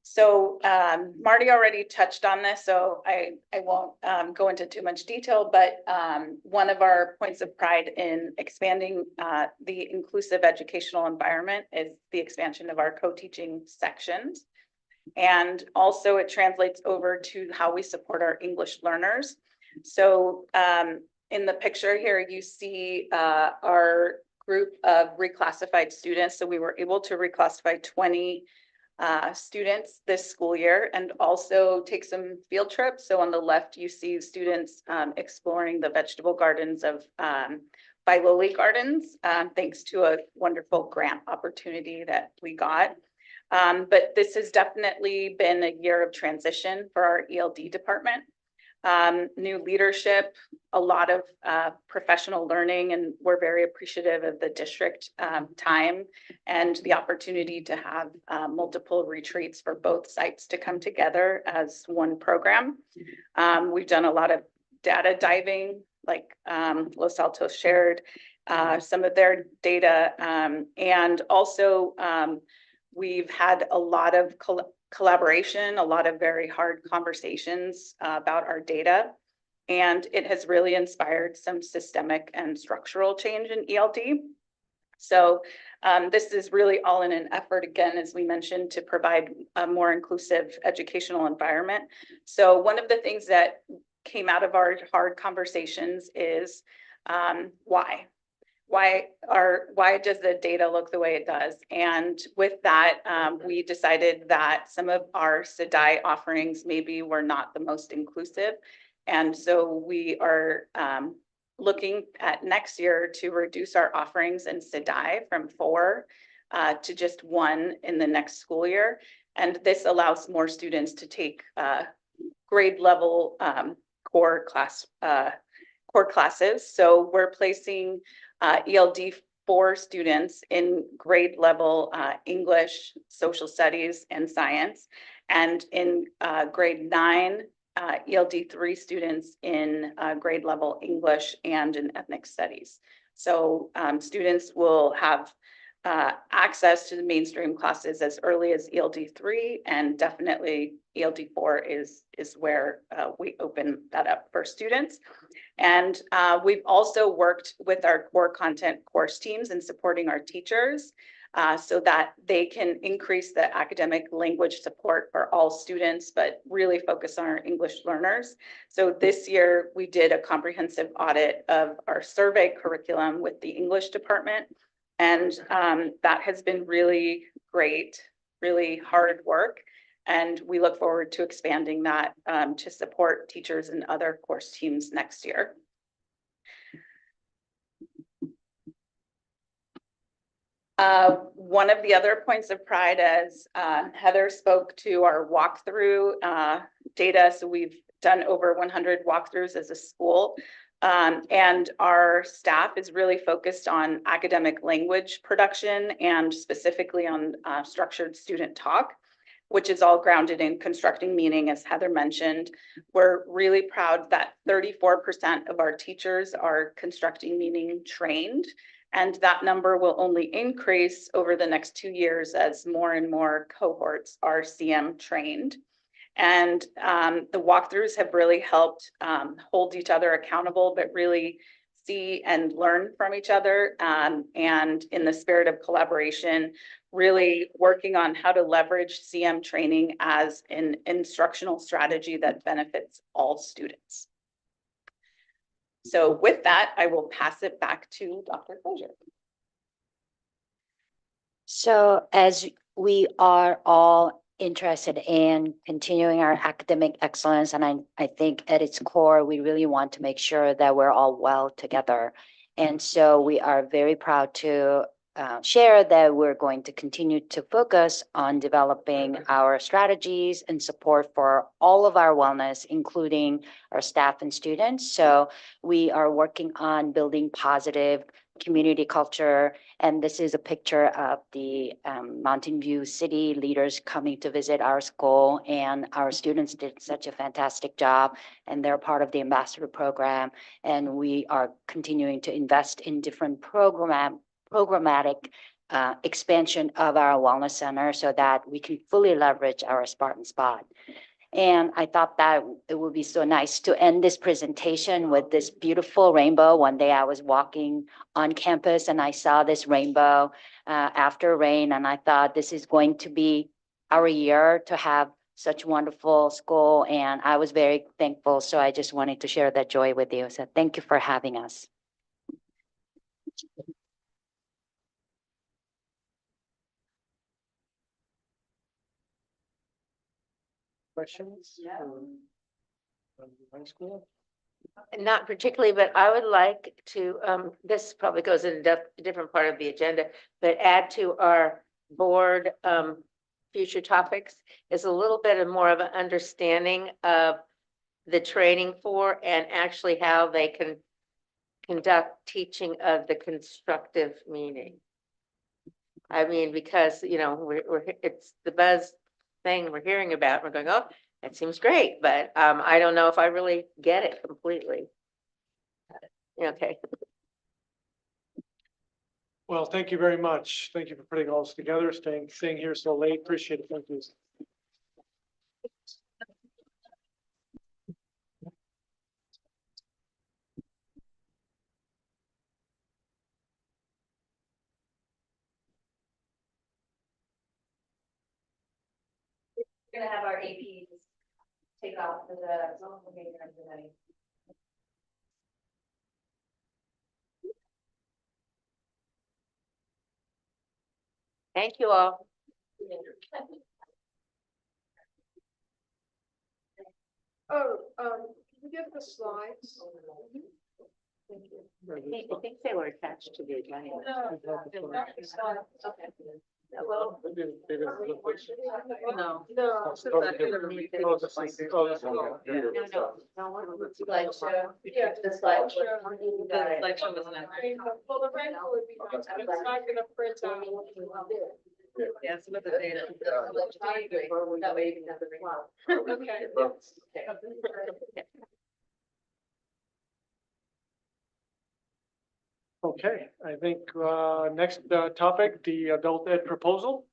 So Marty already touched on this, so I won't go into too much detail, but one of our points of pride in expanding the inclusive educational environment is the expansion of our co-teaching sections. And also it translates over to how we support our English learners. So in the picture here, you see our group of reclassified students. So we were able to reclassify 20 students this school year and also take some field trips. So on the left, you see students exploring the vegetable gardens of Filoli Gardens, thanks to a wonderful grant opportunity that we got. But this has definitely been a year of transition for our ELD department. New leadership, a lot of professional learning, and we're very appreciative of the district time and the opportunity to have multiple retreats for both sites to come together as one program. We've done a lot of data diving, like Los Altos shared some of their data, and also we've had a lot of collaboration, a lot of very hard conversations about our data, and it has really inspired some systemic and structural change in ELD. So this is really all in an effort, again, as we mentioned, to provide a more inclusive educational environment. So one of the things that came out of our hard conversations is why? Why does the data look the way it does? And with that, we decided that some of our SEDI offerings maybe were not the most inclusive. And so we are looking at next year to reduce our offerings in SEDI from 4 to just 1 in the next school year. And this allows more students to take grade level core classes. So we're placing ELD 4 students in grade level English, social studies, and science, and in grade 9, ELD 3 students in grade level English and in ethnic studies. So students will have access to the mainstream classes as early as ELD 3, and definitely ELD 4 is where we open that up for students. And we've also worked with our core content course teams in supporting our teachers so that they can increase the academic language support for all students, but really focus on our English learners. So this year we did a comprehensive audit of our survey curriculum with the English department. And that has been really great, really hard work. And we look forward to expanding that to support teachers and other course teams next year. One of the other points of pride, as Heather spoke to, our walkthrough data. So we've done over 100 walkthroughs as a school. And our staff is really focused on academic language production and specifically on structured student talk, which is all grounded in constructing meaning, as Heather mentioned. We're really proud that 34% of our teachers are constructing meaning trained, and that number will only increase over the next 2 years as more and more cohorts are CM trained. And the walkthroughs have really helped hold each other accountable, but really see and learn from each other. And in the spirit of collaboration, really working on how to leverage CM training as an instructional strategy that benefits all students. So with that, I will pass it back to Dr. Closure. So as we are all interested in continuing our academic excellence, and I think at its core, we really want to make sure that we're all well together. And so we are very proud to share that we're going to continue to focus on developing our strategies and support for all of our wellness, including our staff and students. So we are working on building positive community culture. And this is a picture of the Mountain View city leaders coming to visit our school. And our students did such a fantastic job. And they're part of the ambassador program. And we are continuing to invest in different programmatic expansion of our wellness center so that we can fully leverage our Spartan Spot. And I thought that it would be so nice to end this presentation with this beautiful rainbow. One day I was walking on campus and I saw this rainbow after rain, and I thought this is going to be our year to have such wonderful school. And I was very thankful. So I just wanted to share that joy with you. So thank you for having us. Questions? High school? Not particularly, but I would like to, this probably goes in a different part of the agenda, but add to our board, future topics is a little bit of more of an understanding of the training for and actually how they can conduct teaching of the constructive meaning. I mean, because, you know, it's the buzz thing we're hearing about. We're going, oh, that seems great, but I don't know if I really get it completely. Okay. Well, thank you very much. Thank you for putting all this together, staying here so late. Appreciate it. Thank you. We're gonna have our APs take off for the zone behavior tonight. Thank you all. Oh, can you get the slides? Thank you. I think they were attached to the agenda. No, not the slides. Okay. Well, no. Slideshow. Yeah, the slideshow. The slideshow was not. Well, the rental would be nice, but it's not gonna print out. Yeah, some of the data. That way you can have the ring. Okay. Okay, I think next topic, the adult ed proposal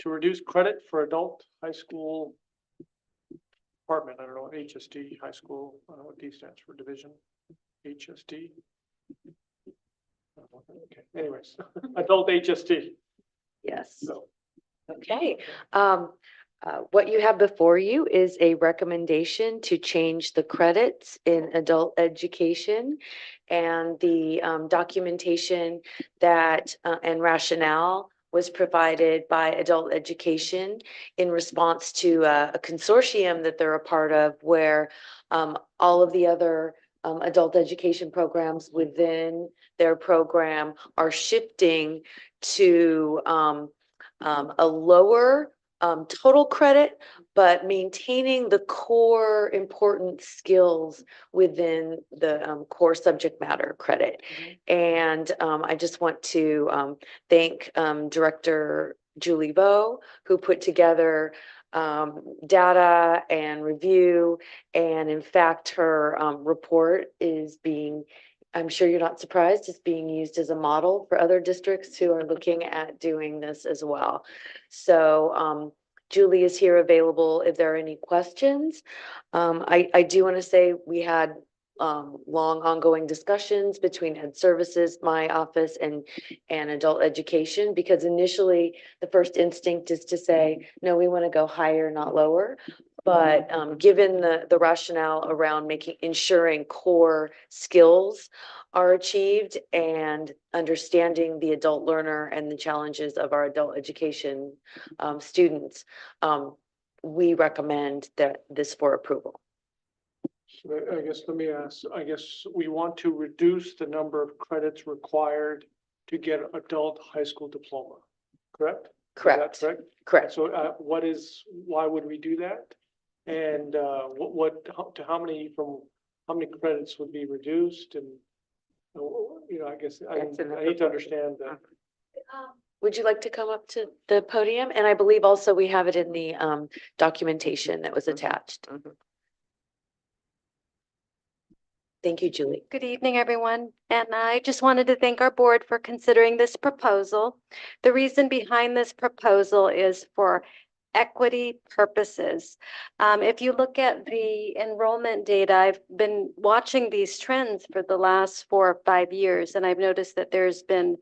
to reduce credit for adult high school department. I don't know, HSD, high school, I don't know what D stands for, division, HSD. Okay, anyways, adult HSD. Yes. So, Okay. What you have before you is a recommendation to change the credits in adult education and the documentation that and rationale was provided by adult education in response to a consortium that they're a part of where all of the other adult education programs within their program are shifting to a lower total credit, but maintaining the core important skills within the core subject matter credit. And I just want to thank Director Julie Vo, who put together data and review. And in fact, her report is being, I'm sure you're not surprised, it's being used as a model for other districts who are looking at doing this as well. So Julie is here available if there are any questions. I do want to say we had long ongoing discussions between Ed Services, my office, and adult education, because initially the first instinct is to say, no, we want to go higher, not lower. But given the rationale around ensuring core skills are achieved and understanding the adult learner and the challenges of our adult education students, we recommend this for approval. So I guess, let me ask, I guess we want to reduce the number of credits required to get adult high school diploma, correct? Correct. Is that correct? Correct. So why would we do that? And to how many credits would be reduced and, I guess I need to understand that. Would you like to come up to the podium? And I believe also we have it in the documentation that was attached. Thank you, Julie. Good evening, everyone. And I just wanted to thank our board for considering this proposal. The reason behind this proposal is for equity purposes. If you look at the enrollment data, I've been watching these trends for the last 4 or 5 years, and I've noticed that there's been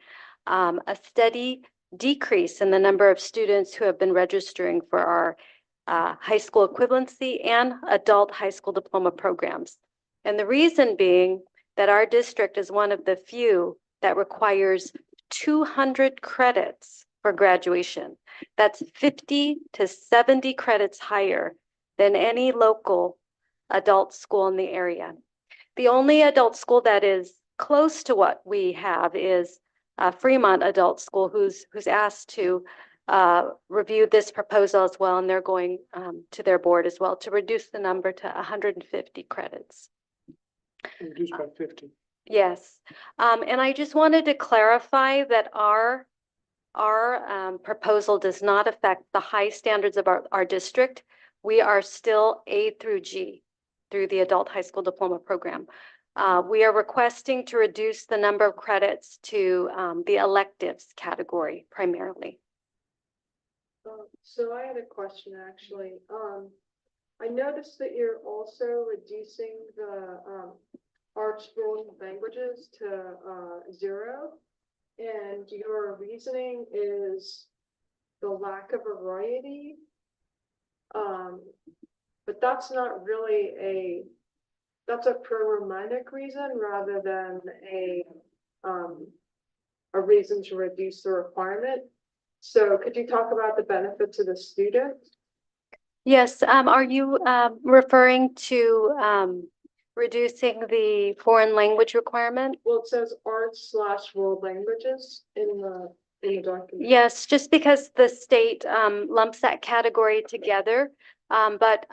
a steady decrease in the number of students who have been registering for our high school equivalency and adult high school diploma programs. And the reason being that our district is one of the few that requires 200 credits for graduation. That's 50 to 70 credits higher than any local adult school in the area. The only adult school that is close to what we have is Fremont Adult School, who's asked to review this proposal as well, and they're going to their board as well to reduce the number to 150 credits. Reduced by 50. Yes, and I just wanted to clarify that our proposal does not affect the high standards of our district. We are still A through G through the adult high school diploma program. We are requesting to reduce the number of credits to the electives category primarily. So I had a question actually. I noticed that you're also reducing the arts, world languages to 0. And your reasoning is the lack of variety. But that's not really that's a pro-romantic reason rather than a reason to reduce the requirement. So could you talk about the benefit to the student? Yes, are you referring to reducing the foreign language requirement? Well, it says arts/world languages in the document. Yes, just because the state lumps that category together, but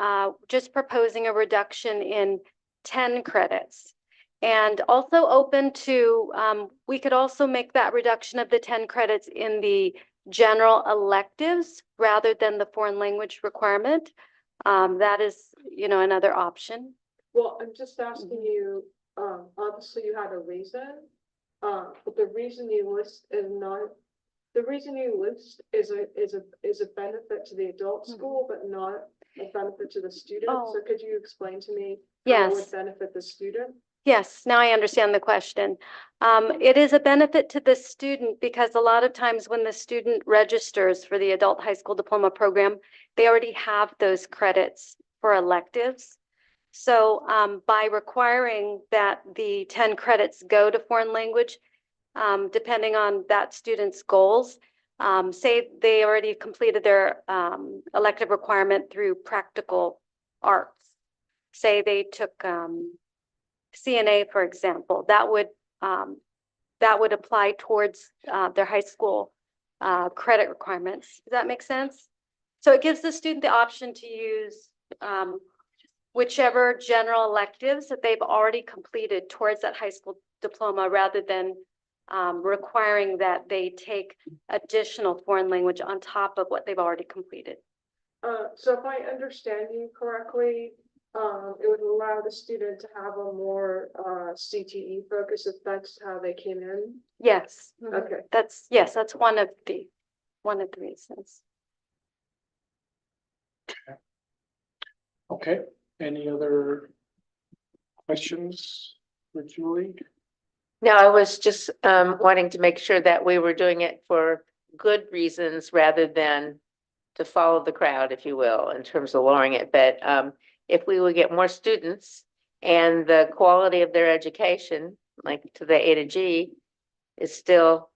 just proposing a reduction in 10 credits. And also open to, we could also make that reduction of the 10 credits in the general electives rather than the foreign language requirement. That is, another option. Well, I'm just asking you, obviously you had a reason, but the reason you list is not, the reason you list is a benefit to the adult school, but not a benefit to the student. Oh. So could you explain to me how it Yes. would benefit the student? Yes, now I understand the question. It is a benefit to the student because a lot of times when the student registers for the adult high school diploma program, they already have those credits for electives. So by requiring that the 10 credits go to foreign language, depending on that student's goals, say they already completed their elective requirement through practical arts. Say they took CNA, for example, that would apply towards their high school credit requirements. Does that make sense? So it gives the student the option to use whichever general electives that they've already completed towards that high school diploma rather than requiring that they take additional foreign language on top of what they've already completed. So if I understand you correctly, it would allow the student to have a more CTE focus if that's how they came in. Yes. Okay. That's one of the reasons. Okay, any other questions for Julie? No, I was just wanting to make sure that we were doing it for good reasons rather than to follow the crowd, if you will, in terms of lowering it, but if we would get more students and the quality of their education, like to the A to G, is still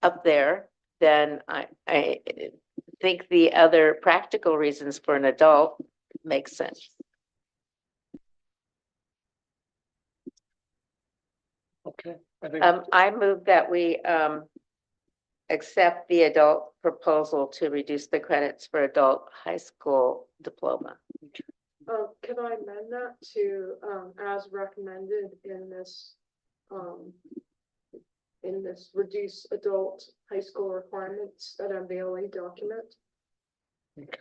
up there, then I think the other practical reasons for an adult make sense. Okay, I think. I move that we accept the adult proposal to reduce the credits for adult high school diploma. Can I amend that to, as recommended in this reduce adult high school requirements at MVLA document? Okay.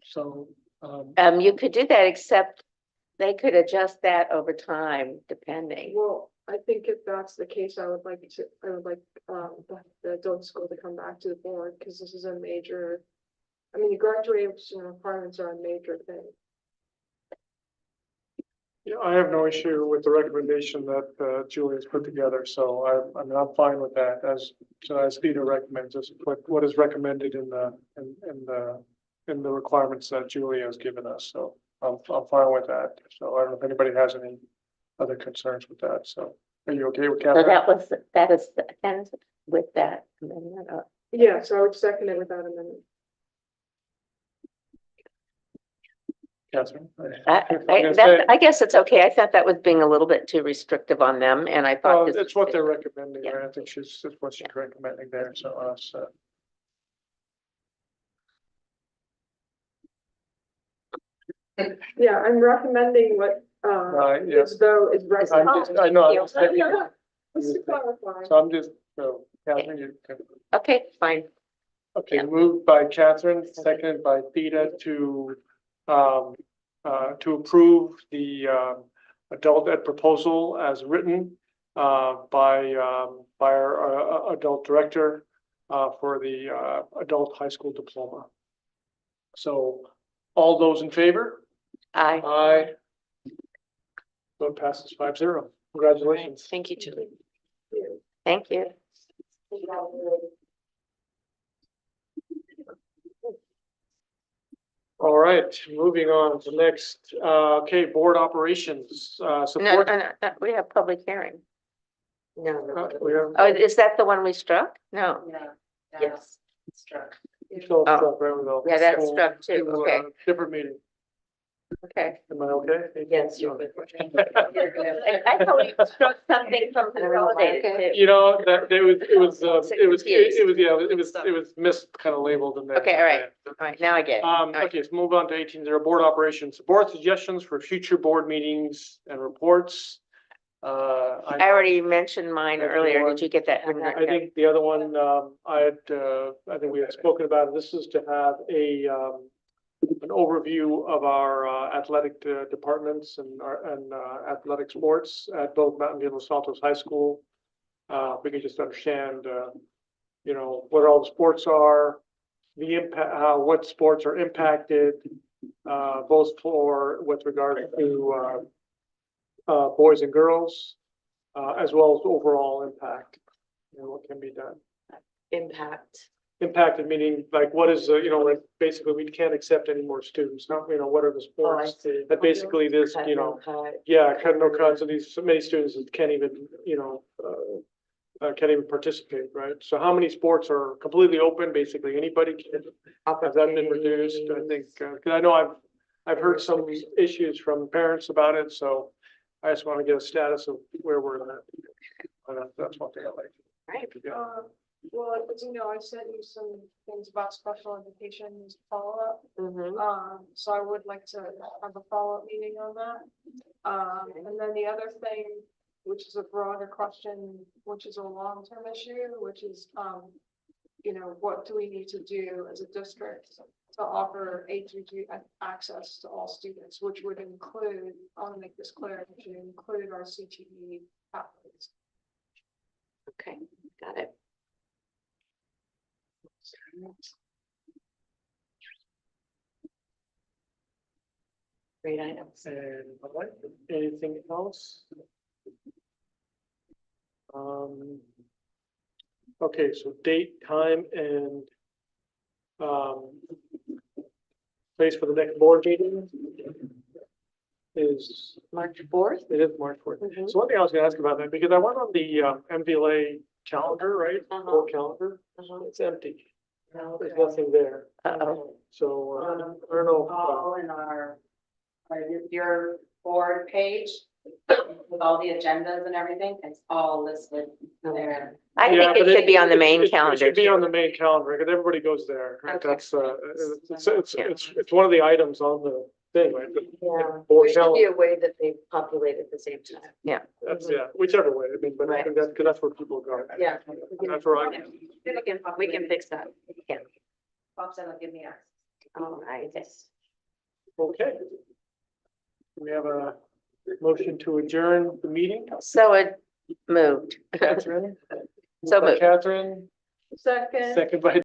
So, You could do that, except they could adjust that over time, depending. Well, I think if that's the case, I would like the adult school to come back to the board, because this is a major, I mean, the graduation requirements are a major thing. yeah, I have no issue with the recommendation that Julia's put together, so I'm fine with that, as Peter recommends, just what is recommended in the requirements that Julia has given us, so I'm fine with that. So I don't know if anybody has any other concerns with that, so are you okay with So Catherine? that is ends with that amendment. Yeah, so I would second it without amendment. Catherine? I guess it's okay. I thought that was being a little bit too restrictive on them, and I thought Well, this it's what they're recommending, Yeah. right? I think it's what she's recommending there, so us, Yeah, I'm recommending what, yeah. is though is recommended. I know, Just to clarify. so I'm just, so Catherine, you can. Okay, fine. Okay, moved by Catherine, seconded by Theta to approve the adult ed proposal as written by our adult director for the adult high school diploma. So all those in favor? Aye. Aye. Vote passes 5-0. Congratulations. Thank you, Julie. Thank you. All right, moving on to next, okay, board operations, No, support. no, we have public hearing. No, We have. Oh, is that the one we struck? No. Yes. So, Oh. right, Yeah, that's so, struck too. to, Okay. Different meeting. Okay. Am I okay? Yes, you're good. I thought we struck something from consolidated. You know, that it was mis kind of labeled in there. Okay, all right. All right, now I get it. All right. Okay, let's move on to 18-0 board operations, board suggestions for future board meetings and reports. I already mentioned mine earlier. Did you get that? I think the other one, I think we had spoken about, this is to have an overview of our athletic departments and athletic sports at both Mountain View and Los Altos High School. We can just understand, what all the sports are, the impact, what sports are impacted, both with regard to boys and girls, as well as overall impact, what can be done. Impacted meaning like what is, like basically we can't accept any more students, not, what are the sports that basically this, yeah, cut no cuts, so these, so many students that can't even, can't even participate, right? So how many sports are completely open, basically anybody can, has that been reduced? I think, cause I know I've heard some issues from parents about it, so I just want to get a status of where we're at. That's one thing I like. Right. Well, as you know, I sent you some things about special education follow-up. So I would like to have a follow-up meeting on that. And then the other thing, which is a broader question, which is a long-term issue, which is, what do we need to do as a district to offer A-G access to all students, which would include, I want to make this clear, which would include our CTE pathways. Okay, got it. Great items. And all right, anything else? Okay, so date, time, and Place for the next board meeting is, March 4th? it is March 4th. So one thing I was gonna ask about that, because I went on the MVLA calendar, right? Board calendar, it's empty. There's nothing there. So, I don't know. All in our, your board page with all the agendas and everything, it's all listed there. I Yeah, think but it should be on the main it calendar. should be too. on the main calendar, because everybody goes there, right? Okay. That's, it's one of the items on the thing, right? The Yeah. board There should be calendar. a way that they populate at the same time. Yeah. That's, yeah, whichever way, I mean, but I think that's, because that's where people go. Yeah. That's where I. We can fix that. Bob said he'll give me access. All right. Okay. We have a motion to adjourn the meeting. So it moved. Catherine? So Moved by moved. Catherine, Second. second by